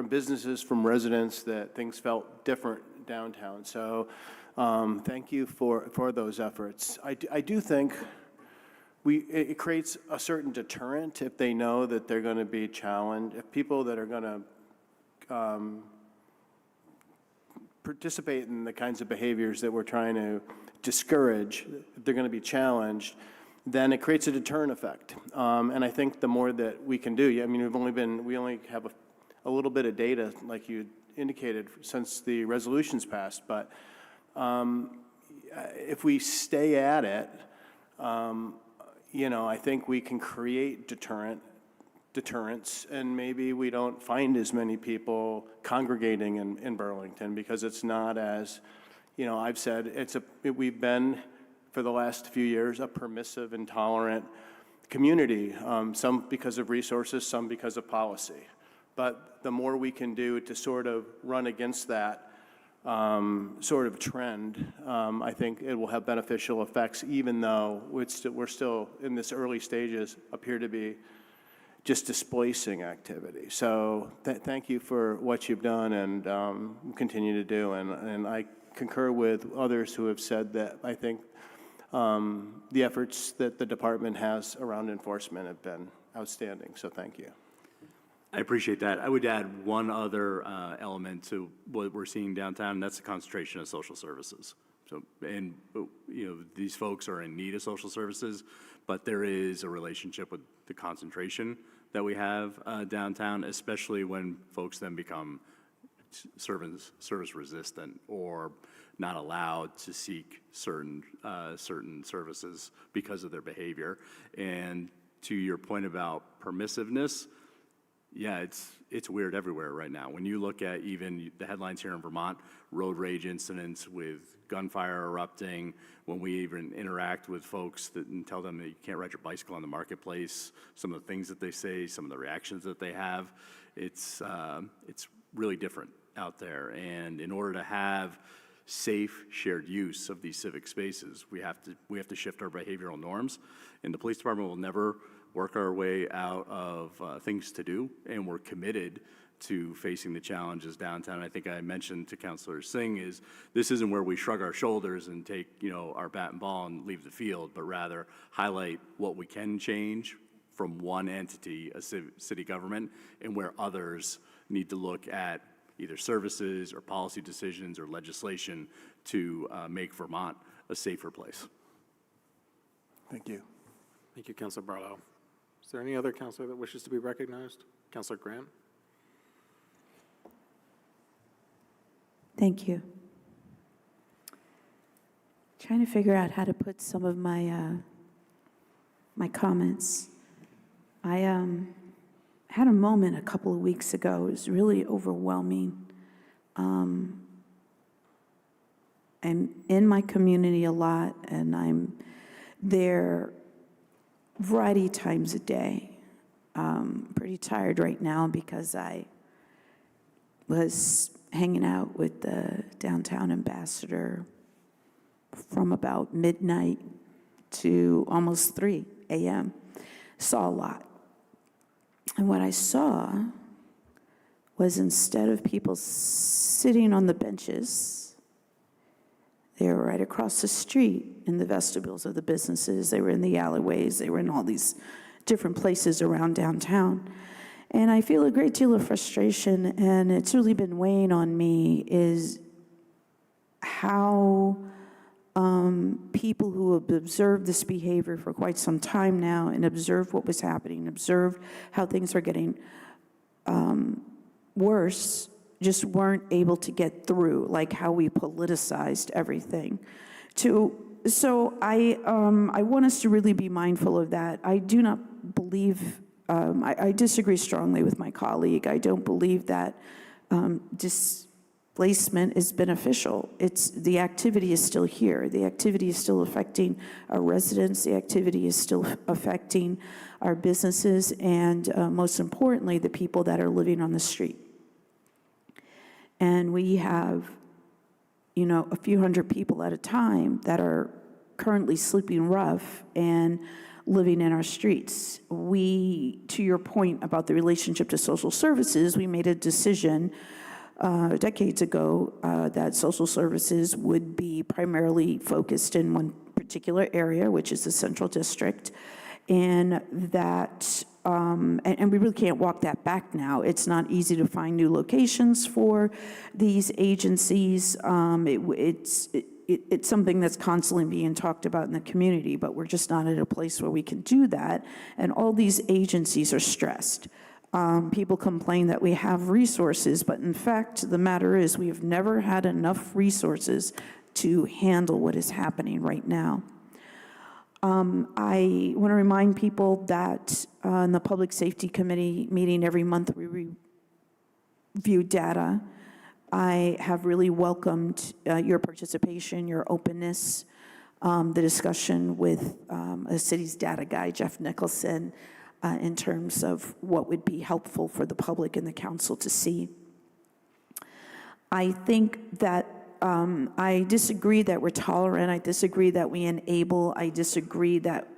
businesses, from residents, that things felt different downtown. So thank you for those efforts. I do think it creates a certain deterrent if they know that they're going to be challenged. If people that are going to participate in the kinds of behaviors that we're trying to discourage, if they're going to be challenged, then it creates a deterrent effect. And I think the more that we can do, I mean, we only have a little bit of data, like you indicated, since the resolutions passed, but if we stay at it, I think we can create deterrence, and maybe we don't find as many people congregating in Burlington, because it's not as, I've said, we've been, for the last few years, a permissive, intolerant community, some because of resources, some because of policy. But the more we can do to sort of run against that sort of trend, I think it will have beneficial effects, even though we're still in this early stages, appear to be just displacing activity. So thank you for what you've done and continue to do. And I concur with others who have said that I think the efforts that the department has around enforcement have been outstanding, so thank you. I appreciate that. I would add one other element to what we're seeing downtown, and that's the concentration of social services. So, and these folks are in need of social services, but there is a relationship with the concentration that we have downtown, especially when folks then become service resistant or not allowed to seek certain services because of their behavior. And to your point about permissiveness, yeah, it's weird everywhere right now. When you look at even the headlines here in Vermont, road rage incidents with gunfire erupting, when we even interact with folks and tell them that you can't ride your bicycle on the marketplace, some of the things that they say, some of the reactions that they have, it's really different out there. And in order to have safe shared use of these civic spaces, we have to shift our behavioral norms. And the police department will never work our way out of things to do, and we're committed to facing the challenges downtown. I think I mentioned to Councilor Singh is this isn't where we shrug our shoulders and take our bat and ball and leave the field, but rather highlight what we can change from one entity, a city government, and where others need to look at either services or policy decisions or legislation to make Vermont a safer place. Thank you. Thank you, Councilor Barlow. Is there any other councilor that wishes to be recognized? Councilor Graham? Thank you. Trying to figure out how to put some of my my comments. I had a moment a couple of weeks ago. It was really overwhelming. I'm in my community a lot, and I'm there variety times a day. Pretty tired right now because I was hanging out with the downtown ambassador from about midnight to almost 3 a.m. Saw a lot. And what I saw was, instead of people sitting on the benches, they were right across the street in the vestibules of the businesses. They were in the alleyways. They were in all these different places around downtown. And I feel a great deal of frustration, and it's really been weighing on me, is how people who have observed this behavior for quite some time now and observed what was happening, observed how things are getting worse, just weren't able to get through, like how we politicized everything. So I want us to really be mindful of that. I do not believe, I disagree strongly with my colleague. I don't believe that displacement is beneficial. The activity is still here. The activity is still affecting our residents. The activity is still affecting our businesses, and most importantly, the people that are living on the street. And we have, a few hundred people at a time that are currently sleeping rough and living in our streets. To your point about the relationship to social services, we made a decision decades ago that social services would be primarily focused in one particular area, which is the Central District, and that and we really can't walk that back now. It's not easy to find new locations for these agencies. It's something that's constantly being talked about in the community, but we're just not at a place where we can do that. And all these agencies are stressed. People complain that we have resources, but in fact, the matter is we have never had enough resources to handle what is happening right now. I want to remind people that in the Public Safety Committee meeting every month, we review data. I have really welcomed your participation, your openness, the discussion with the city's data guy, Jeff Nicholson, in terms of what would be helpful for the public and the council to see. I think that I disagree that we're tolerant. I disagree that we enable. I disagree that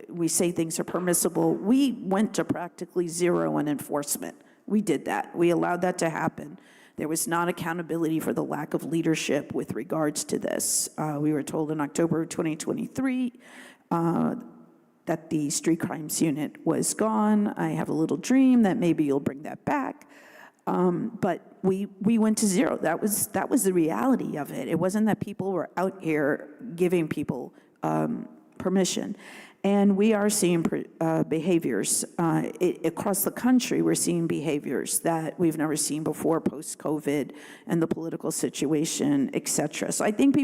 we say things are permissible. We went to practically zero in enforcement. We did that. We allowed that to happen There was not accountability for the lack of leadership with regards to this. We were told in October of 2023 that the street crimes unit was gone. I have a little dream that maybe you'll bring that back. But we went to zero. That was the reality of it. It wasn't that people were out here giving people permission. And we are seeing behaviors across the country. We're seeing behaviors that we've never seen before post-COVID and the political situation, et cetera. So I think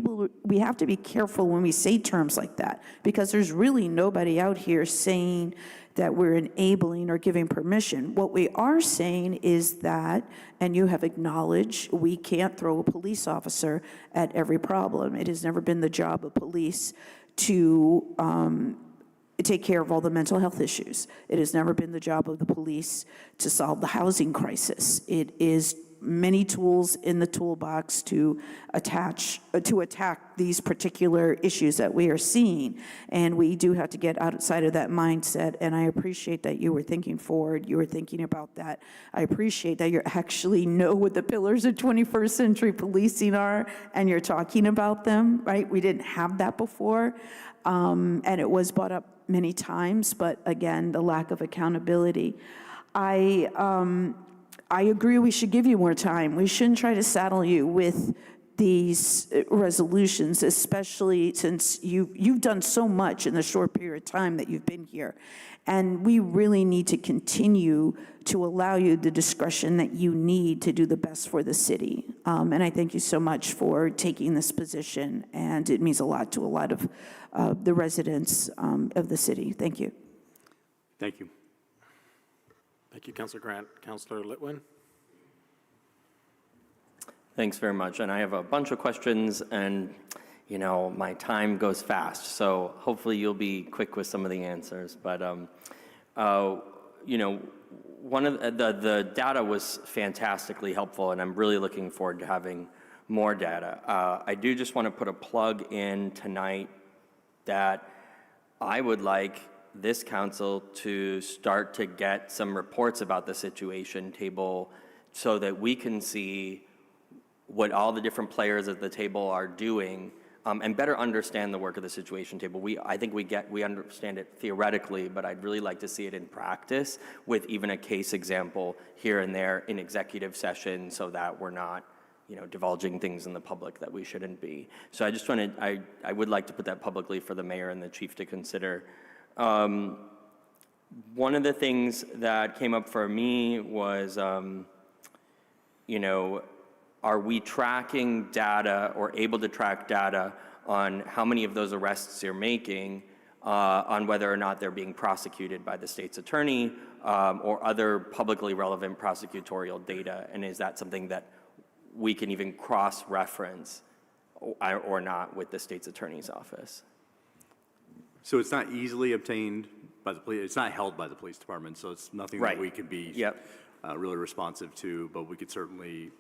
we have to be careful when we say terms like that, because there's really nobody out here saying that we're enabling or giving permission. What we are saying is that, and you have acknowledged, we can't throw a police officer at every problem. It has never been the job of police to take care of all the mental health issues. It has never been the job of the police to solve the housing crisis. It is many tools in the toolbox to attack these particular issues that we are seeing. And we do have to get outside of that mindset. And I appreciate that you were thinking forward. You were thinking about that. I appreciate that you actually know what the pillars of 21st century policing are, and you're talking about them, right? We didn't have that before. And it was brought up many times, but again, the lack of accountability. I agree we should give you more time. We shouldn't try to saddle you with these resolutions, especially since you've done so much in the short period of time that you've been here. And we really need to continue to allow you the discretion that you need to do the best for the city. And I thank you so much for taking this position, and it means a lot to a lot of the residents of the city. Thank you. Thank you. Thank you, Councilor Grant. Councilor Litwin? Thanks very much. And I have a bunch of questions, and you know, my time goes fast, so hopefully you'll be quick with some of the answers. But you know, one of the data was fantastically helpful, and I'm really looking forward to having more data. I do just want to put a plug in tonight that I would like this council to start to get some reports about the situation table so that we can see what all the different players at the table are doing, and better understand the work of the situation table. I think we understand it theoretically, but I'd really like to see it in practice with even a case example here and there in executive session, so that we're not, you know, divulging things in the public that we shouldn't be. So I just wanted, I would like to put that publicly for the mayor and the chief to consider. One of the things that came up for me was, you know, are we tracking data or able to track data on how many of those arrests you're making, on whether or not they're being prosecuted by the state's attorney or other publicly relevant prosecutorial data? And is that something that we can even cross-reference or not with the state's attorney's office? So it's not easily obtained by the police. It's not held by the police department, so it's nothing that we could be really responsive to, but we could certainly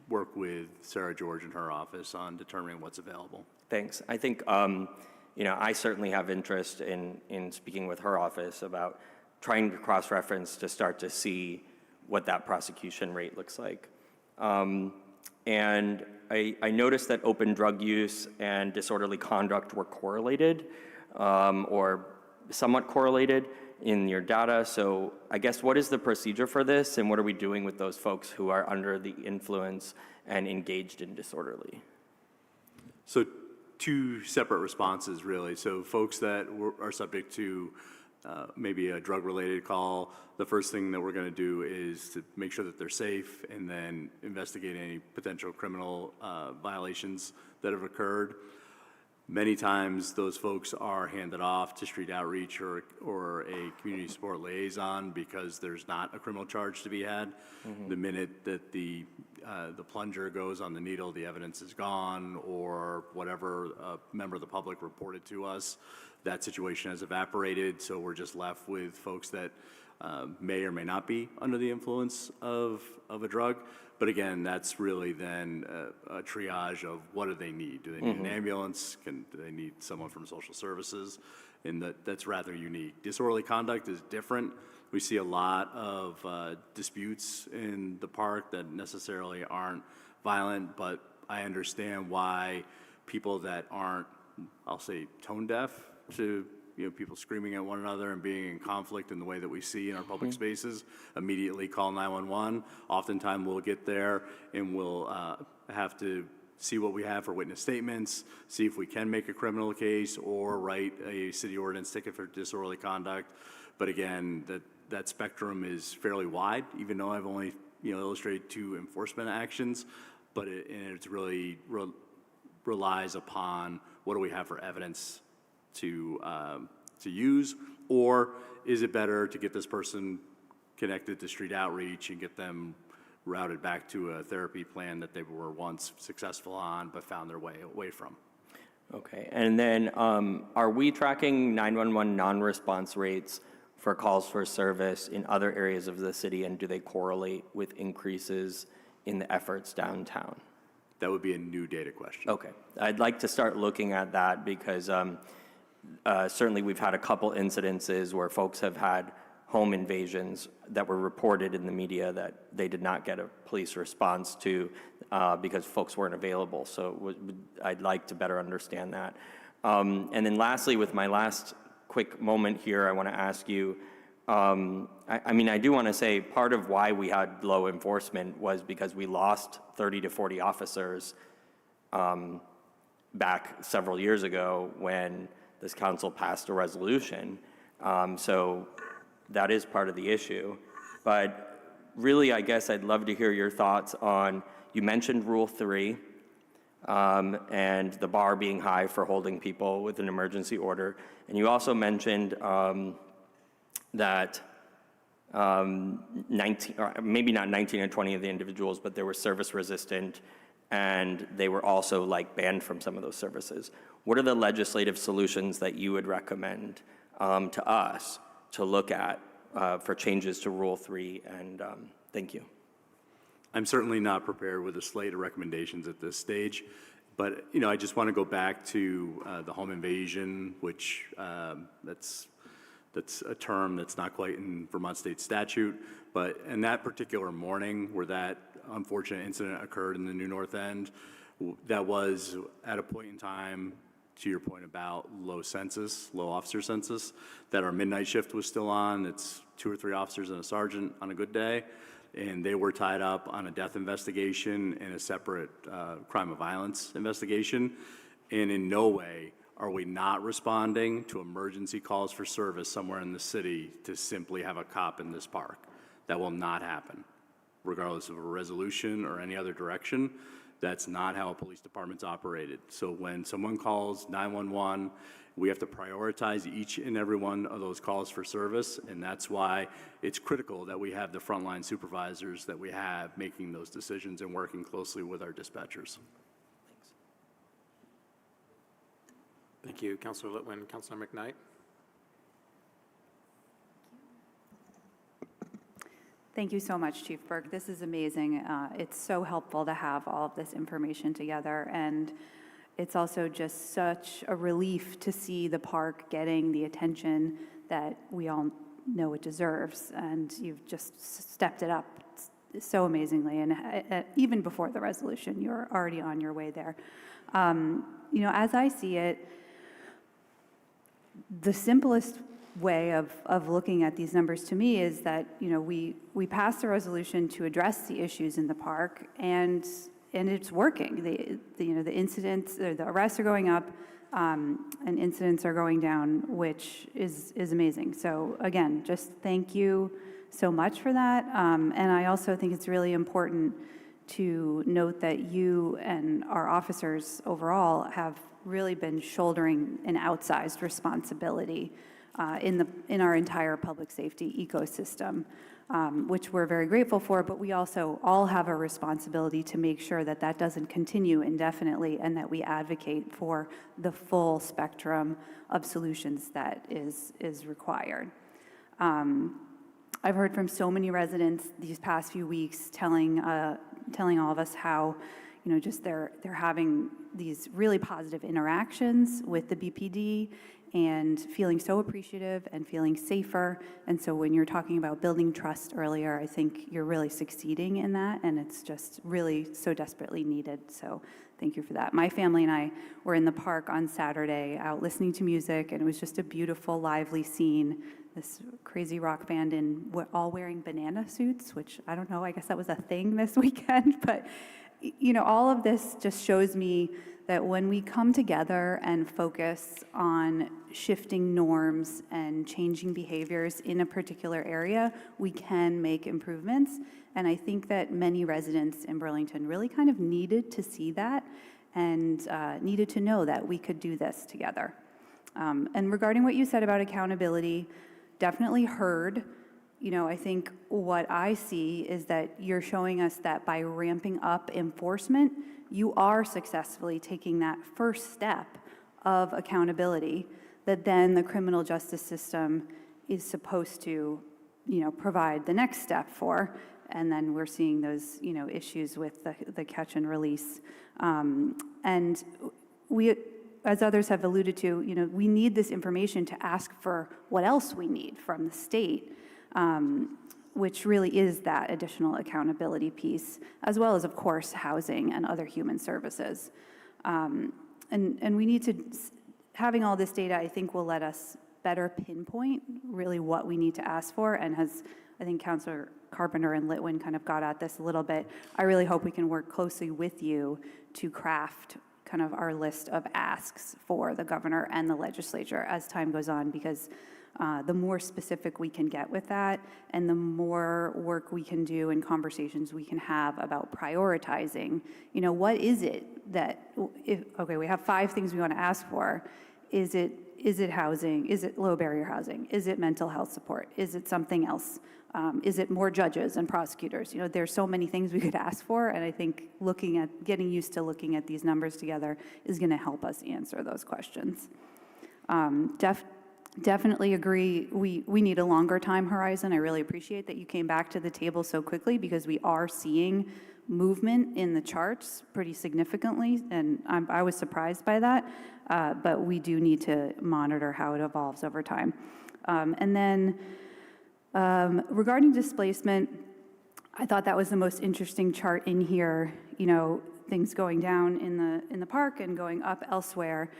work with Sarah George and her office on determining what's available. Thanks. I think, you know, I certainly have interest in speaking with her office about trying to cross-reference to start to see what that prosecution rate looks like. And I noticed that open drug use and disorderly conduct were correlated, or somewhat correlated in your data. So I guess, what is the procedure for this, and what are we doing with those folks who are under the influence and engaged in disorderly? So two separate responses, really. So folks that are subject to maybe a drug-related call, the first thing that we're going to do is to make sure that they're safe, and then investigate any potential criminal violations that have occurred. Many times those folks are handed off to street outreach or a community support liaison because there's not a criminal charge to be had. The minute that the plunger goes on the needle, the evidence is gone, or whatever a member of the public reported to us, that situation has evaporated, so we're just left with folks that may or may not be under the influence of a drug. But again, that's really then a triage of what do they need? Do they need an ambulance? Do they need someone from social services? And that's rather unique. Disorderly conduct is different. We see a lot of disputes in the park that necessarily aren't violent, but I understand why people that aren't, I'll say, tone deaf to people screaming at one another and being in conflict in the way that we see in our public spaces, immediately call 911. Oftentimes we'll get there and we'll have to see what we have for witness statements, see if we can make a criminal case or write a city ordinance ticket for disorderly conduct. But again, that spectrum is fairly wide, even though I've only illustrated 2 enforcement actions, but it's really relies upon what do we have for evidence to use, or is it better to get this person connected to street outreach and get them routed back to a therapy plan that they were once successful on but found their way away from. Okay, and then are we tracking 911 non-response rates for calls for service in other areas of the city, and do they correlate with increases in the efforts downtown? That would be a new data question. Okay, I'd like to start looking at that because certainly we've had a couple incidences where folks have had home invasions that were reported in the media that they did not get a police response to because folks weren't available. So I'd like to better understand that. And then lastly, with my last quick moment here, I want to ask you, I mean, I do want to say part of why we had low enforcement was because we lost 30 to 40 officers back several years ago when this council passed a resolution. So that is part of the issue. But really, I guess I'd love to hear your thoughts on, you mentioned Rule 3 and the bar being high for holding people with an emergency order. And you also mentioned that 19, or maybe not 19 or 20 of the individuals, but they were service resistant and they were also like banned from some of those services. What are the legislative solutions that you would recommend to us to look at for changes to Rule 3? And thank you. I'm certainly not prepared with a slate of recommendations at this stage, but I just want to go back to the home invasion, which that's a term that's not quite in Vermont state statute, but in that particular morning where that unfortunate incident occurred in the New North End, that was at a point in time, to your point about low officer census, that our midnight shift was still on. It's 2 or 3 officers and a sergeant on a good day, and they were tied up on a death investigation and a separate crime of violence investigation. And in no way are we not responding to emergency calls for service somewhere in the city to simply have a cop in this park. That will not happen, regardless of a resolution or any other direction. That's not how a police department's operated. So when someone calls 911, we have to prioritize each and every one of those calls for service, and that's why it's critical that we have the frontline supervisors that we have making those decisions and working closely with our dispatchers. Thank you, Councilor Litwin. Councilor McKnight. Thank you so much, Chief Burke. This is amazing. It's so helpful to have all of this information together, and it's also just such a relief to see the park getting the attention that we all know it deserves, and you've just stepped it up so amazingly, and even before the resolution, you're already on your way there. As I see it, the simplest way of looking at these numbers to me is that we passed a resolution to address the issues in the park, and it's working. The incidents, the arrests are going up, and incidents are going down, which is amazing. So again, just thank you so much for that. And I also think it's really important to note that you and our officers overall have really been shouldering an outsized responsibility in our entire public safety ecosystem, which we're very grateful for, but we also all have a responsibility to make sure that that doesn't continue indefinitely and that we advocate for the full spectrum of solutions that is required. I've heard from so many residents these past few weeks telling all of us how just they're having these really positive interactions with the BPD, and feeling so appreciative and feeling safer. And so when you're talking about building trust earlier, I think you're really succeeding in that, and it's just really so desperately needed. So thank you for that. My family and I were in the park on Saturday out listening to music, and it was just a beautiful, lively scene. This crazy rock band all wearing banana suits, which I don't know, I guess that was a thing this weekend. But, you know, all of this just shows me that when we come together and focus on shifting norms and changing behaviors in a particular area, we can make improvements. And I think that many residents in Burlington really kind of needed to see that and needed to know that we could do this together. And regarding what you said about accountability, definitely heard. You know, I think what I see is that you're showing us that by ramping up enforcement, you are successfully taking that first step of accountability that then the criminal justice system is supposed to, you know, provide the next step for. And then we're seeing those, you know, issues with the catch and release. And we, as others have alluded to, you know, we need this information to ask for what else we need from the state, which really is that additional accountability piece, as well as, of course, housing and other human services. And we need to, having all this data, I think, will let us better pinpoint really what we need to ask for. And as I think Councilor Carpenter and Litwin kind of got at this a little bit, I really hope we can work closely with you to craft kind of our list of asks for the governor and the legislature as time goes on, because the more specific we can get with that and the more work we can do and conversations we can have about prioritizing, you know, what is it that, okay, we have 5 things we want to ask for. Is it housing? Is it low barrier housing? Is it mental health support? Is it something else? Is it more judges and prosecutors? You know, there's so many things we could ask for, and I think getting used to looking at these numbers together is going to help us answer those questions. Definitely agree. We need a longer time horizon. I really appreciate that you came back to the table so quickly, because we are seeing movement in the charts pretty significantly, and I was surprised by that, but we do need to monitor how it evolves over time. And then regarding displacement, I thought that was the most interesting chart in here, you know, things going down in the park and going up elsewhere.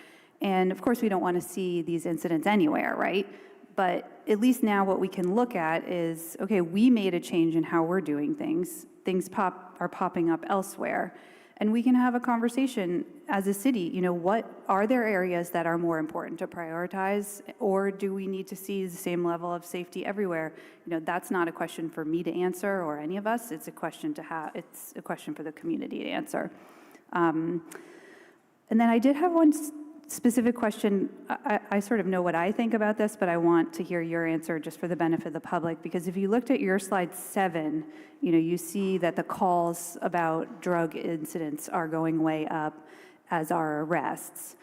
And of course, we don't want to see these incidents anywhere, right? But at least now what we can look at is, okay, we made a change in how we're doing things. Things are popping up elsewhere. And we can have a conversation as a city, you know, what are there areas that are more important to prioritize, or do we need to see the same level of safety everywhere? You know, that's not a question for me to answer or any of us. It's a question it's a question for the community to answer. And then I did have one specific question. I sort of know what I think about this, but I want to hear your answer just for the benefit of the public, because if you looked at your slide 7, you know, you see that the calls about drug incidents are going way up, as are arrests.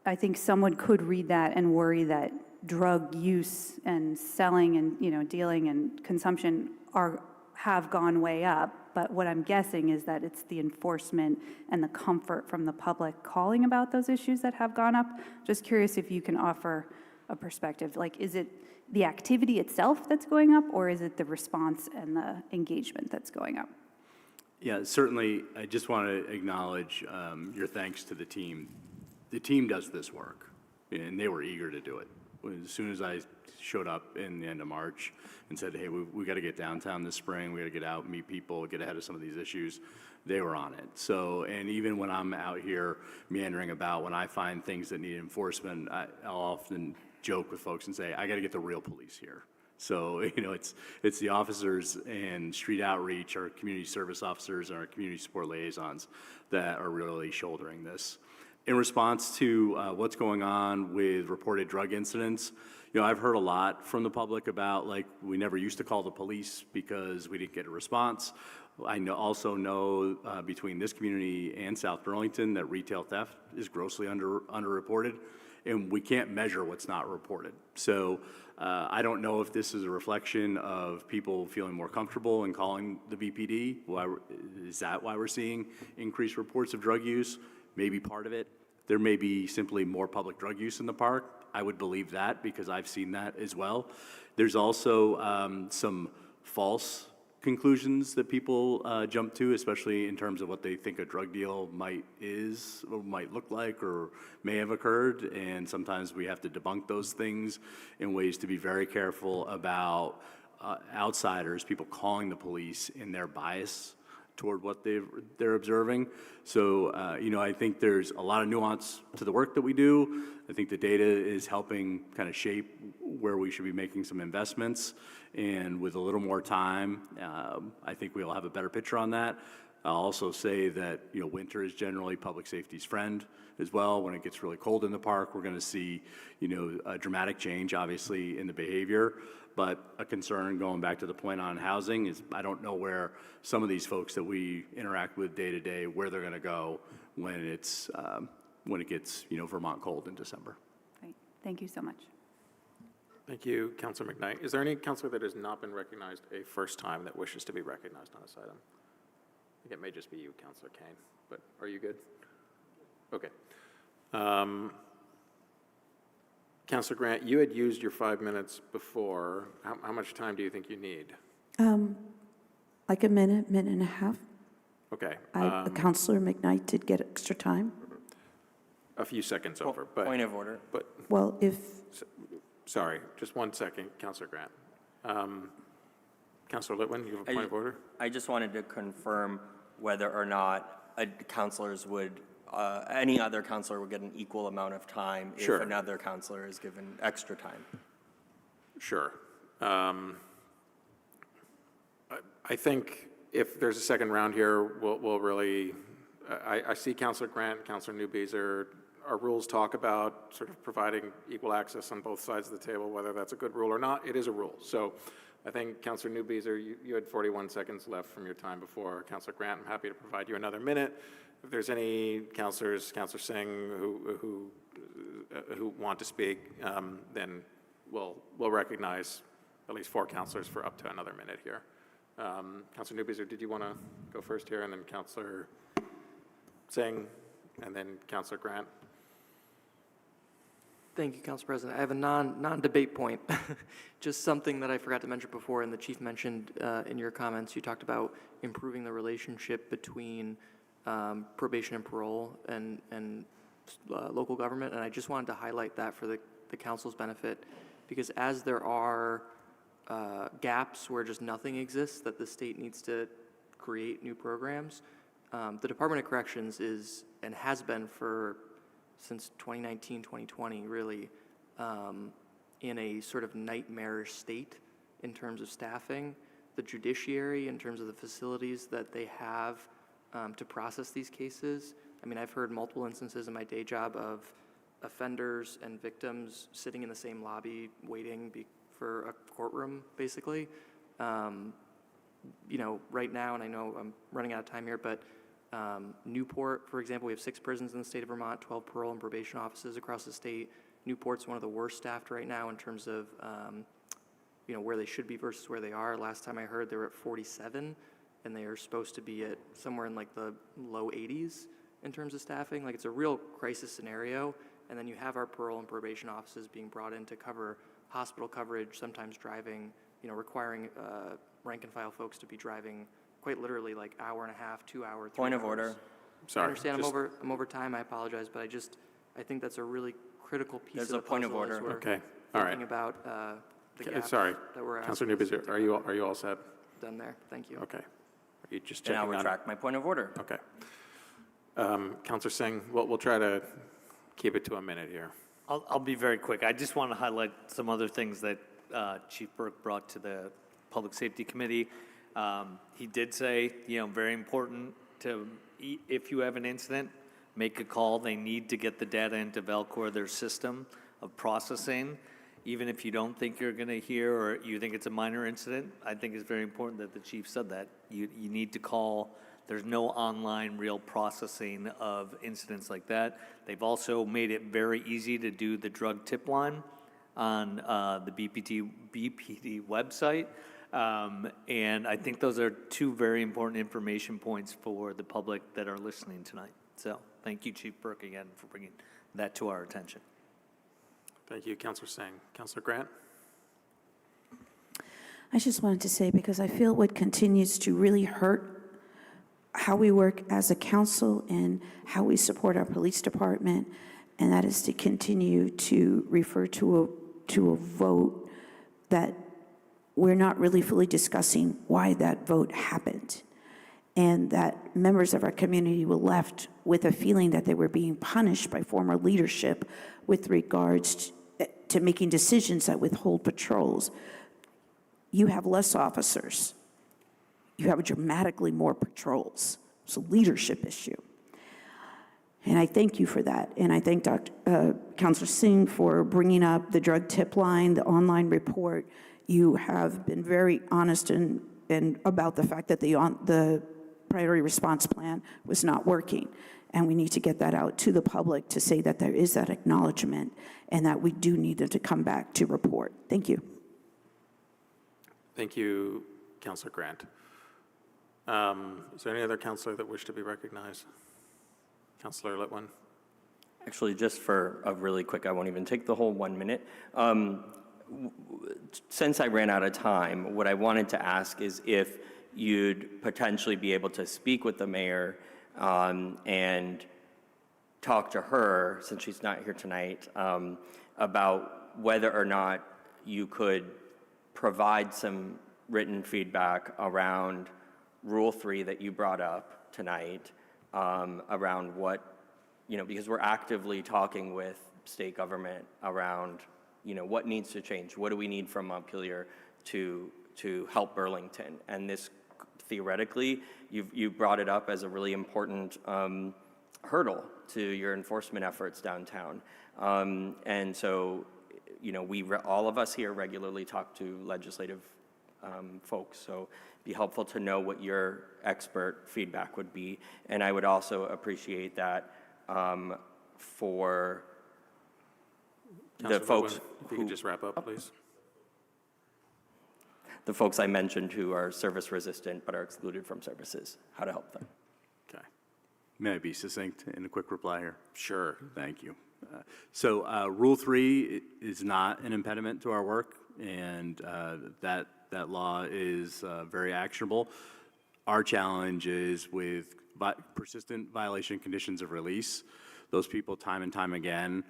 I think someone could read that and worry that drug use and selling and, you know, dealing and consumption have gone way up. But what I'm guessing is that it's the enforcement and the comfort from the public calling about those issues that have gone up. Just curious if you can offer a perspective. Like, is it the activity itself that's going up, or is it the response and the engagement that's going up? Yeah, certainly. I just want to acknowledge your thanks to the team. The team does this work, and they were eager to do it. As soon as I showed up in the end of March and said, hey, we got to get downtown this spring, we got to get out, meet people, get ahead of some of these issues, they were on it. So, and even when I'm out here meandering about, when I find things that need enforcement, I'll often joke with folks and say, I got to get the real police here. So, you know, it's the officers and street outreach, our community service officers and our community support liaisons that are really shouldering this. In response to what's going on with reported drug incidents, you know, I've heard a lot from the public about, like, we never used to call the police because we didn't get a response. I also know between this community and South Burlington that retail theft is grossly underreported, and we can't measure what's not reported. So I don't know if this is a reflection of people feeling more comfortable in calling the BPD. Is that why we're seeing increased reports of drug use? Maybe part of it. There may be simply more public drug use in the park. I would believe that because I've seen that as well. There's also some false conclusions that people jump to, especially in terms of what they think a drug deal might look like or may have occurred. And sometimes we have to debunk those things in ways to be very careful about outsiders, people calling the police in their bias toward what they're observing. So, I think there's a lot of nuance to the work that we do. I think the data is helping kind of shape where we should be making some investments. And with a little more time, I think we'll have a better picture on that. I'll also say that, winter is generally public safety's friend as well. When it gets really cold in the park, we're going to see, a dramatic change, obviously, in the behavior. But a concern, going back to the point on housing, is I don't know where some of these folks that we interact with day to day, where they're going to go when it gets, Vermont cold in December. Great. Thank you so much. Thank you, Councilor McKnight. Is there any councilor that has not been recognized a first time that wishes to be recognized on this item? I think it may just be you, Councilor Kane, but are you good? Okay. Councilor Grant, you had used your 5 minutes before. How much time do you think you need? Like a minute and a half. Okay. Councilor McKnight did get extra time. A few seconds over, but. Point of order. But, Well, if, sorry, just 1 second, Councilor Grant. Councilor Litwin, you have a point of order? I just wanted to confirm whether or not any other counselor would get an equal amount of time if Sure. another counselor is given extra time. Sure. I think if there's a second round here, we'll really, I see Councilor Grant, Councilor Newbeezer, our rules talk about sort of providing equal access on both sides of the table, whether that's a good rule or not, it is a rule. So I think Councilor Newbeezer, you had 41 seconds left from your time before. Councilor Grant, I'm happy to provide you another minute. If there's any counselors, Councilor Singh, who want to speak, then we'll recognize at least 4 counselors for up to another minute here. Councilor Newbeezer, did you want to go first here, and then Councilor Singh, and then Councilor Grant? Thank you, Council President. I have a non-debate point, just something that I forgot to mention before, and the Chief mentioned in your comments. You talked about improving the relationship between probation and parole and local government, and I just wanted to highlight that for the council's benefit, because as there are gaps where just nothing exists, that the state needs to create new programs, the Department of Corrections is, and has been since 2019, 2020, really, in a sort of nightmarish state in terms of staffing. The judiciary, in terms of the facilities that they have to process these cases. I mean, I've heard multiple instances in my day job of offenders and victims sitting in the same lobby waiting for a courtroom, basically. Right now, and I know I'm running out of time here, but Newport, for example, we have 6 prisons in the state of Vermont, 12 parole and probation offices across the state. Newport's one of the worst staffed right now in terms of, where they should be versus where they are. Last time I heard, they were at 47, and they are supposed to be at somewhere in like the low 80s in terms of staffing. Like, it's a real crisis scenario. And then you have our parole and probation offices being brought in to cover hospital coverage, sometimes driving, requiring rank and file folks to be driving quite literally like hour and a half, 2 hour, 3 Point hours. of order. Sorry. I understand I'm over time, I apologize, but I think that's a really critical piece There's of the a point of puzzle as order. we're Okay, all right. thinking about the gaps Sorry, that we're Councilor asking. Newbeezer, are you all set? Done there, thank you. Okay. Are you just And checking I'll on? retract my point of order. Okay. Councilor Singh, we'll try to keep it to a minute here. I'll be very quick. I just want to highlight some other things that Chief Burke brought to the Public Safety Committee. He did say, very important if you have an incident, make a call. They need to get the data into Valcor, their system of processing. Even if you don't think you're going to hear or you think it's a minor incident, I think it's very important that the chief said that. You need to call. There's no online real processing of incidents like that. They've also made it very easy to do the drug tip line on the BPD website. And I think those are 2 very important information points for the public that are listening tonight. So thank you, Chief Burke, again, for bringing that to our attention. Thank you, Councillor Singh. Councillor Grant? I just wanted to say, because I feel what continues to really hurt how we work as a council and how we support our police department, and that is to continue to refer to a vote that we're not really fully discussing why that vote happened, and that members of our community were left with a feeling that they were being punished by former leadership with regards to making decisions that withhold patrols. You have less officers. You have dramatically more patrols. It's a leadership issue. And I thank you for that. And I thank Councillor Singh for bringing up the drug tip line, the online report. You have been very honest and about the fact that the priority response plan was not working. And we need to get that out to the public to say that there is that acknowledgement and that we do need them to come back to report. Thank you. Thank you, Councillor Grant. Is there any other councillor that wish to be recognized? Councillor Litwin. Actually, just for a really quick, I won't even take the whole 1 minute. Since I ran out of time, what I wanted to ask is if you'd potentially be able to speak with the mayor and talk to her, since she's not here tonight, about whether or not you could provide some written feedback around Rule 3 that you brought up tonight, around what, because we're actively talking with state government around, what needs to change, what do we need from Montpelier to help Burlington. And this, theoretically, you brought it up as a really important hurdle to your enforcement efforts downtown. And so, all of us here regularly talk to legislative folks, so it'd be helpful to know what your expert feedback would be. And I would also appreciate that for the folks Litwin, if you could just wrap up, please. The folks I mentioned who are service resistant but are excluded from services, how to help them. Okay. May I be succinct in a quick reply here? Sure. Thank you. So Rule 3 is not an impediment to our work, and that law is very actionable. Our challenge is with persistent violation conditions of release. Those people, time and time again,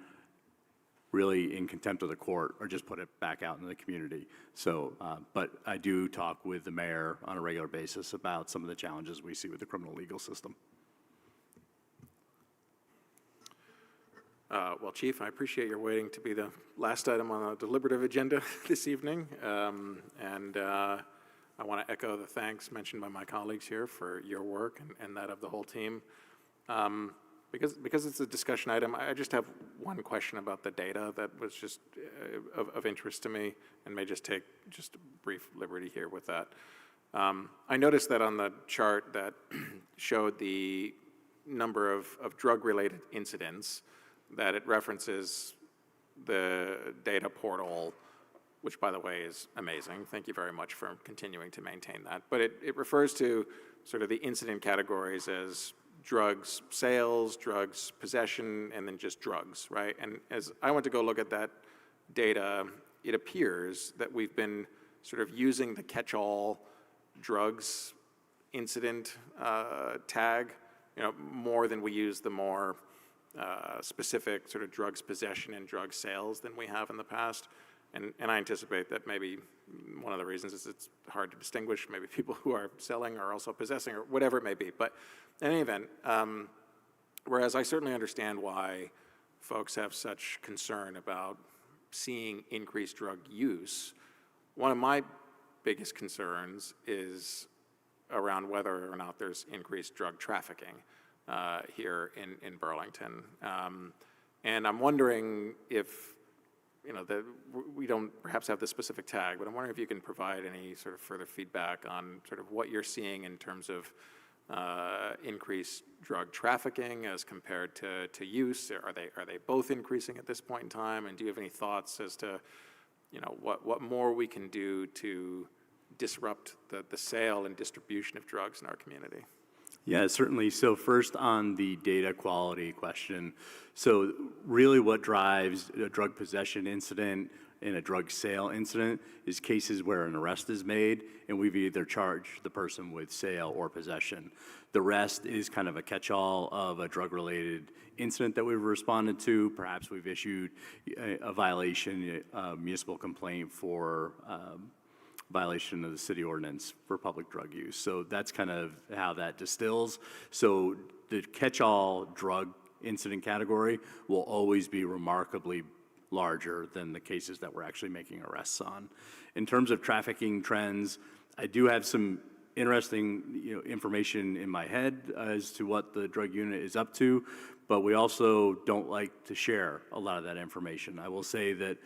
really in contempt of the court or just put it back out in the community. So, but I do talk with the mayor on a regular basis about some of the challenges we see with the criminal legal system. Well, Chief, I appreciate your waiting to be the last item on the deliberative agenda this evening. I want to echo the thanks mentioned by my colleagues here for your work and that of the whole team. Because it's a discussion item, I just have one question about the data that was just of interest to me, and may just take just a brief liberty here with that. I noticed that on the chart that showed the number of drug-related incidents, that it references the data portal, which, by the way, is amazing. Thank you very much for continuing to maintain that. But it refers to sort of the incident categories as drugs sales, drugs possession, and then just drugs, right? And as I went to go look at that data, it appears that we've been sort of using the catch-all drugs incident tag, more than we use the more specific sort of drugs possession and drug sales than we have in the past. And I anticipate that maybe one of the reasons is it's hard to distinguish. Maybe people who are selling are also possessing, or whatever it may be. But in any event, whereas I certainly understand why folks have such concern about seeing increased drug use, one of my biggest concerns is around whether or not there's increased drug trafficking here in Burlington. And I'm wondering if, we don't perhaps have the specific tag, but I'm wondering if you can provide any sort of further feedback on sort of what you're seeing in terms of increased drug trafficking as compared to use. Are they both increasing at this point in time? And do you have any thoughts as to, what more we can do to disrupt the sale and distribution of drugs in our community? Yeah, certainly. So first on the data quality question. So really what drives a drug possession incident and a drug sale incident is cases where an arrest is made and we've either charged the person with sale or possession. The rest is kind of a catch-all of a drug-related incident that we've responded to. Perhaps we've issued a violation, a municipal complaint for violation of the city ordinance for public drug use. So that's kind of how that distills. So the catch-all drug incident category will always be remarkably larger than the cases that we're actually making arrests on. In terms of trafficking trends, I do have some interesting information in my head as to what the drug unit is up to, but we also don't like to share a lot of that information. I will say that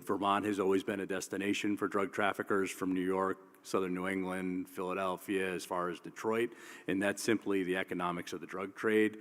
Vermont has always been a destination for drug traffickers from New York, Southern New England, Philadelphia, as far as Detroit, and that's simply the economics of the drug trade.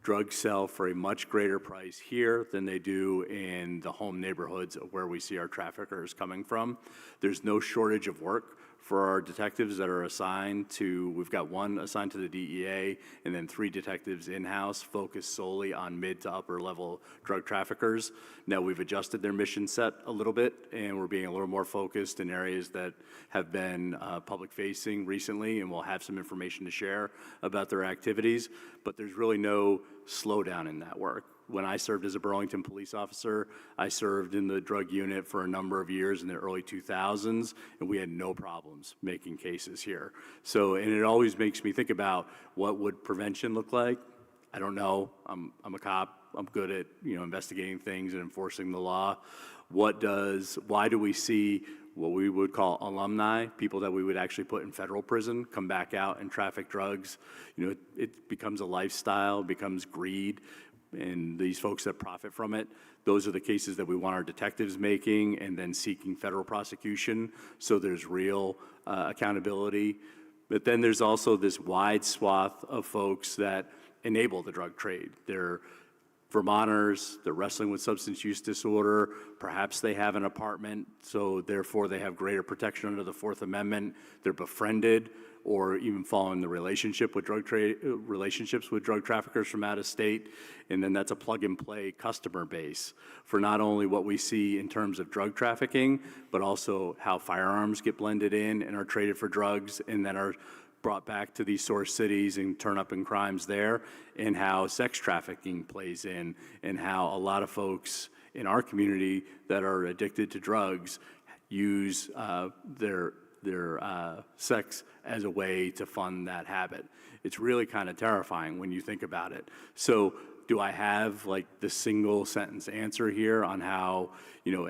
Drugs sell for a much greater price here than they do in the home neighborhoods of where we see our traffickers coming from. There's no shortage of work for our detectives that are assigned to, we've got one assigned to the DEA and then 3 detectives in-house focused solely on mid to upper level drug traffickers. Now we've adjusted their mission set a little bit and we're being a little more focused in areas that have been public facing recently, and we'll have some information to share about their activities, but there's really no slowdown in that work. When I served as a Burlington police officer, I served in the drug unit for a number of years in the early 2000s, and we had no problems making cases here. So, and it always makes me think about what would prevention look like. I don't know. I'm a cop. I'm good at investigating things and enforcing the law. Why do we see what we would call alumni, people that we would actually put in federal prison, come back out and traffic drugs? It becomes a lifestyle, becomes greed. And these folks that profit from it, those are the cases that we want our detectives making and then seeking federal prosecution, so there's real accountability. But then there's also this wide swath of folks that enable the drug trade. They're Vermonters, they're wrestling with substance use disorder, perhaps they have an apartment, so therefore they have greater protection under the Fourth Amendment, they're befriended, or even fall in the relationships with drug traffickers from out of state, and then that's a plug-and-play customer base for not only what we see in terms of drug trafficking, but also how firearms get blended in and are traded for drugs, and then are brought back to these source cities and turn up in crimes there, and how sex trafficking plays in, and how a lot of folks in our community that are addicted to drugs use their sex as a way to fund that habit. It's really kind of terrifying when you think about it. So do I have like the single sentence answer here on how,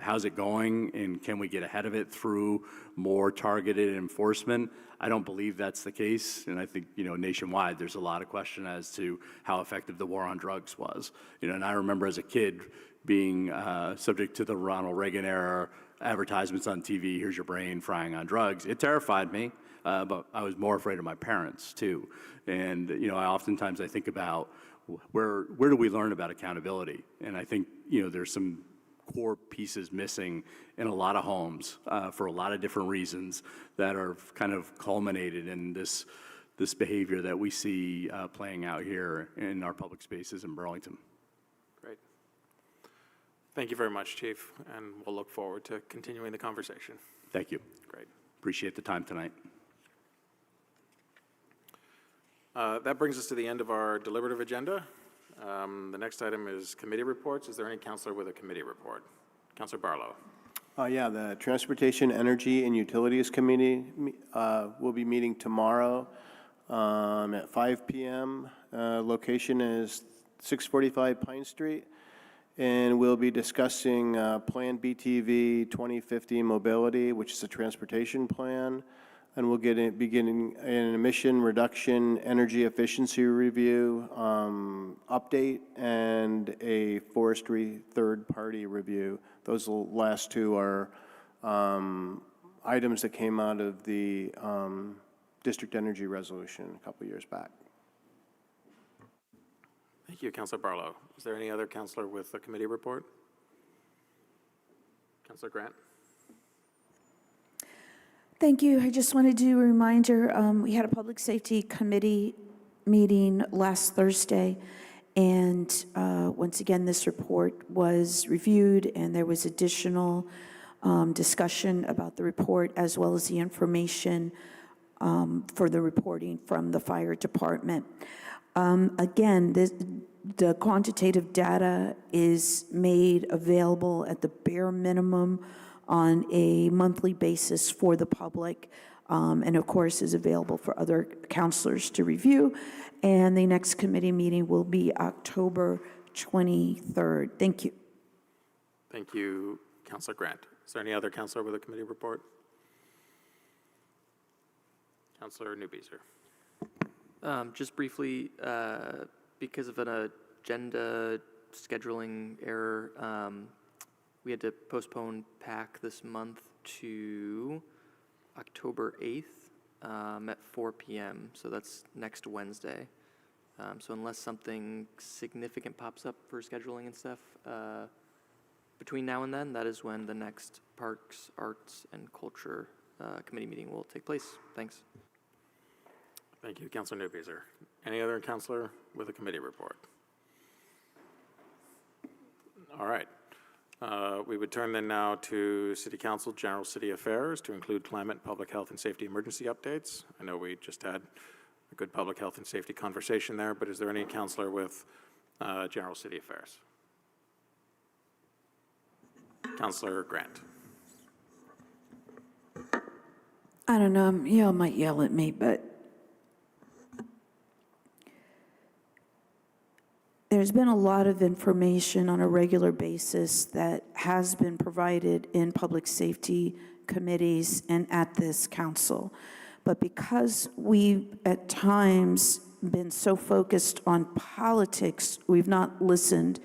how's it going and can we get ahead of it through more targeted enforcement? I don't believe that's the case. And I think, nationwide, there's a lot of question as to how effective the war on drugs was. And I remember as a kid being subject to the Ronald Reagan era advertisements on TV, here's your brain frying on drugs. It terrified me, but I was more afraid of my parents too. And, oftentimes I think about where do we learn about accountability? And I think, there's some core pieces missing in a lot of homes for a lot of different reasons that are kind of culminated in this behavior that we see playing out here in our public spaces in Burlington. Great. Thank you very much, Chief, and we'll look forward to continuing the conversation. Thank you. Great. Appreciate the time tonight. That brings us to the end of our deliberative agenda. The next item is committee reports. Is there any counselor with a committee report? Counselor Barlow. Yeah, the Transportation, Energy, and Utilities Committee will be meeting tomorrow at 5 p.m. Location is 645 Pine Street. And we'll be discussing Plan BTV 2050 Mobility, which is a transportation plan. And we'll beginning an emission reduction energy efficiency review update and a forestry third-party review. Those last two are items that came out of the district energy resolution a couple years back. Thank you, Councilor Barlow. Is there any other counselor with a committee report? Councilor Grant. Thank you. I just wanted to do a reminder, we had a Public Safety Committee meeting last Thursday, and once again, this report was reviewed, and there was additional discussion about the report as well as the information for the reporting from the fire department. Again, the quantitative data is made available at the bare minimum on a monthly basis for the public, and of course is available for other counselors to review. And the next committee meeting will be October 23rd. Thank you. Thank you, Councilor Grant. Is there any other counselor with a committee report? Councilor Newbeeser. Just briefly, because of an agenda scheduling error, we had to postpone PAC this month to October 8th at 4 p.m. So that's next Wednesday. So unless something significant pops up for scheduling and stuff between now and then, that is when the next Parks, Arts, and Culture Committee meeting will take place. Thanks. Thank you, Councilor Newbeeser. Any other counselor with a committee report? All right. We would turn then now to City Council General City Affairs to include climate, public health, and safety emergency updates. I know we just had a good public health and safety conversation there, but is there any counselor with General City Affairs? Councilor Grant. I don't know, y'all might yell at me, but there's been a lot of information on a regular basis that has been provided in public safety committees and at this council. But because we've at times been so focused on politics, we've not listened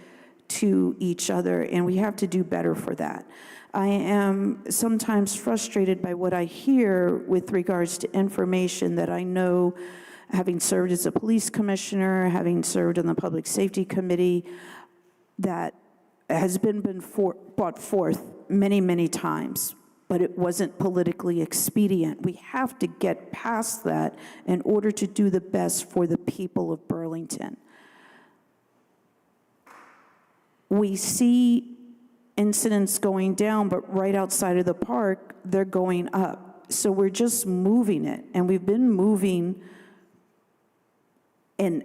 to each other, and we have to do better for that. I am sometimes frustrated by what I hear with regards to information that I know, having served as a police commissioner, having served on the Public Safety Committee, that has been brought forth many, many times, but it wasn't politically expedient. We have to get past that in order to do the best for the people of Burlington. We see incidents going down, but right outside of the park, they're going up. So we're just moving it, and we've been moving in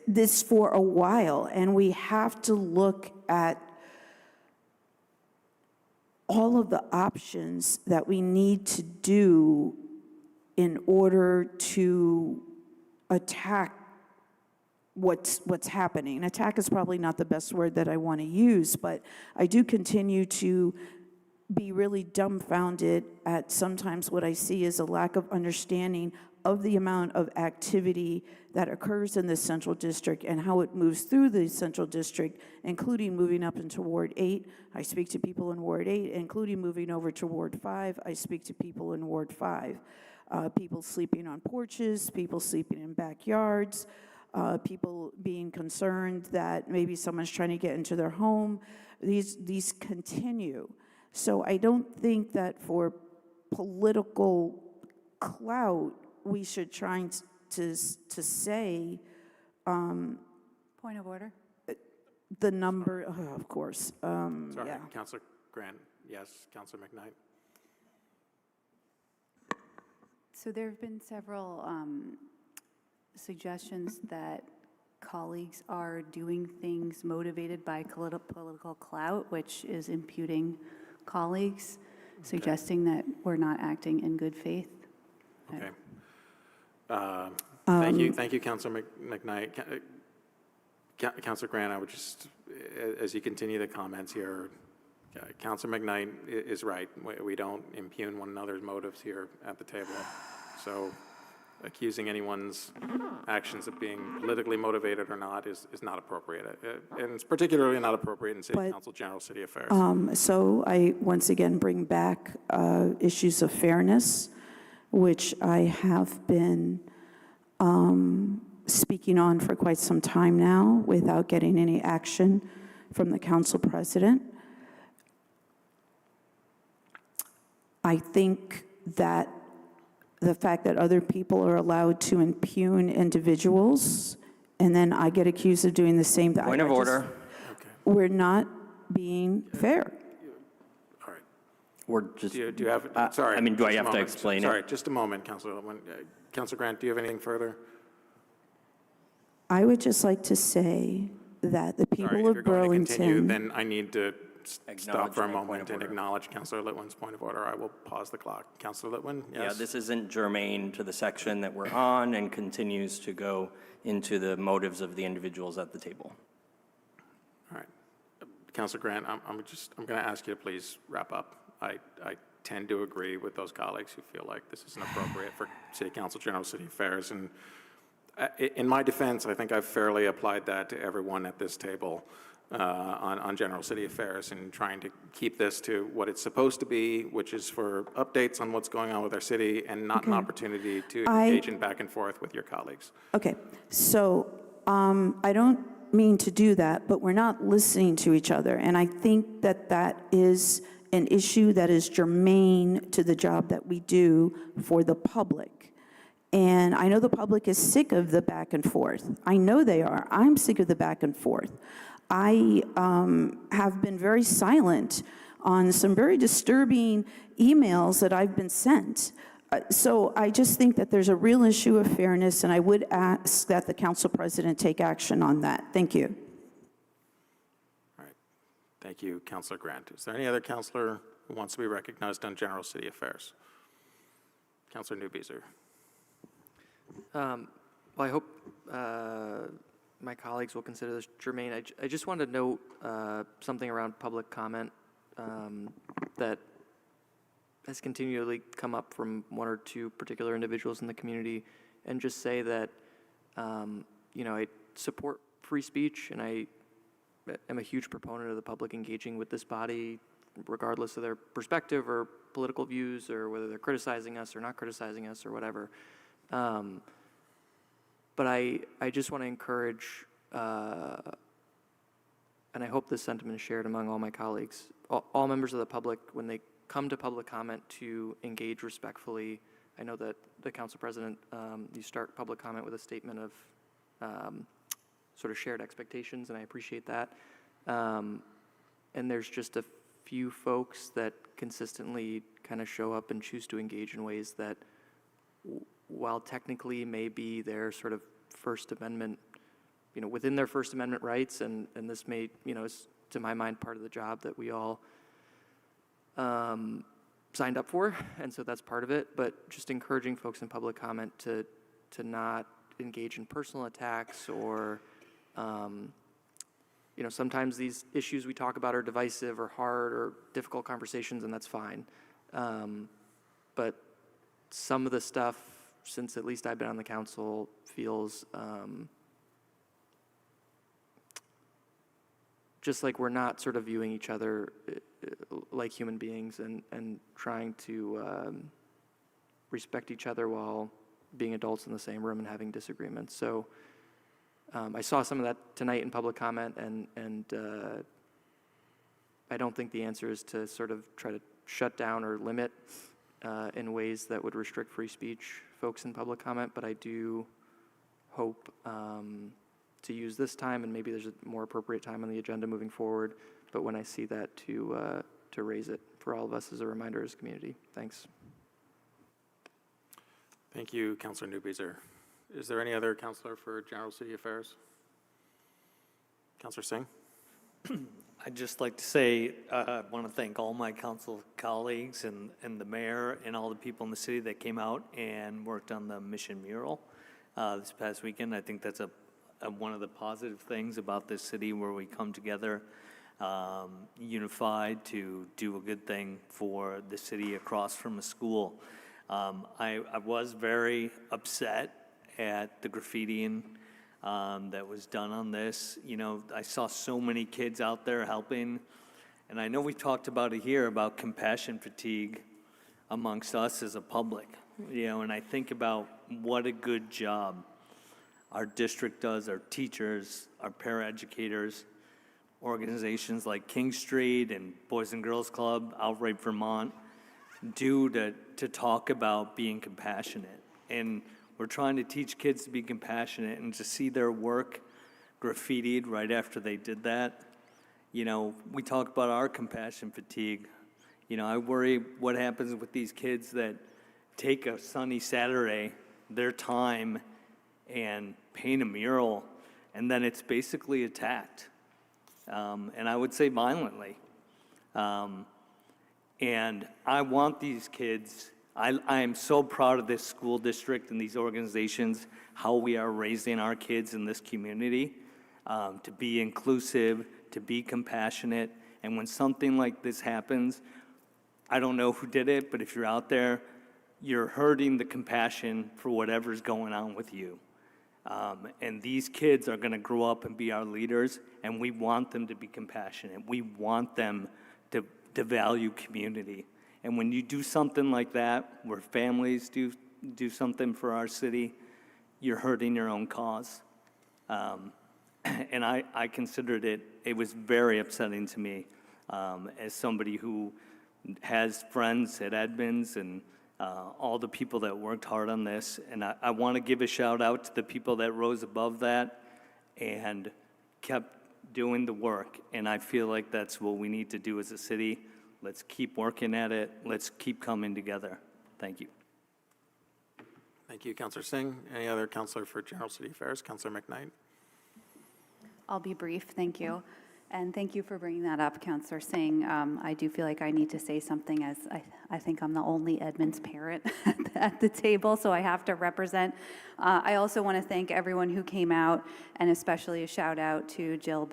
this for a while, and we have to look at all of the options that we need to do in order to attack what's happening. Attack is probably not the best word that I want to use, but I do continue to be really dumbfounded at sometimes what I see is a lack of understanding of the amount of activity that occurs in the Central District and how it moves through the Central District, including moving up into Ward 8. I speak to people in Ward 8, including moving over to Ward 5. I speak to people in Ward 5. People sleeping on porches, people sleeping in backyards, people being concerned that maybe someone's trying to get into their home. These continue. So I don't think that for political clout, we should try to say Point of order. the number, of course. Sorry, yeah. Councilor Grant. Yes, Councilor McKnight. So there have been several suggestions that colleagues are doing things motivated by political clout, which is imputing colleagues, suggesting that we're not acting in good faith. Okay. Thank you, Councilor McKnight. Councilor Grant, I would just, as you continue the comments here, Councilor McKnight is right. We don't impugn one another's motives here at the table. So accusing anyone's actions of being politically motivated or not is not appropriate. And it's particularly not appropriate in City Council General City Affairs. So I once again bring back issues of fairness, which I have been speaking on for quite some time now without getting any action from the council president. I think that the fact that other people are allowed to impugn individuals, and then I get accused of doing the same thing. Point of order. We're not being fair. We're just, Do you have, sorry. I mean, do I just a have to moment. explain Sorry, it? just a moment, Councilor Litwin. Councilor Grant, do you have anything further? I would just like to say that the Sorry, people if you're of going to continue, Burlington, then I need to stop for a my point moment of and order. acknowledge Councilor Litwin's point of order. I will pause the clock. Councilor Litwin, yes? Yeah, this isn't germane to the section that we're on and continues to go into the motives of the individuals at the table. All right. Councilor Grant, I'm going to ask you to please wrap up. I tend to agree with those colleagues who feel like this isn't appropriate for City Council General City Affairs. And in my defense, I think I've fairly applied that to everyone at this table on General City Affairs and trying to keep this to what it's supposed to be, which is for updates on what's going on with our city and not an opportunity to engage in back and forth with your colleagues. okay, so I don't mean to do that, but we're not listening to each other. And I think that that is an issue that is germane to the job that we do for the public. And I know the public is sick of the back and forth. I know they are. I'm sick of the back and forth. I have been very silent on some very disturbing emails that I've been sent. So I just think that there's a real issue of fairness, and I would ask that the council president take action on that. Thank you. Thank you, Councilor Grant. Is there any other councilor who wants to be recognized on General City Affairs? Councilor Newbeezer. Well, I hope my colleagues will consider this germane. I just wanted to note something around public comment that has continually come up from one or two particular individuals in the community, and just say that, I support free speech, and I am a huge proponent of the public engaging with this body, regardless of their perspective or political views, or whether they're criticizing us or not criticizing us or whatever. But I just want to encourage, and I hope this sentiment is shared among all my colleagues, all members of the public, when they come to public comment, to engage respectfully. I know that the council president, you start public comment with a statement of sort of shared expectations, and I appreciate that. And there's just a few folks that consistently kind of show up and choose to engage in ways that, while technically may be their sort of First Amendment, within their First Amendment rights, and this may, is, to my mind, part of the job that we all signed up for, and so that's part of it, but just encouraging folks in public comment to not engage in personal attacks, or sometimes these issues we talk about are divisive or hard or difficult conversations, and that's fine. But some of the stuff, since at least I've been on the council, feels just like we're not sort of viewing each other like human beings, and trying to respect each other while being adults in the same room and having disagreements. So I saw some of that tonight in public comment, and I don't think the answer is to sort of try to shut down or limit in ways that would restrict free speech folks in public comment, but I do hope to use this time, and maybe there's a more appropriate time on the agenda moving forward, but when I see that, to raise it for all of us as a reminder as a community. Thanks. Thank you, Councilor Newbeezer. Is there any other councilor for General City Affairs? Councilor Singh? I'd just like to say, I want to thank all my council colleagues and the mayor and all the people in the city that came out and worked on the mission mural this past weekend. I think that's one of the positive things about this city, where we come together unified to do a good thing for the city across from a school. I was very upset at the graffitiing that was done on this. I saw so many kids out there helping, and I know we talked about it here, about compassion fatigue amongst us as a public, and I think about what a good job our district does, our teachers, our paraeducators, organizations like King Street and Boys and Girls Club, Outright Vermont, do to talk about being compassionate. And we're trying to teach kids to be compassionate, and to see their work graffitied right after they did that. You know, we talk about our compassion fatigue. You know, I worry what happens with these kids that take a sunny Saturday, their time, and paint a mural, and then it's basically attacked. And I would say violently. And I want these kids, I am so proud of this school district and these organizations, how we are raising our kids in this community, to be inclusive, to be compassionate. And when something like this happens, I don't know who did it, but if you're out there, you're hurting the compassion for whatever's going on with you. And these kids are gonna grow up and be our leaders, and we want them to be compassionate. We want them to value community. And when you do something like that, where families do something for our city, you're hurting your own cause. And I considered it was very upsetting to me, as somebody who has friends at Edmonds and all the people that worked hard on this. And I want to give a shout out to the people that rose above that and kept doing the work. And I feel like that's what we need to do as a city. Let's keep working at it. Let's keep coming together. Thank you. Thank you, Councillor Singh. Any other councillor for General City Affairs? Councillor McKnight. I'll be brief, thank you. And thank you for bringing that up, Councillor Singh. I do feel like I need to say something, as I think I'm the only Edmonds parent at the table, so I have to represent. I also want to thank everyone who came out, and especially a shout out to Jill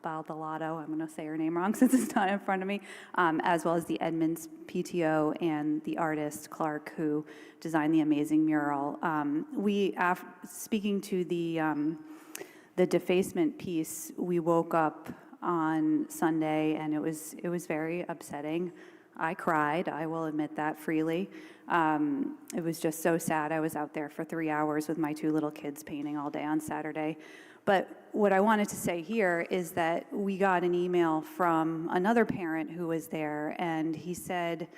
Baldalato, I'm going to say her name wrong since it's not in front of me, as well as the Edmonds PTO and the artist Clark, who designed the amazing mural. Speaking to the defacement piece, we woke up on Sunday, and it was very upsetting. I cried, I will admit that freely. It was just so sad. I was out there for 3 hours with my 2 little kids painting all day on Saturday. But what I wanted to say here is that we got an email from another parent who was there, and he said,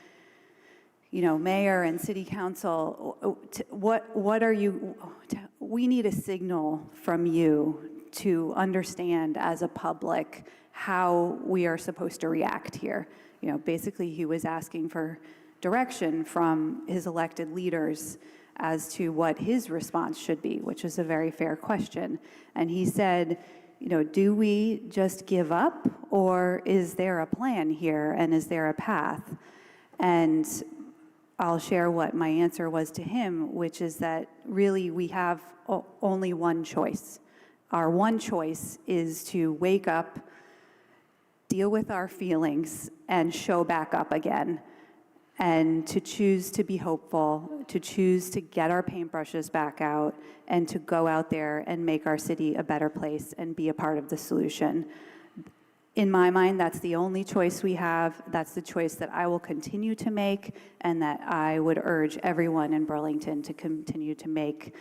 you know, Mayor and City Council, what are you, we need a signal from you to understand as a public how we are supposed to react here. You know, basically he was asking for direction from his elected leaders as to what his response should be, which is a very fair question. And he said, you know, do we just give up, or is there a plan here, and is there a path? And I'll share what my answer was to him, which is that really we have only one choice. Our one choice is to wake up, deal with our feelings, and show back up again, and to choose to be hopeful, to choose to get our paintbrushes back out, and to go out there and make our city a better place and be a part of the solution. In my mind, that's the only choice we have. That's the choice that I will continue to make, and that I would urge everyone in Burlington to continue to make.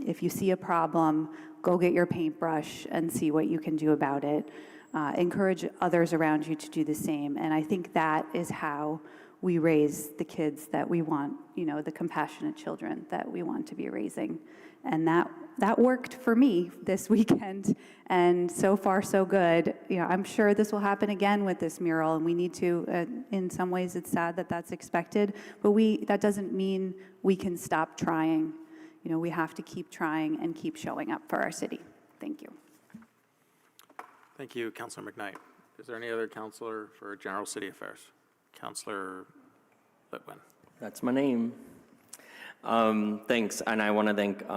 If you see a problem, go get your paintbrush and see what you can do about it. Encourage others around you to do the same. And I think that is how we raise the kids that we want, you know, the compassionate children that we want to be raising. And that worked for me this weekend, and so far so good. You know, I'm sure this will happen again with this mural, and we need to, in some ways it's sad that that's expected, but that doesn't mean we can stop trying. You know, we have to keep trying and keep showing up for our city. Thank you. Thank you, Councillor McKnight. Is there any other councillor for General City Affairs? Councillor Litwin. That's my name. Thanks, and I want to thank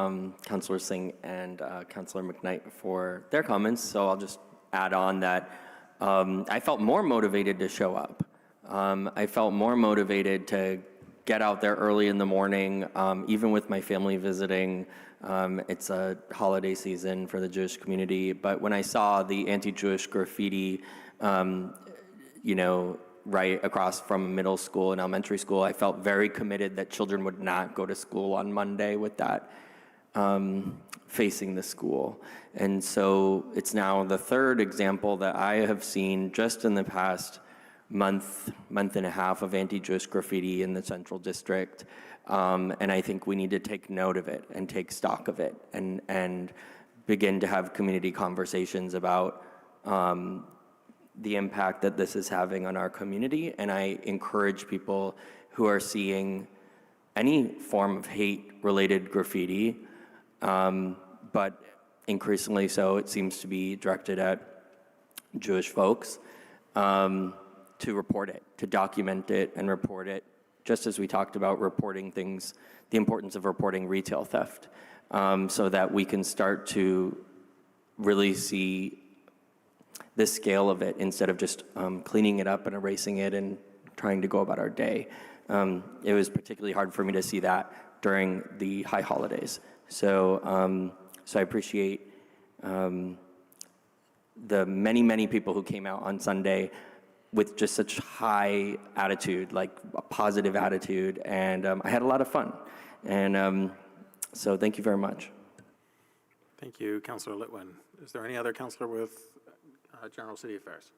Councillor Singh and Councillor McKnight for their comments. So I'll just add on that I felt more motivated to show up. I felt more motivated to get out there early in the morning, even with my family visiting. It's a holiday season for the Jewish community, but when I saw the anti-Jewish graffiti, you know, right across from middle school and elementary school, I felt very committed that children would not go to school on Monday with that facing the school. And so it's now the third example that I have seen just in the past month and a half of anti-Jewish graffiti in the Central District. And I think we need to take note of it and take stock of it and begin to have community conversations about the impact that this is having on our community. And I encourage people who are seeing any form of hate-related graffiti, but increasingly so, it seems to be directed at Jewish folks, to report it, to document it and report it, just as we talked about reporting things, the importance of reporting retail theft, so that we can start to really see the scale of it instead of just cleaning it up and erasing it and trying to go about our day. It was particularly hard for me to see that during the high holidays. So, so I appreciate the many people who came out on Sunday with just such high attitude, like a positive attitude, and I had a lot of fun. And so thank you very much. Thank you, Councilor Litwin. Is there any other councilor with General City Affairs?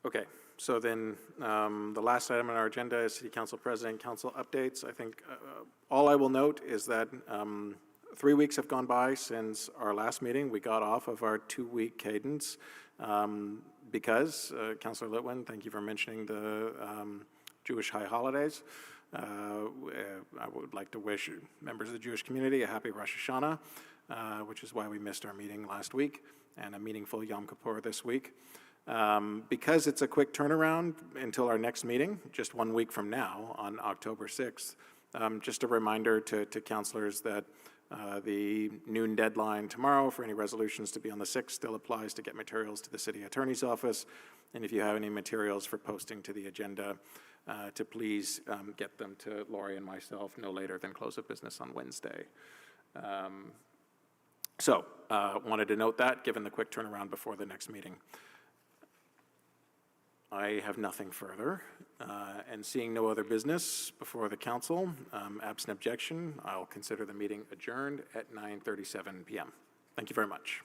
Okay, so then the last item on our agenda is City Council President Council updates. I think all I will note is that 3 weeks have gone by since our last meeting. We got off of our 2-week cadence because, Councilor Litwin, thank you for mentioning the Jewish high holidays. I would like to wish members of the Jewish community a happy Rosh Hashanah, which is why we missed our meeting last week, and a meaningful Yom Kippur this week. Because it's a quick turnaround until our next meeting, just 1 week from now on October 6th, just a reminder to councilors that the noon deadline tomorrow for any resolutions to be on the 6th still applies to get materials to the city attorney's office. And if you have any materials for posting to the agenda, to please get them to Lori and myself no later than close of business on Wednesday. So wanted to note that, given the quick turnaround before the next meeting. I have nothing further, and seeing no other business before the council, absent objection, I'll consider the meeting adjourned at 9:37 p.m. Thank you very much.